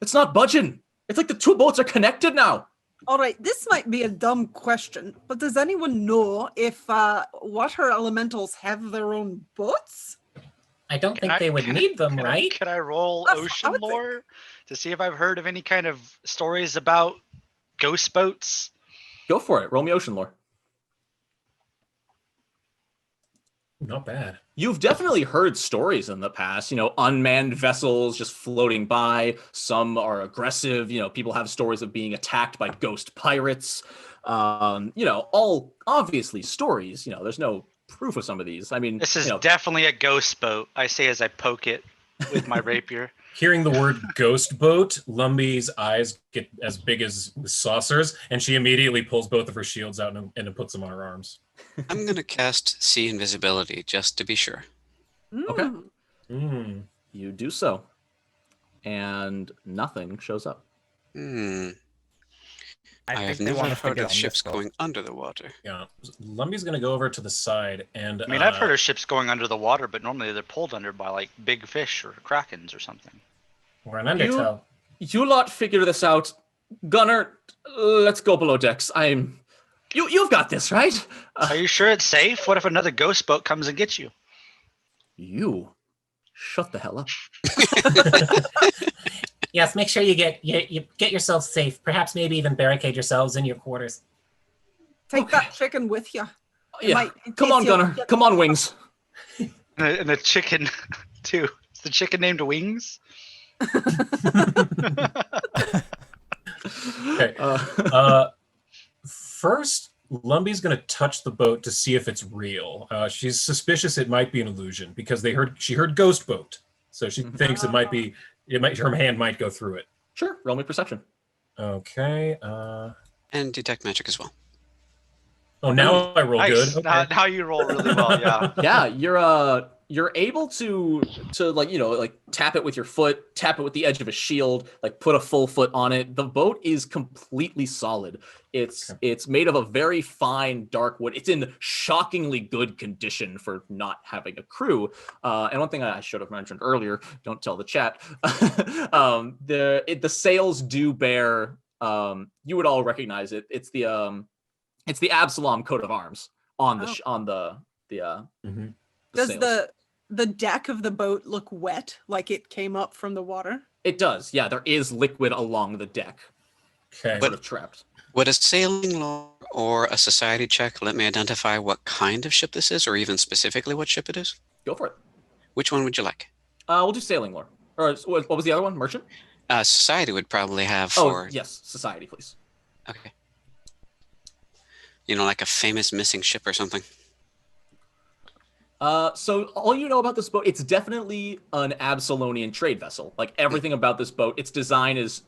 It's not budging. It's like the two boats are connected now. All right, this might be a dumb question, but does anyone know if water elementals have their own boats? I don't think they would need them, right? Can I roll That's- I ocean would think- lore to see if I've heard of any kind of stories about ghost boats? Go for it. Roll me ocean lore. Not bad. You've definitely heard stories in the past, unmanned vessels just floating by. Some are aggressive. People have stories of being attacked by ghost pirates. All obviously stories. There's no proof of some of these. I mean, This is definitely a ghost boat, I say as I poke it with my rapier. Hearing the word ghost boat, Lumpy's eyes get as big as saucers, and she immediately pulls both of her shields out and puts them on her arms. I'm going to cast See Invisibility just to be sure. Okay. Mm. You do so, and nothing shows up. I have never heard of ships going under the water. Yeah, Lumpy's gonna go over to the side, and I mean, I've heard of ships going under the water, but normally they're pulled under by like big fish or krakens or something. Or an undertow. You lot figure this out. Gunner, let's go below decks. You've got this, right? Are you sure it's safe? What if another ghost boat comes and gets you? You shut the hell up. Yes, make sure you get yourself safe. Perhaps maybe even barricade yourselves in your quarters. Take that chicken with you. Yeah, come on, Gunner. Come on, Wings. And the chicken, too. Is the chicken named Wings? Okay. First, Lumpy's going to touch the boat to see if it's real. She's suspicious it might be an illusion because she heard ghost boat, so she thinks it might be. Her hand might go through it. Sure. Roll me perception. Okay. And detect magic as well. Oh, now I roll Nice. good. Okay. Now you roll really well. Yeah. Yeah, you're able to tap it with your foot, tap it with the edge of a shield, like put a full foot on it. The boat is completely solid. It's made of a very fine dark wood. It's in shockingly good condition for not having a crew. And one thing I should have mentioned earlier, don't tell the chat, the sails do bear. You would all recognize it. It's the Absalom coat of arms on the Does sails. the deck of the boat look wet, like it came up from the water? It does. Yeah, there is liquid along the deck. Okay. Sort of trapped. Would a sailing lore or a society check let me identify what kind of ship this is, or even specifically what ship it is? Go for it. Which one would you like? We'll do sailing lore. Or what was the other one? Merchant? Society would probably have for... Oh, yes. Society, please. Okay. Like a famous missing ship or something. So all you know about this boat, it's definitely an Absalonian trade vessel. Like everything about this boat, its design is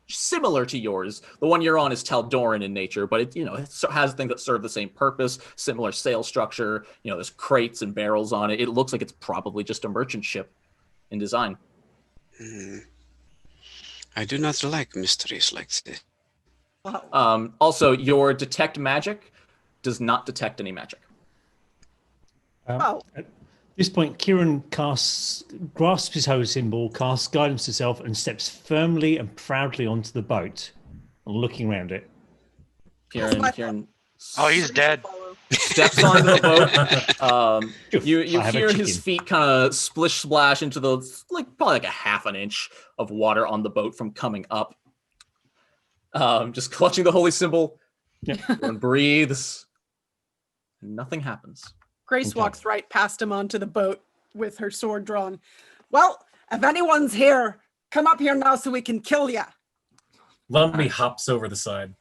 similar to yours. The one you're on is Taldoran in nature, but it has things that serve the same purpose, similar sail structure. There's crates and barrels on it. It looks like it's probably just a merchant ship in design. I do not like mysteries like this. Also, your detect magic does not detect any magic. At this point, Kieran grasps his hoe symbol, casts guidance herself, and steps firmly and proudly onto the boat, looking around it. Kieran Oh, he's dead. Steps onto the boat. You I have a hear his chicken. feet kind of splish splash into the probably like a half an inch of water on the boat from coming up. Just clutching the holy symbol. Everyone breathes. Nothing happens. Grace Okay. walks right past him onto the boat with her sword drawn. Well, if anyone's here, come up here now so we can kill ya. Lumpy hops over the side.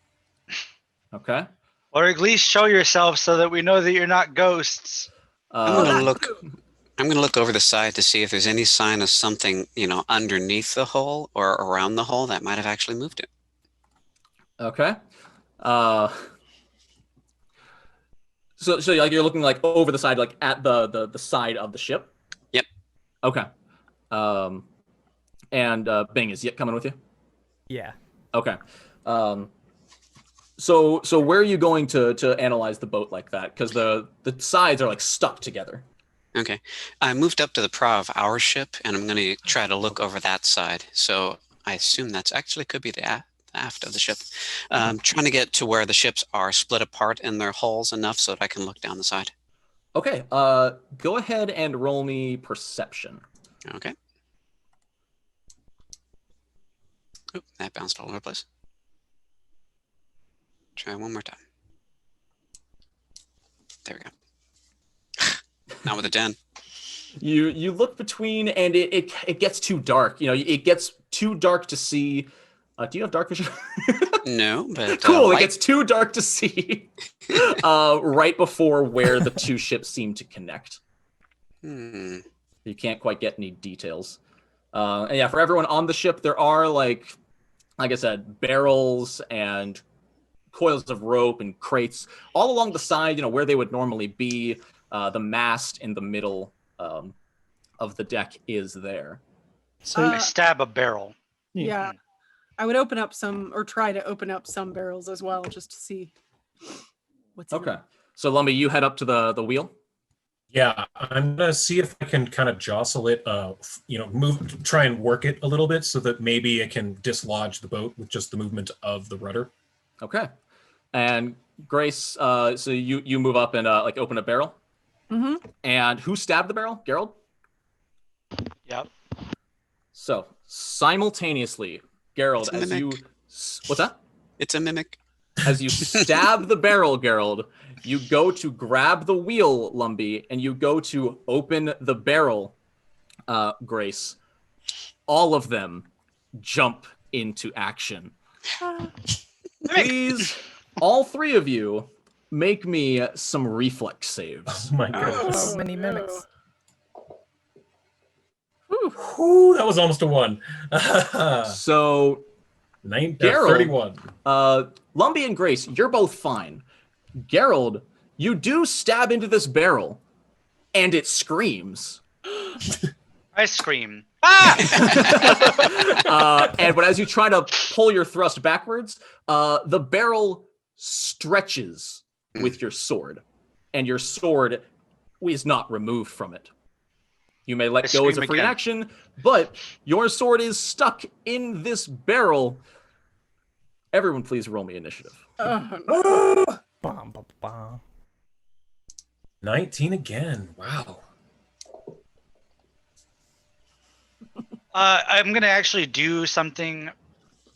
Okay. Or at least show yourself so that we know that you're not ghosts. I'm Uh, gonna look. I'm gonna look over the side to see if there's any sign of something, underneath the hole or around the hole that might have actually moved it. okay. So like you're looking like over the side, like at the side of the ship. Yep. Okay. And Bing, is Yip coming with you? Yeah. Okay. So where are you going to analyze the boat like that? Because the sides are like stuck together. Okay. I moved up to the prow of our ship, and I'm gonna try to look over that side. So I assume that's actually could be the aft of the ship. Trying to get to where the ships are split apart in their hulls enough so that I can look down the side. Okay. Go ahead and roll me perception. Okay. Oop, that bounced all over the place. Try one more time. There we go. Not with a 10. You look between, and it gets too dark. It gets too dark to see. Do you have dark vision? No, but Cool. It light. gets too dark to see right before where the two ships seem to connect. Hmm. You can't quite get any details. And yeah, for everyone on the ship, there are like I said, barrels and coils of rope and crates all along the side. Where they would normally be. The mast in the middle of the deck is there. So I stab a barrel. Yeah. I would open up some, or try to open up some barrels as well, just to see what's in Okay. them. So Lumpy, you head up to the wheel. Yeah, I'm gonna see if I can kind of jostle it, move, try and work it a little bit so that maybe it can dislodge the boat with just the movement of the rudder. Okay. And Grace, so you move up and open a barrel. Mm-hmm. And who stabbed the barrel? Gerald? Yep. So simultaneously, Gerald, It's a as you mimic. what's that? It's a mimic. As you stab the barrel, Gerald, you go to grab the wheel, Lumpy, and you go to open the barrel, Grace. All of them jump into action. Please, all three of you, make me some reflex saves. Oh my goodness. So many mimics. Whew, that was almost a 1. So, Gerald, 31. Lumpy and Grace, you're both fine. Gerald, you do stab into this barrel, and it screams. I scream. Ah! But as you try to pull your thrust backwards, the barrel stretches with your sword, and your sword is not removed from it. You may let go as a scream free again. action, but your sword is stuck in this barrel. Everyone, please roll me initiative. Bum, bum, bum. 19 again. Wow. I'm gonna actually do something.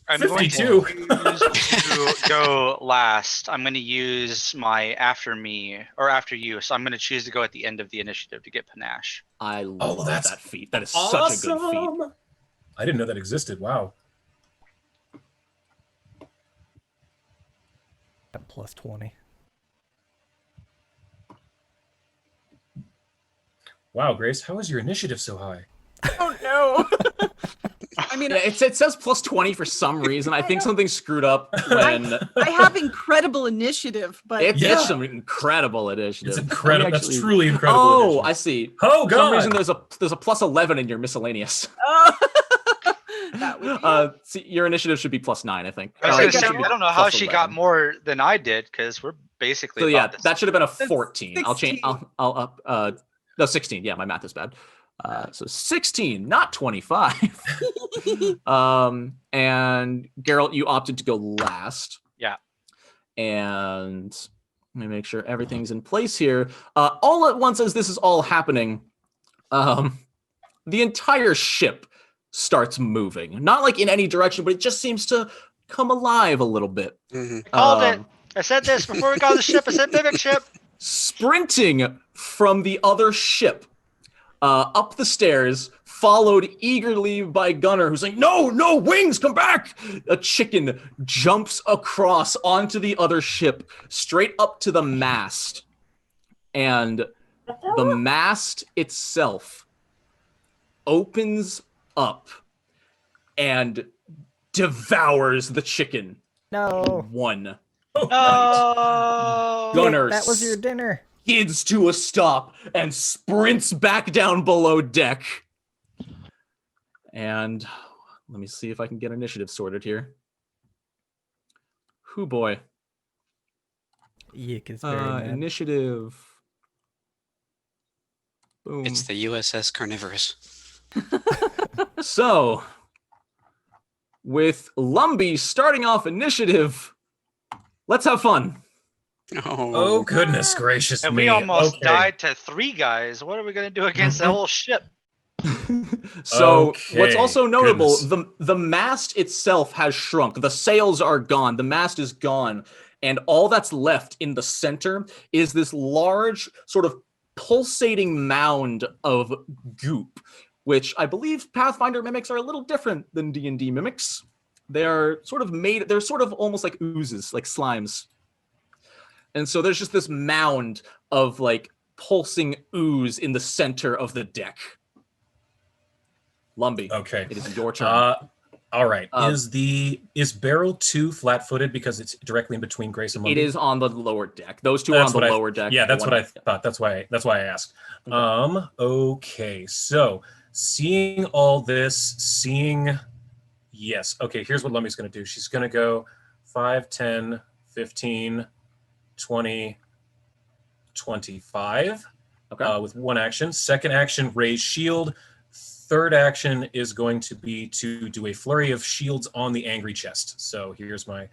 I'm 52. going to go last. I'm gonna use my after me or after you. So I'm gonna choose to go at the end of the initiative to get panache. I love that's that feat. That is such a good feat. Awesome. I didn't know that existed. Wow. That plus 20. Wow, Grace, how is your initiative so high? Oh no. I mean, Yeah, it says plus 20 for some reason. I think something screwed up when I have incredible initiative, but it's Yeah. some incredible initiative. It's incredible. Let me That's actually- truly incredible. Oh, initiative. I see. Oh, For some God. reason there's a plus 11 in your miscellaneous. that would be See, your initiative should be plus 9, I think. I was It gonna should say, be I don't know how plus she got 11. more than I did because we're basically. So yeah, about the that should have been a That's 14. I'll change. 16. I'll up. No, 16. Yeah, my math is bad. So 16, not 25. And Geralt, you opted to go last. Yeah. And Let me make sure everything's in place here. All at once, as this is all happening, the entire ship starts moving. Not like in any direction, but it just seems to come alive a little bit. Mm-hmm. I called it. I said this before we got on the ship. I said mimic ship. Sprinting from the other ship up the stairs, followed eagerly by Gunner, who's like, no, wings, come back! A chicken jumps across onto the other ship, straight up to the mast. And the mast itself opens up and devours the chicken. No. One. No. Gunner That was your dinner. skids to a stop and sprints back down below deck. And let me see if I can get initiative sorted here. Hoo boy. Yeek is very mad. Initiative. Boom. It's the USS Carnivorous. So, with Lumpy starting off initiative, let's have fun. Oh, goodness gracious And me. we almost Okay. died to 3 guys. What are we gonna do against the whole ship? So Okay, what's also notable, goodness. the mast itself has shrunk. The sails are gone. The mast is gone. And all that's left in the center is this large sort of pulsating mound of goop, which I believe Pathfinder mimics are a little different than D&D mimics. They're sort of almost like oozes, like slimes. And so there's just this mound of like pulsing ooze in the center of the deck. Lumpy, Okay. it is your turn. All right. Is barrel 2 flat-footed because it's directly in between Grace and Lumpy? It is on the lower deck. Those two are on the lower deck. Yeah, that's The what I one- thought. That's why I asked. Okay. Okay. So seeing all this, yes. Okay, here's what Lumpy's going to do. She's going to go 5, 10, 15, 20, 25 Okay. with one action. Second action, raise shield. Third action is going to be to do a flurry of shields on the angry chest. So here's my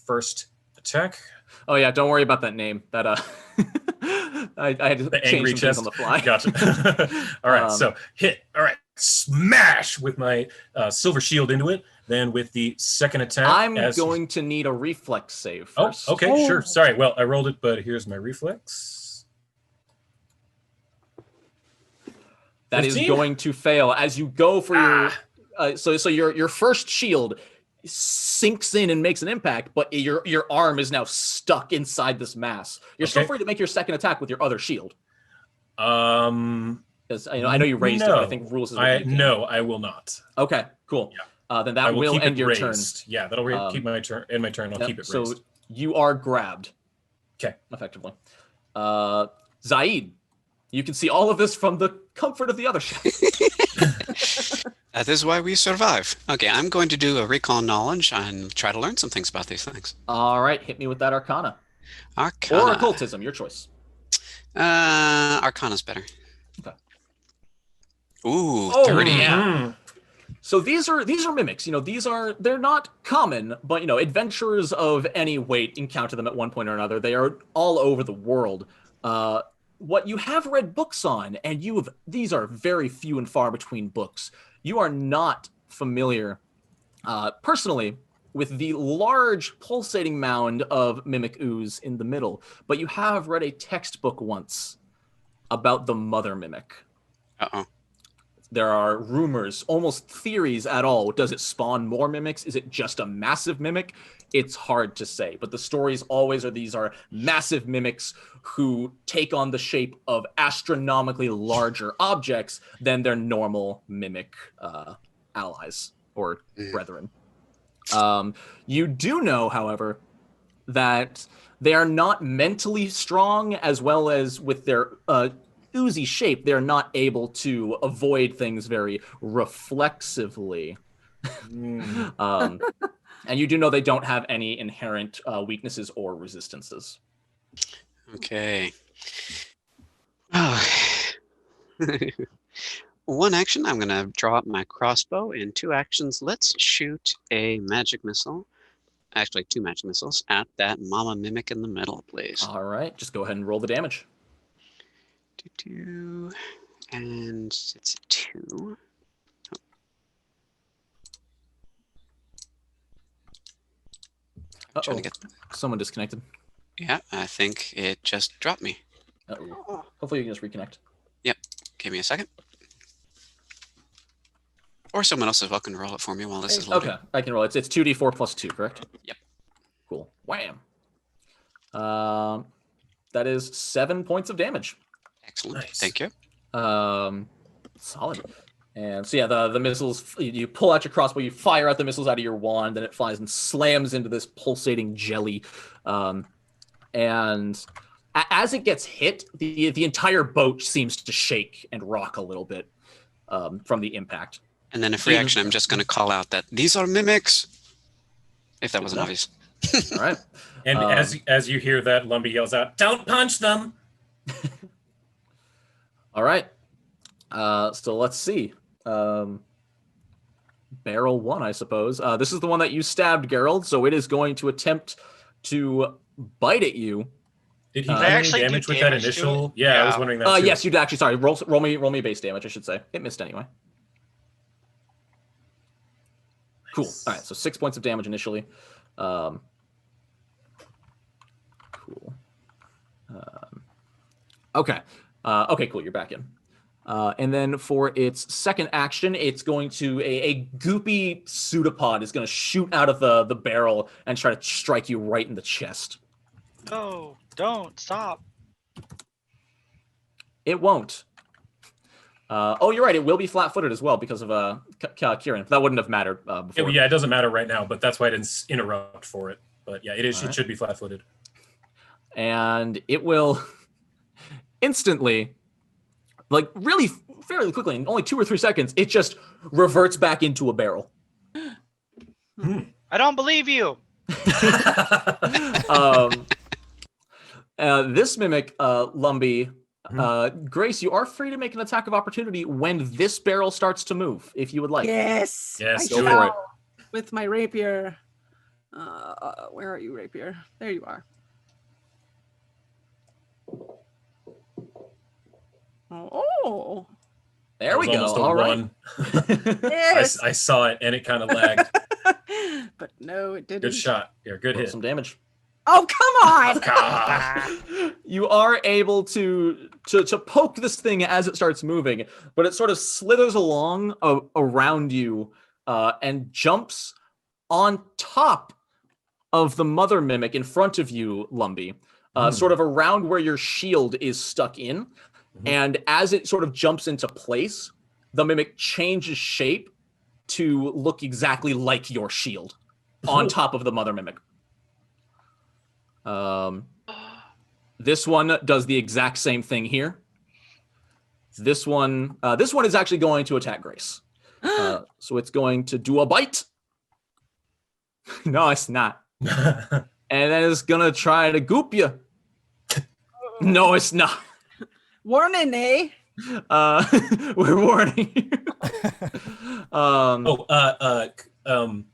first attack. Oh yeah, don't worry about that name. That I had to The change angry some things chest. on the fly. Gotcha. All right, so hit. All right, smash with my silver shield into it. Then with the second attack, I'm going to need a reflex save first. Oh, okay, sure. Sorry. Well, I rolled it, but here's my reflex. That is 15? going to fail as you go for your. So your first shield sinks in and makes an impact, but your arm is now stuck inside this mass. You're still Okay. free to make your second attack with your other shield. Um, Because I know you raised it, but I think rules is what you can. No, I will not. Okay, cool. Then that I will keep end it your raised. turn. Yeah, that'll keep my turn. In my turn, I'll Yep, keep it so raised. you are grabbed. Okay. Effectively. Zaid, you can see all of this from the comfort of the other ship. That is why we survive. Okay, I'm going to do a recall knowledge and try to learn some things about these things. All right, hit me with that Arcana. Arcana. Or Occultism, your choice. Arcana's better. Okay. Ooh, Oh, 30. yeah. So these are mimics. They're not common, but adventurers of any weight encounter them at one point or another. They are all over the world. What you have read books on, and these are very few and far between books. You are not familiar personally with the large pulsating mound of mimic ooze in the middle, but you have read a textbook once about the mother mimic. Uh-oh. There are rumors, almost theories at all. Does it spawn more mimics? Is it just a massive mimic? It's hard to say. But the stories always are these are massive mimics who take on the shape of astronomically larger objects than their normal mimic allies or brethren. You do know, however, that they are not mentally strong, as well as with their oozy shape, they're not able to avoid things very reflexively. And you do know they don't have any inherent weaknesses or resistances. Okay. Oh. One action, I'm going to draw up my crossbow. In 2 actions, let's shoot a magic missile Actually, 2 match missiles at that mama mimic in the middle, please. All right, just go ahead and roll the damage. And it's 2. Uh-oh. Trying to get. Someone disconnected. Yeah, I think it just dropped me. Uh-oh. Hopefully you can just reconnect. Yep. Give me a second. Or someone else is welcome to roll it for me while this is loading. Okay, I can roll it. It's 2d4 plus 2, correct? Yep. Cool. Wham. That is 7 points of damage. Excellent. Nice. Thank you. Solid. And so yeah, the missiles, you pull out your crossbow, you fire out the missiles out of your wand, and it flies and slams into this pulsating jelly. And as it gets hit, the entire boat seems to shake and rock a little bit from the impact. And then, a free action, I'm just going to call out that these are mimics. If that wasn't obvious. All right. And as you hear that, Lumpy yells out, "Don't punch them!" All right. So let's see. Barrel 1, I suppose. This is the one that you stabbed, Gerald. So it is going to attempt to bite at you. Did he do actually any do damage with that damage to initial? it? Yeah, I was Yeah. wondering that too. Yes, you'd actually. Sorry, roll me base damage. I should say it missed anyway. Cool. All right, so 6 points of damage initially. Cool. Okay. Okay, cool. You're back in. And then for its second action, it's going to a goopy pseudopod is going to shoot out of the barrel and try to strike you right in the chest. No, don't stop. It won't. Oh, you're right. It will be flat-footed as well because of Kieran. That wouldn't have mattered before. Yeah, it doesn't matter right now, but that's why I didn't interrupt for it. But yeah, it is. It should be flat-footed. And it will instantly, like really fairly quickly, in only 2 or 3 seconds, it just reverts back into a barrel. I don't believe you. This mimic, Lumpy, Grace, you are free to make an attack of opportunity when this barrel starts to move, if you would like. Yes. Yes, I do shall, it. with my rapier. Where are you, rapier? There you are. Oh. There we go. Almost a All right. 1. Yes. I saw it and it kind of lagged. But no, it didn't. Good shot. Yeah, good Roll hit. some damage. Oh, come on. God. You are able to poke this thing as it starts moving, but it sort of slithers along around you and jumps on top of the mother mimic in front of you, Lumpy, sort of around where your shield is stuck in. And as it sort of jumps into place, the mimic changes shape to look exactly like your shield on top of the mother mimic. This one does the exact same thing here. This one is actually going to attack Grace. So it's going to do a bite. No, it's not. And then it's gonna try to goop you. No, it's not. Warning, eh? We're warning you.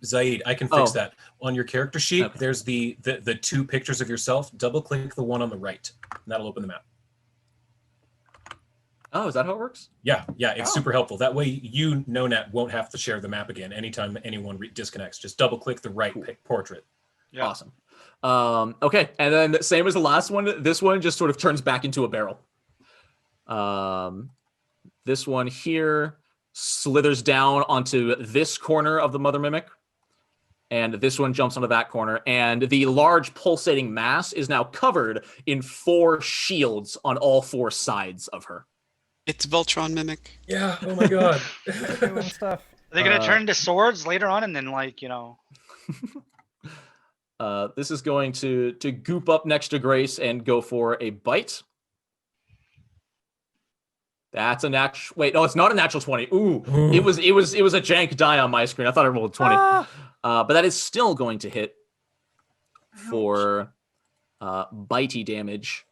Zaid, I can fix that. On your character sheet, Okay. there's the 2 pictures of yourself. Double click the one on the right, and that'll open the map. Oh, is that how it works? Yeah, it's super helpful. That way, you, NoNat, won't have to share the map again anytime anyone disconnects. Just double click the right portrait. Yeah. Awesome. Okay, and then same as the last one, this one just sort of turns back into a barrel. This one here slithers down onto this corner of the mother mimic, and this one jumps onto that corner, and the large pulsating mass is now covered in 4 shields on all 4 sides of her. It's Voltron mimic. Yeah. Oh my god. Doing stuff. Are they gonna turn into swords later on, and then This is going to goop up next to Grace and go for a bite. That's a natural. Wait, no, it's not a natural 20. Ooh, it was a jank die on my screen. I thought I rolled a 20. But that is still going to hit for bitey damage.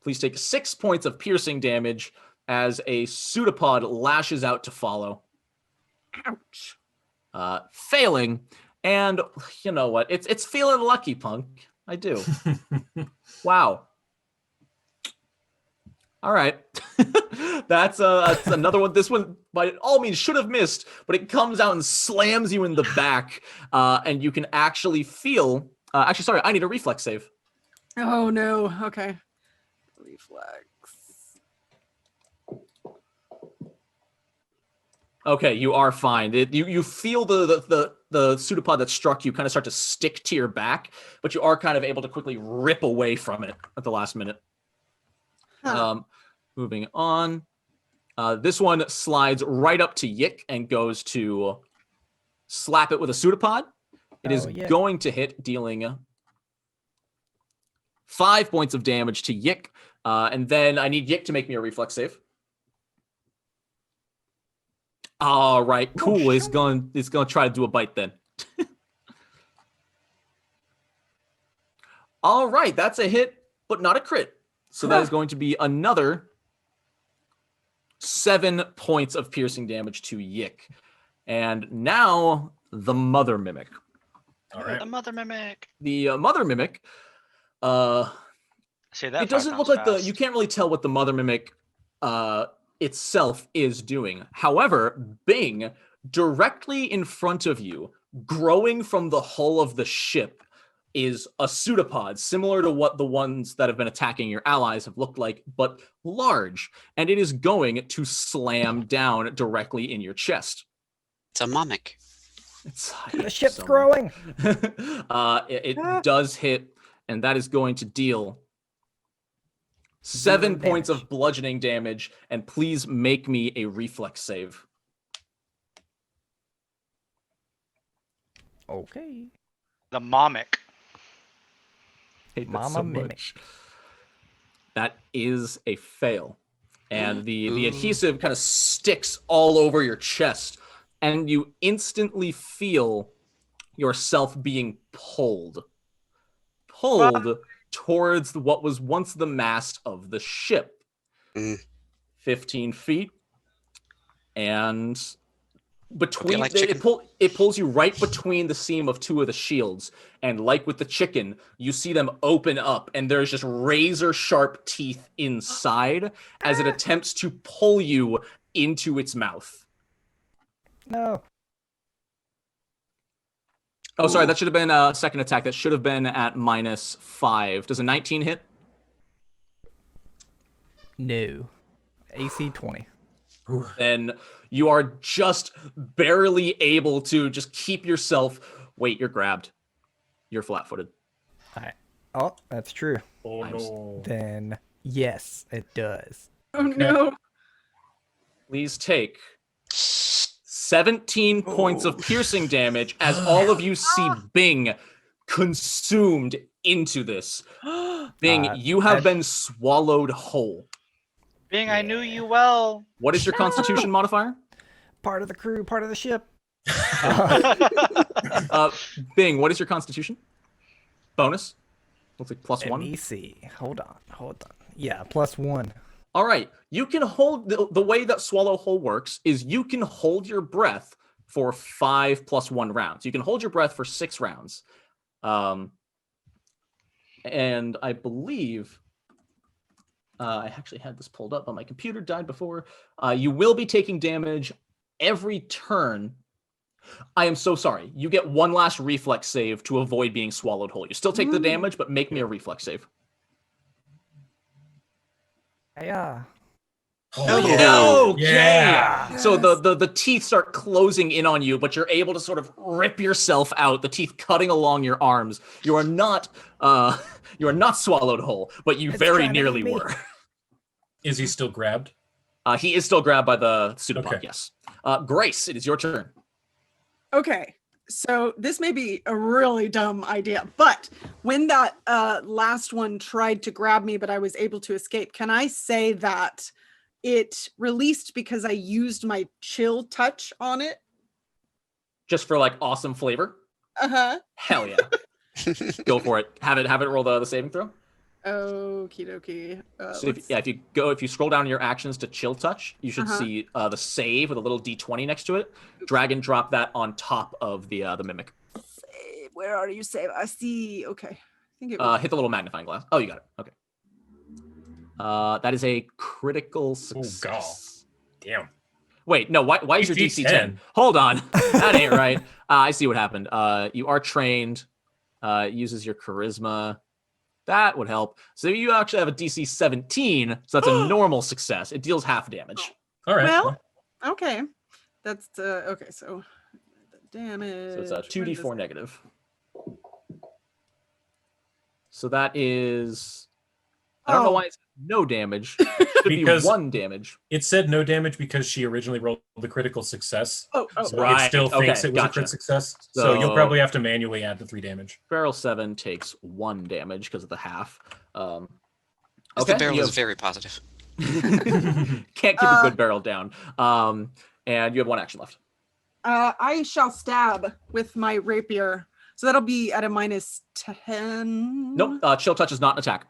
Please take 6 points of piercing damage as a pseudopod lashes out to follow. Ouch. Failing, And you know what? It's feeling lucky, Punk. I do. Wow. All right. That's another one. This one, by all means, should have missed, but it comes out and slams you in the back, and you can actually feel. Actually, sorry, I need a reflex save. Oh no. Okay. Reflex. Okay, you are fine. You feel the pseudopod that struck you kind of start to stick to your back, but you are kind of able to quickly rip away from it at the last minute. Huh. Moving on. This one slides right up to Yik and goes to slap it with a pseudopod. It is going to hit, dealing 5 points of damage to Yik. And then I need Yik to make me a reflex save. All right, cool. It's going to try to do a bite then. All right, that's a hit, but not a crit. So that is going to be another 7 points of piercing damage to Yik. And now the Mother Mimic. All right. The Mother Mimic. The Mother Mimic, Say that it doesn't look like you can't really tell what the Mother Mimic itself is doing. However, Bing, directly in front of you, growing from the hull of the ship, is a pseudopod, similar to what the ones that have been attacking your allies have looked like, but large. And it is going to slam down directly in your chest. It's a mimic. The ship's growing. It does hit, and that is going to deal 7 points of bludgeoning damage, and please make me a reflex save. Okay. The Mimic. Hate that Mama so Mimic. much. That is a fail. And the adhesive kind of sticks all over your chest, and you instantly feel yourself being pulled towards what was once the mast of the ship. 15 feet. And between it pulls you right between the seam of two of the shields. And like with the chicken, you see them open up, and there's just razor sharp teeth inside as it attempts to pull you into its mouth. No. Oh, sorry, that should have been a second attack. That should have been at -5. Does a 19 hit? No. AC 20. Then you are just barely able to just keep yourself. Wait, you're grabbed. You're flat-footed. Oh, that's true. Oh no. Then yes, it does. Oh no. Please take 17 points of piercing damage as all of you see Bing consumed into this. Bing, you have been swallowed whole. Bing, I knew you well. What is your constitution modifier? Part of the crew, part of the ship. Bing, what is your constitution? Bonus? Looks like +1. MEC. Hold on. Yeah, +1. All right. You can hold the way that swallow whole works is you can hold your breath for 5 + 1 rounds. You can hold your breath for 6 rounds. And I believe I actually had this pulled up, but my computer died before. You will be taking damage every turn. I am so sorry. You get one last reflex save to avoid being swallowed whole. You still take the damage, but make me a reflex save. Yeah. Oh, okay. Yeah. So the teeth start closing in on you, but you're able to sort of rip yourself out. The teeth cutting along your arms. You are not swallowed whole, but you very nearly were. Is he still grabbed? He is still grabbed by the pseudopod. Okay. Yes. Grace, it is your turn. Okay. So this may be a really dumb idea, but when that last one tried to grab me, but I was able to escape, can I say that it released because I used my chill touch on it? Just for like awesome flavor? Uh-huh. Hell yeah. Go for it. Have it roll the saving throw. Okie dokie. So if you scroll down your actions to chill touch, you should see the save with a little D20 next to it. Drag and drop that on top of the mimic. Where are you saved? I see. Okay. I think it was. Hit the little magnifying glass. Oh, you got it. Okay. That is a critical success. Damn. Wait, no. Why is your DC DC 10? Hold on. That ain't right. I see what happened. You are trained. Uses your charisma. That would help. So you actually have a DC 17. So that's a normal success. It deals half damage. All right. Well, okay. That's okay. So the damage. So it's a what is 2d4 negative. So that is. I don't know why it's no damage. It should Because- be 1 damage. It said no damage because she originally rolled the critical success. Oh, So right. it still thinks Okay, it was a gotcha. crit success. So you'll So- probably have to manually add the 3 damage. Barrel 7 takes 1 damage because of the half. The Okay. barrel you is have- very positive. Can't keep a good barrel down. And you have 1 action left. I shall stab with my rapier. So that'll be at a -10. Nope. Chill touch is not an attack.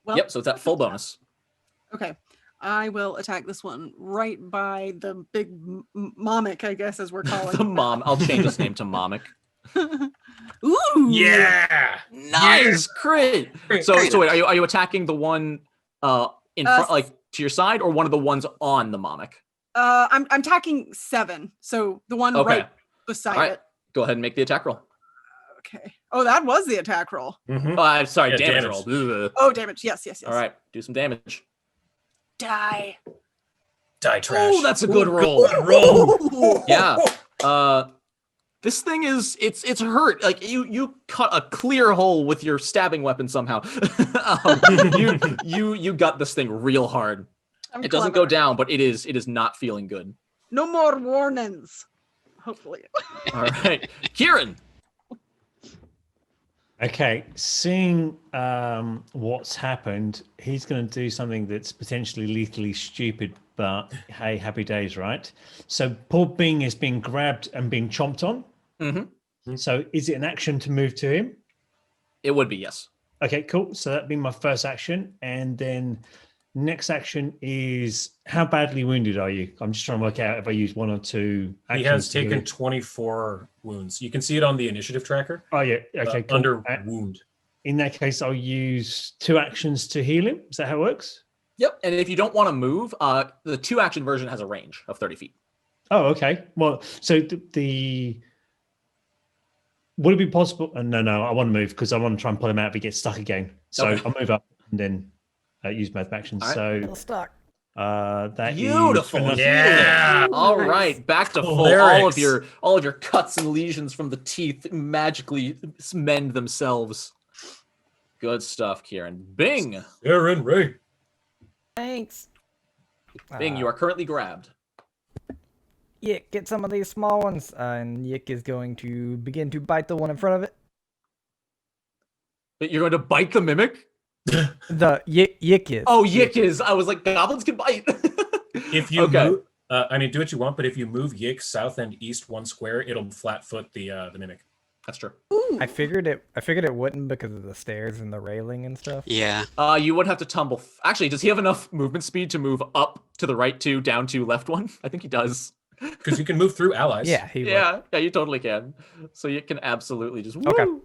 Well, Yep. So it's at full bonus. okay. I will attack this one right by the big momic, I guess, as we're calling The it. mom. I'll change his name to Momic. Ooh. Yeah. Nice crit. So wait, are you attacking the one in front, like to your side, or one of the ones on the Momic? I'm attacking 7. So the one Okay. right beside All right. it. Go ahead and make the attack roll. Okay. Oh, that was the attack roll. Mhm. Oh, I'm sorry, Yeah, damage damage. roll. Ugh. Oh, damage. Yes. All right, do some damage. Die. Die trash. Oh, that's a good roll. Good roll. Yeah. This thing is it's hurt. Like you cut a clear hole with your stabbing weapon somehow. You got this thing real hard. I'm It doesn't go clever. down, but it is not feeling good. No more warnings. Hopefully. All right, Kieran. Okay, seeing what's happened, he's going to do something that's potentially lethally stupid, but hey, happy days, right? So poor Bing is being grabbed and being chomped on. Mm-hmm. So is it an action to move to him? It would be, yes. Okay, cool. So that'd be my first action. And then next action is how badly wounded are you? I'm just trying to work out if I use 1 or 2 actions. He has to taken heal. 24 wounds. You can see it on the initiative tracker. Oh, yeah. Okay, cool. Under wound. In that case, I'll use 2 actions to heal him. Is that how it works? Yep. And if you don't want to move, the 2-action version has a range of 30 feet. Oh, okay. Well, so would it be possible? No, I want to move because I want to try and pull him out if he gets stuck again. So Okay. I'll move up and then use both actions. All right. So Still stuck. that Beautiful. is Yeah. All right, back to full. Hilarious. All of your cuts and lesions from the teeth magically mend themselves. Good stuff, Kieran. Bing. Aaron Ray. Thanks. Bing, you are currently grabbed. Yik, get some of these small ones. And Yik is going to begin to bite the one in front of it. But you're going to bite the mimic? The Yik is. Oh, Yik is. I was like, goblins can bite. If you Okay. move, do what you want, but if you move Yik south and east 1 square, it'll flat foot the mimic. That's true. I figured it wouldn't because of the stairs and the railing and stuff. Yeah. You would have to tumble. Actually, does he have enough movement speed to move up to the right 2, down 2, left 1? I think he does. Because you can move through allies. Yeah, he would. Yeah, you totally can. So you can absolutely just. Okay. Woo!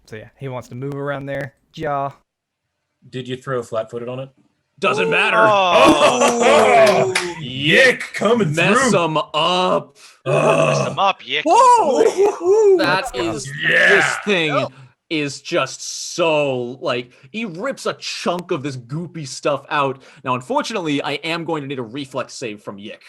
So yeah, he wants to move around there. Jaw. Did you throw flat-footed on it? Doesn't matter. Oh, Yik coming Mess them up. mess them up, Yick. That is this thing is just so like he rips a chunk of this goopy stuff out. Now, unfortunately, I am going to need a reflex save from Yik.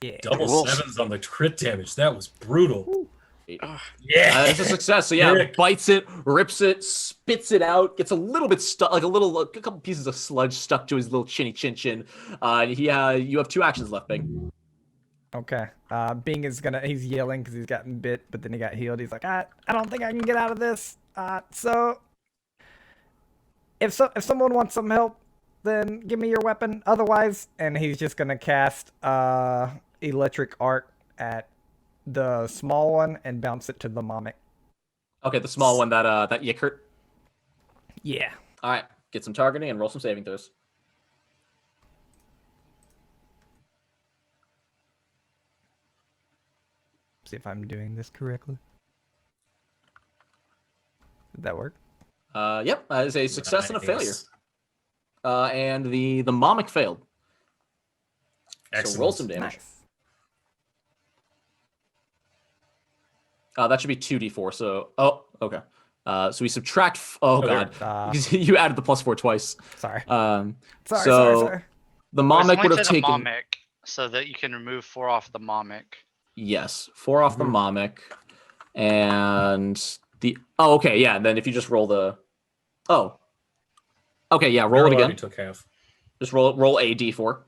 Yeah. Double Wolf. 7s on the crit damage. That was brutal. Yeah, Yeah. it's a success. So yeah, Yik. bites it, rips it, spits it out, gets a little bit stuck, like a couple pieces of sludge stuck to his little chinny chin. You have 2 actions left, Bing. Okay. Bing is he's yelling because he's gotten bit, but then he got healed. He's like, I don't think I can get out of this. So if someone wants some help, then give me your weapon. Otherwise, and he's just gonna cast electric arc at the small one and bounce it to the Momic. Okay, the small one that Yik hurt. Yeah. All right, get some targeting and roll some saving throws. See if I'm doing this correctly. Did that work? Yep, that is a success and a failure. Nice. And the Momik failed. Excellent. So roll some damage. Nice. That should be 2d4. So, okay. So we subtract. God, because you added the +4 twice. Sorry. So Sorry. the Well, it's Momik only would have to the taken. Momik, so that you can remove 4 off the Momik. Yes, 4 off the Momik, and the. Oh, okay, yeah. And then if you just roll the. Oh. Okay, yeah. Roll it again. Took half. Just roll a d4.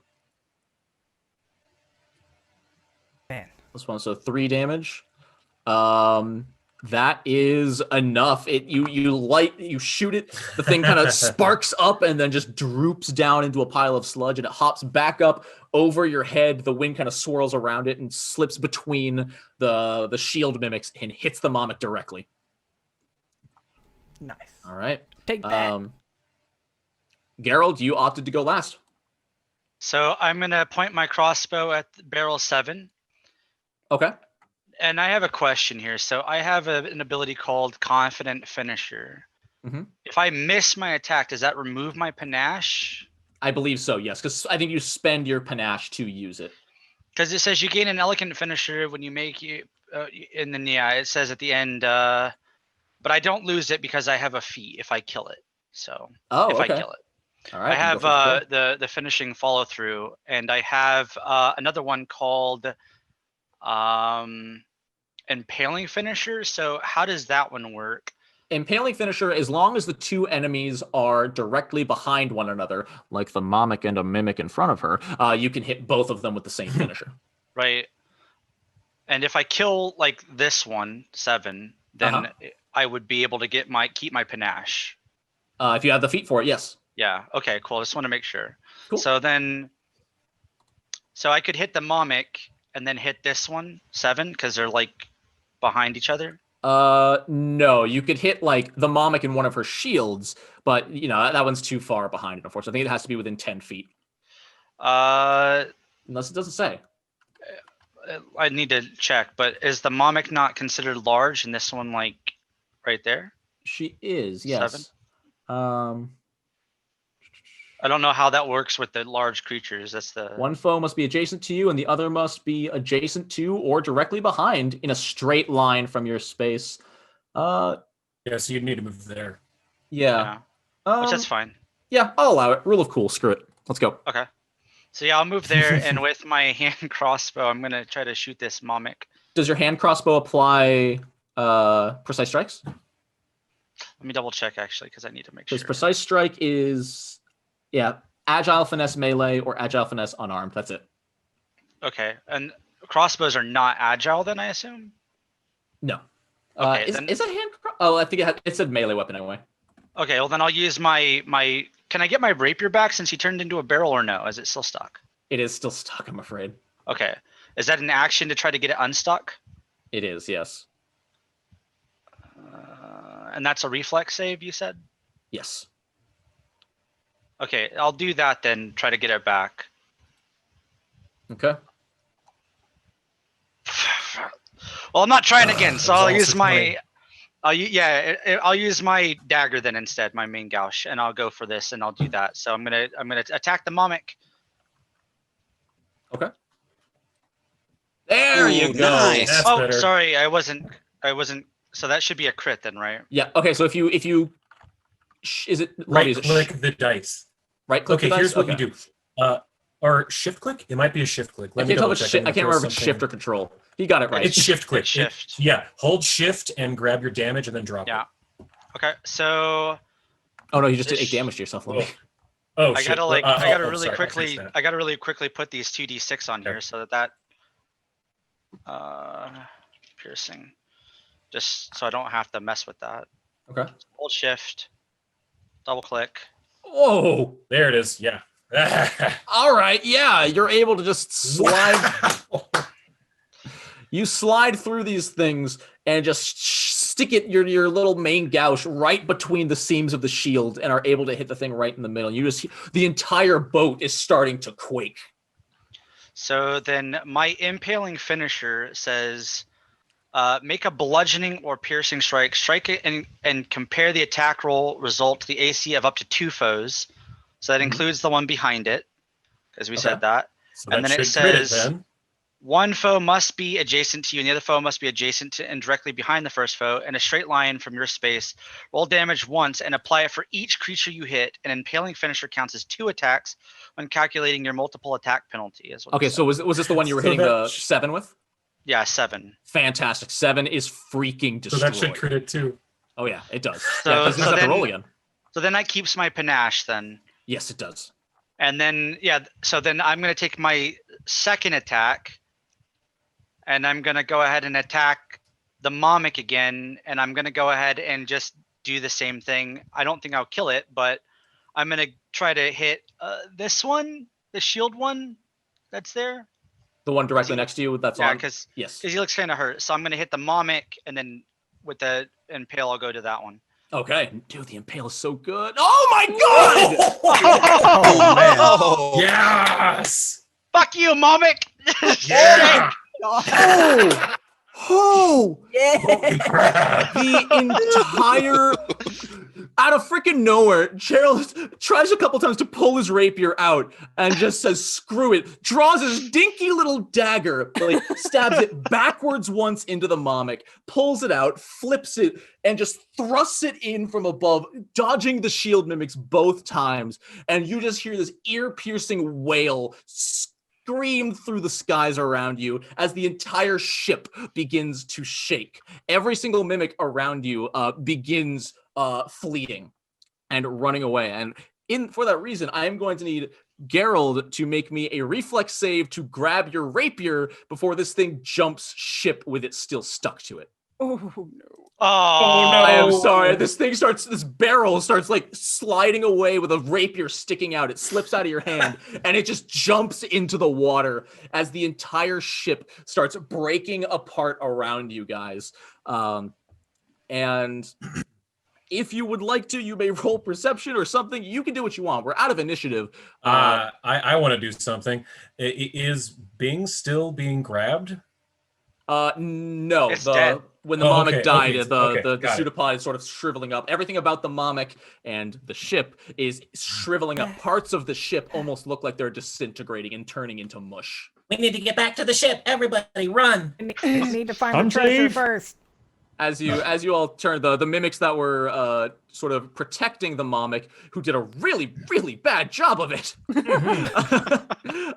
Man. This one, so 3 damage. That is enough. You shoot it, the thing kind of sparks up and then just droops down into a pile of sludge, and it hops back up over your head. The wind kind of swirls around it and slips between the shield mimics and hits the Momik directly. Nice. All right. Take that. Gerald, you opted to go last. So I'm gonna point my crossbow at barrel 7. Okay. And I have a question here. So I have an ability called Confident Finisher. Mhm. If I miss my attack, does that remove my panache? I believe so, yes, because I think you spend your panache to use it. Because it says you gain an elegant finisher when you make it, and then it says at the end, but I don't lose it because I have a feat if I kill it. So if I kill it. All right. I have the finishing follow through, and I have another one called Impaling Finisher. So how does that one work? Impaling Finisher, as long as the 2 enemies are directly behind one another, like the Momik and a Mimic in front of her, you can hit both of them with the same finisher. Right. And if I kill like this one, 7, then I would be able to keep my panache. If you have the feat for it, yes. Yeah. Okay, cool. I just want to make sure. Cool. So I could hit the Momik and then hit this one, 7, because they're like behind each other. No, you could hit like the Momik in one of her shields, but that one's too far behind it, unfortunately. I think it has to be within 10 feet. Unless it doesn't say. I need to check, but is the Momik not considered large and this one like right there? She is, yes. 7? I don't know how that works with the large creatures. That's the one foe must be adjacent to you, and the other must be adjacent to or directly behind in a straight line from your space. Yeah, so you'd need to move there. Yeah. Which that's fine. Yeah, I'll allow it. Rule of cool. Screw it. Let's go. Okay. So yeah, I'll move there, and with my hand crossbow, I'm gonna try to shoot this Momik. Does your hand crossbow apply precise strikes? Let me double check actually, because I need to make sure. Because precise strike is agile finesse melee or agile finesse unarmed. That's it. Okay, and crossbows are not agile then, I assume? No. Okay, is that hand? I think it said melee weapon anyway. Okay, well then I'll use my. Can I get my rapier back since he turned into a barrel, or no? Is it still stuck? It is still stuck, I'm afraid. Okay, is that an action to try to get it unstuck? It is, yes. And that's a reflex save, you said? Yes. Okay, I'll do that then. Try to get it back. Okay. Well, I'm not trying again, so I'll use my. I'll use my dagger then instead, my main gouge, and I'll go for this, and I'll do that. So I'm gonna attack the Momik. Okay. There you go. Nice. That's Oh, better. sorry, I wasn't. So that should be a crit then, right? Yeah. Okay. So if you is it Right click the dice. Right click. Okay, the dice? here's what you do. Or shift click? It might be a shift click. I can't tell I can't remember if it's shift or control. He got it right. It's shift click. It's shift. Hold shift and grab your damage and then drop Yeah. it. Okay, so. Oh no, you just did 8 damage to yourself. Lumpy. Oh, I shit. gotta really sorry, quickly. I gotta really quickly put these 2d6 on here so that. Piercing. Just so I don't have to mess with that. Okay. Hold shift. Double click. Whoa. There it is. Yeah. All right. Yeah, you're able to just slide. You slide through these things and just stick it your little main gouge right between the seams of the shield and are able to hit the thing right in the middle. The entire boat is starting to quake. So then my impaling finisher says Make a bludgeoning or piercing strike. Strike it and compare the attack roll result to the AC of up to 2 foes. So that includes the one behind it, because we said that. So And that then it should crit it says then. one foe must be adjacent to you, and the other foe must be adjacent to and directly behind the first foe in a straight line from your space. Roll damage once and apply it for each creature you hit. An impaling finisher counts as 2 attacks when calculating your multiple attack penalty. Is what it Okay, said. so was this the one you were So hitting that the 7 with? Yeah, 7. Fantastic. 7 is freaking So destroyed. that should crit it too. Oh yeah, it does. So- Yeah, because so you have to then- roll again. So then that keeps my panache then. Yes, it does. And then, so then I'm going to take my second attack and I'm going to go ahead and attack the Momik again. And I'm going to go ahead and just do the same thing. I don't think I'll kill it, but I'm going to try to hit this one, the shield one that's there. The one directly next to you that's Yeah, on? because Yes. he looks kind of hurt. So I'm going to hit the Momik and then with the Impale, I'll go to that one. Okay. Dude, the Impale is so good. Oh my god! Oh, man. Oh, Yes! Fuck you, Momik! Yeah! Oh! Crap. The entire out of freaking nowhere, Gerald tries a couple times to pull his rapier out and just says screw it, draws his dinky little dagger, like stabs it backwards once into the Momik, pulls it out, flips it, and just thrusts it in from above, dodging the shield mimics both times. And you just hear this ear-piercing wail scream through the skies around you as the entire ship begins to shake. Every single mimic around you begins fleeing and running away. And for that reason, I am going to need Gerald to make me a reflex save to grab your rapier before this thing jumps ship with it still stuck to it. Oh no. Oh, no. I am sorry. This barrel starts like sliding away with a rapier sticking out. It slips out of your hand and it just jumps into the water as the entire ship starts breaking apart around you guys. And if you would like to, you may roll perception or something. You can do what you want. We're out of initiative. I want to do something. Is Bing still being grabbed? No. It's dead. When the Oh, Momik okay, died, okay, the got it. pseudopod is sort of shriveling up. Everything about the Momik and the ship is shriveling up. Parts of the ship almost look like they're disintegrating and turning into mush. We need to get back to the ship. Everybody, run! We need to find I'm the treasure Dave. first. As you all turn, the mimics that were sort of protecting the Momik, who did a really, really bad job of it,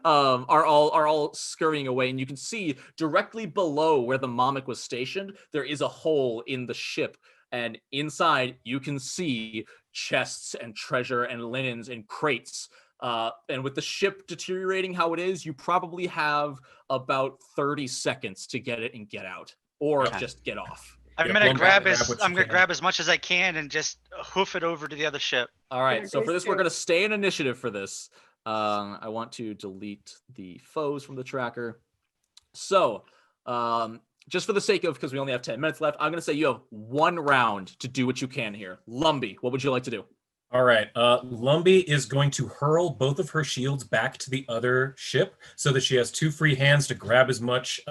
are all scurrying away, and you can see directly below where the Momik was stationed, there is a hole in the ship, and inside you can see chests and treasure and linens and crates. And with the ship deteriorating how it is, you probably have about 30 seconds to get it and get out, or Okay. just get off. I'm Yeah, gonna plumb grab grab what you I'm gonna can. grab as much as I can and just hoof it over to the other ship. All right, Yeah, so for Grace this, we're too. going to stay in initiative for this. I want to delete the foes from the tracker. So, just for the sake of, because we only have 10 minutes left, I'm going to say you have 1 round to do what you can here. Lumpy, what would you like to do? All right. Lumpy is going to hurl both of her shields back to the other ship so that she has 2 free hands to grab as much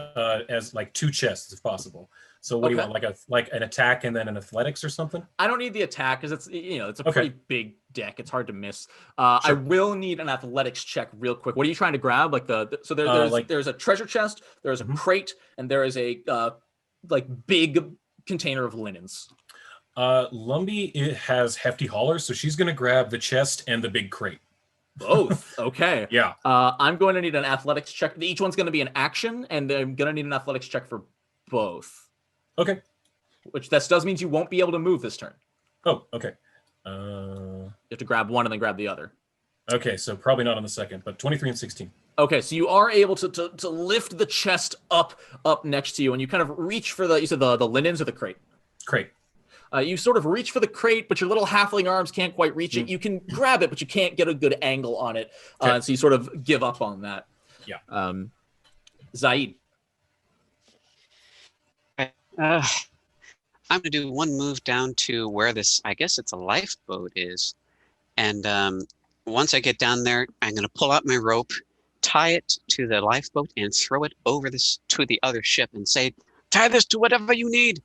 as like 2 chests if possible. So what do you Okay. want? Like an attack and then an athletics or something? I don't need the attack because it's it's a Okay. pretty big deck. It's hard to miss. I Sure. will need an athletics check real quick. What are you trying to grab? Like so there's a treasure chest, there's a Mhm. crate, and there is a like big container of linens. Lumpy has hefty haulers, so she's going to grab the chest and the big crate. Both. Okay. Yeah. I'm going to need an athletics check. Each one's going to be an action, and I'm going to need an athletics check for both. Okay. Which does mean you won't be able to move this turn. Oh, okay. You have to grab one and then grab the other. Okay, so probably not on the second, but 23 and 16. Okay, so you are able to lift the chest up next to you, and you kind of reach for you said the linens or the crate. Crate. You sort of reach for the crate, but your little halfling arms can't quite reach it. You can grab it, but you can't get a good angle on it. Okay. So you sort of give up on that. Yeah. Zaid. I'm going to do one move down to where this, I guess it's a lifeboat is. And once I get down there, I'm going to pull out my rope, tie it to the lifeboat, and throw it over this to the other ship and say, tie this to whatever you need.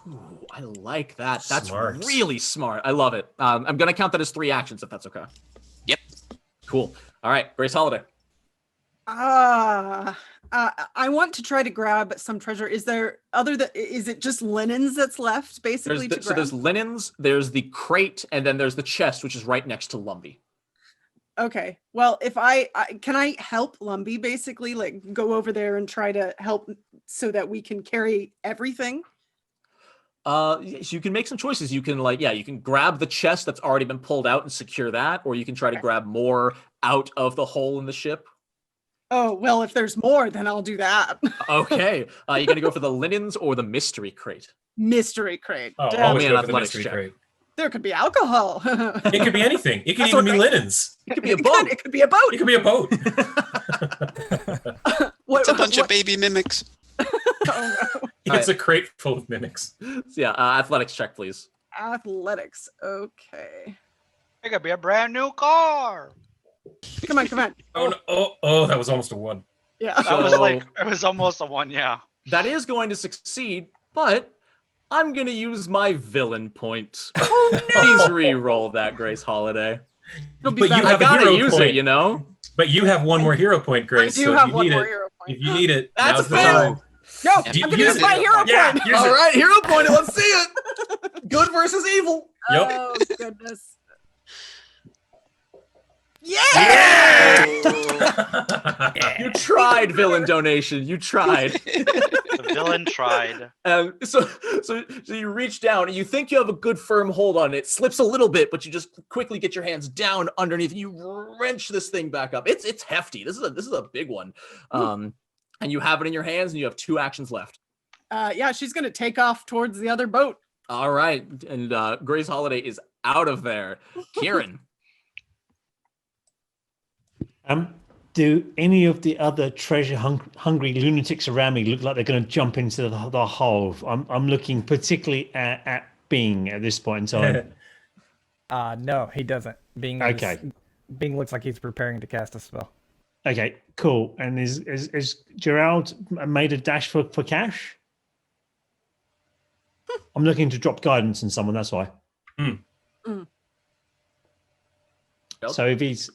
Ooh, I like that. That's Smart. really smart. I love it. I'm going to count that as 3 actions if that's okay. Yep. Cool. All right, Grace Holiday. I want to try to grab some treasure. Is it just linens that's left basically to grab? So there's linens, there's the crate, and then there's the chest, which is right next to Lumpy. Okay. Well, if I can I help Lumpy basically, like go over there and try to help so that we can carry everything? So you can make some choices. You can you can grab the chest that's already been pulled out and secure that, or you can try to grab more out of the hole in the ship. Oh, well, if there's more, then I'll do that. Okay. You're going to go for the linens or the mystery crate? Mystery crate. Oh, Damn. always me go an for the athletics mystery check. crate. There could be alcohol. It could be anything. It could That's even what be I- linens. It could be a boat. It could be a boat. It could be a boat. It's a bunch of baby mimics. Oh, no. It's a crate full of mimics. So yeah, athletics check, please. Athletics. Okay. It could be a brand new car. Come on. Oh, no. Oh, that was almost a 1. Yeah. That was So- like, it was almost a 1, yeah. That is going to succeed, but I'm going to use my villain point. Oh, Please re-roll that, Grace Holiday. It'll be But you better. I have a gotta hero use point. it, you know? But you have 1 more hero point, Grace. I do so have if you one need more it, hero point. if you need it, That's now's the fair. time. No, Do I'm you gonna use use it? my hero Yeah, point. use All it. right, hero point it. Let's see it. Good versus evil. Yep. Oh goodness. Yeah. You tried, villain donation. You tried. The villain tried. So you reach down and you think you have a good firm hold on it. It slips a little bit, but you just quickly get your hands down underneath and you wrench this thing back up. It's hefty. This is a big one. And you have it in your hands and you have 2 actions left. Yeah, she's gonna take off towards the other boat. All right. And Grace Holiday is out of there. Kieran. Do any of the other treasure-hungry lunatics around me look like they're going to jump into the hole? I'm looking particularly at Bing at this point in time. No, he doesn't. Bing looks like he's preparing to cast a spell. Okay, cool. And is Gerald made a dash for cash? I'm looking to drop guidance on someone. That's why. So if he's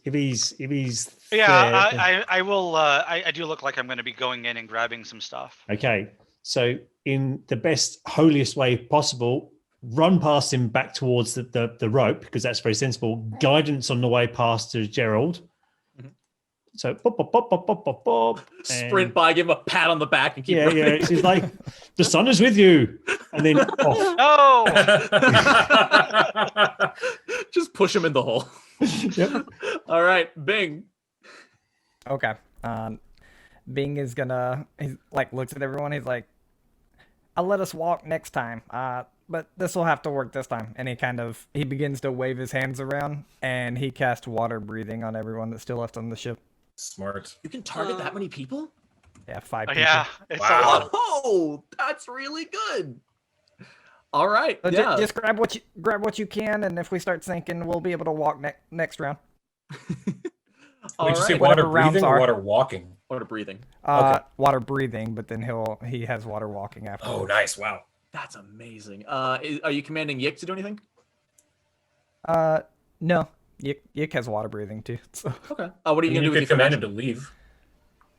Yeah, there, I will. I do look like I'm going to be going in and grabbing some stuff. okay. So in the best, holiest way possible, run past him back towards the rope, because that's very sensible. Guidance on the way past to Gerald. So bop, bop, bop, bop, bop, bop, bop, Sprint and- by, give him a pat on the back and keep Yeah, running. yeah. She's like, the sun is with you, and then off. No. Just push him in the hole. Yep. All right, Bing. Okay. Bing is gonna, he like looks at everyone. He's like, "I'll let us walk next time. But this will have to work this time." And he begins to wave his hands around, and he casts water breathing on everyone that's still left on the ship. Smart. You can target that many people? Yeah, 5 Oh, people. yeah, it's a Wow. lot. Oh, that's really good. All right. So Yeah. just grab what you can, and if we start sinking, we'll be able to walk next round. All Would you say right. water Whatever rounds breathing or are. water walking? Water breathing. Water breathing, but then he has water walking after. Oh, nice. Wow. That's amazing. Are you commanding Yik to do anything? No, Yik has water breathing too. So. Okay. What are you You gonna do with could your command him command? to leave.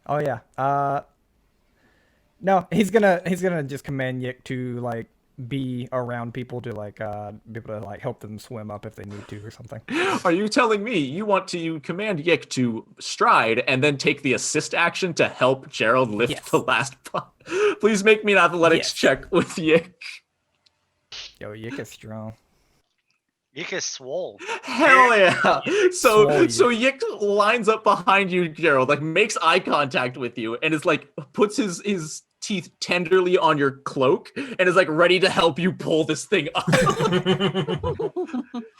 Oh yeah. No, he's gonna just command Yik to like be around people to like be able to like help them swim up if they need to or something. Are you telling me you want to command Yik to stride and then take the assist action to help Gerald lift Yes. the last pot? Please make me an athletics Yes. check with Yik. Yo, Yik is strong. You can swole. Hell yeah! So Swole Yik lines up behind you, Gerald, like makes eye contact with you, and is like puts his teeth tenderly on your cloak, and is like ready to help you pull this thing up.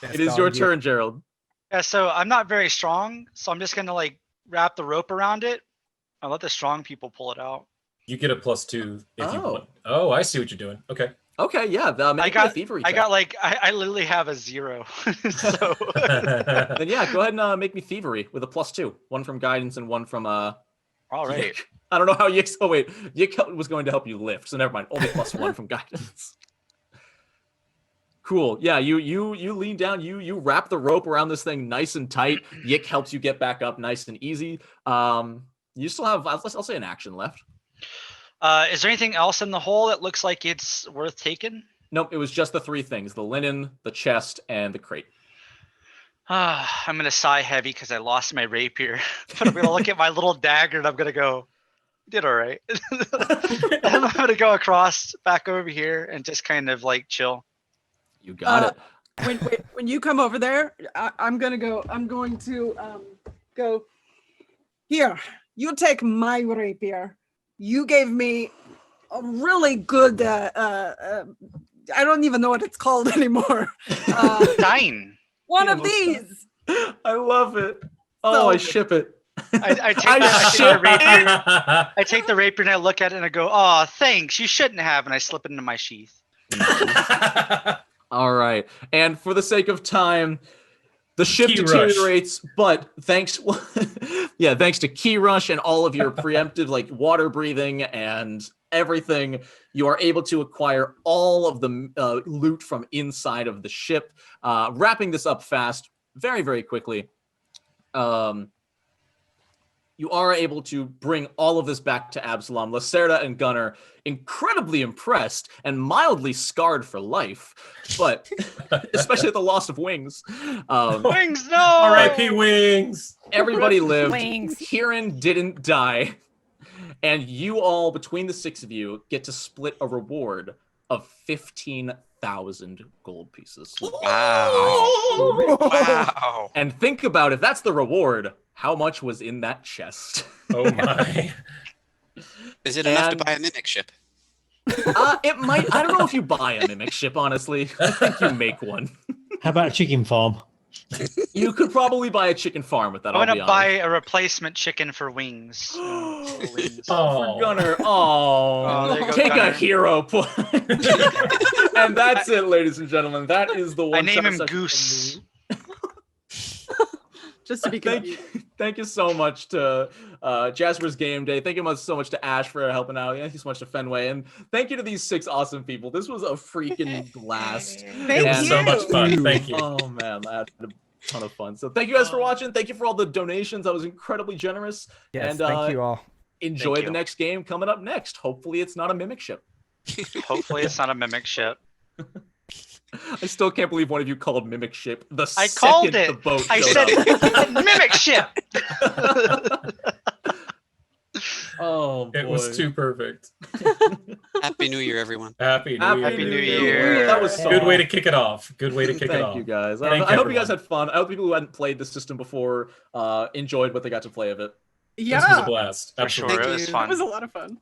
It is your turn, Gerald. Yeah, so I'm not very strong, so I'm just gonna like wrap the rope around it and let the strong people pull it out. You get a +2 if you Oh. want. Oh, I see what you're doing. Okay. Okay, yeah. Make me a thievery I check. got like I literally have a 0. So Then yeah, go ahead and make me thievery with a +2. One from guidance and one from All right. Yik. I don't know how Yik. Oh wait, Yik was going to help you lift, so never mind. Only +1 from guidance. Cool. Yeah, you lean down. You wrap the rope around this thing nice and tight. Yik helps you get back up nice and easy. You still have, I'll say, an action left. Is there anything else in the hole that looks like it's worth taking? Nope. It was just the 3 things: the linen, the chest, and the crate. I'm gonna sigh heavy because I lost my rapier. But I'm gonna look at my little dagger and I'm gonna go, "You did all right." And I'm gonna go across back over here and just kind of like chill. You got it. When you come over there, I'm going to go, "Here, you take my rapier. You gave me a really good, I don't even know what it's called anymore. Dying. One of these." I love it. Oh, I ship it. I take the rapier and I look at it and I go, "Oh, thanks. You shouldn't have." And I slip it into my sheath. All right. And for the sake of time, the ship Key deteriorates, but thanks to Key Rush and all of your preemptive like water breathing and everything, you are able to acquire all of the loot from inside of the ship. Wrapping this up fast, very, very quickly. You are able to bring all of this back to Absalom. Lacerda and Gunnar, incredibly impressed and mildly scarred for life, but especially at the loss of Wings. Wings, no! R.I.P. Wings. Everybody lived. Wings. Kieran didn't die. And you all, between the 6 of you, get to split a reward of 15,000 gold pieces. Wow. Wow. And think about, if that's the reward, how much was in that chest? Oh my. Is it enough to buy a mimic ship? It might. I don't know if you buy a mimic ship, honestly. I think you make one. How about a chicken farm? You could probably buy a chicken farm with that. I'm I'll gonna be buy honest. a replacement chicken for Wings. For Wings. For Gunnar. Oh, there you go, Take Gunnar. a hero point. And that's it, ladies and gentlemen. That is the one. I name him session from Goose. me. Just to be clear. Thank you so much to Jasper's Game Day. Thank you so much to Ash for helping out. Thank you so much to Fenway. And thank you to these 6 awesome people. This was a freaking blast. It was so much fun. Thank you. Oh, man. I had a ton of fun. So thank you guys for watching. Thank you for all the donations. That was incredibly generous. Yes, and thank you all. enjoy Thank the you. next game coming up next. Hopefully it's not a mimic ship. Hopefully it's not a mimic ship. I still can't believe one of you called mimic ship the I second called it. the boat I showed said up. mimic ship. Oh, boy. It was too perfect. Happy New Year, everyone. Happy New Happy Year. New Year. That was so Good way to kick it off. Good way to kick it Thank off. you guys. Thank I hope you guys everyone. had fun. I hope people who hadn't played the system before enjoyed what they got to play of it. This was a Yeah, blast. For sure, Absolutely. it was you. fun. it was a lot of fun.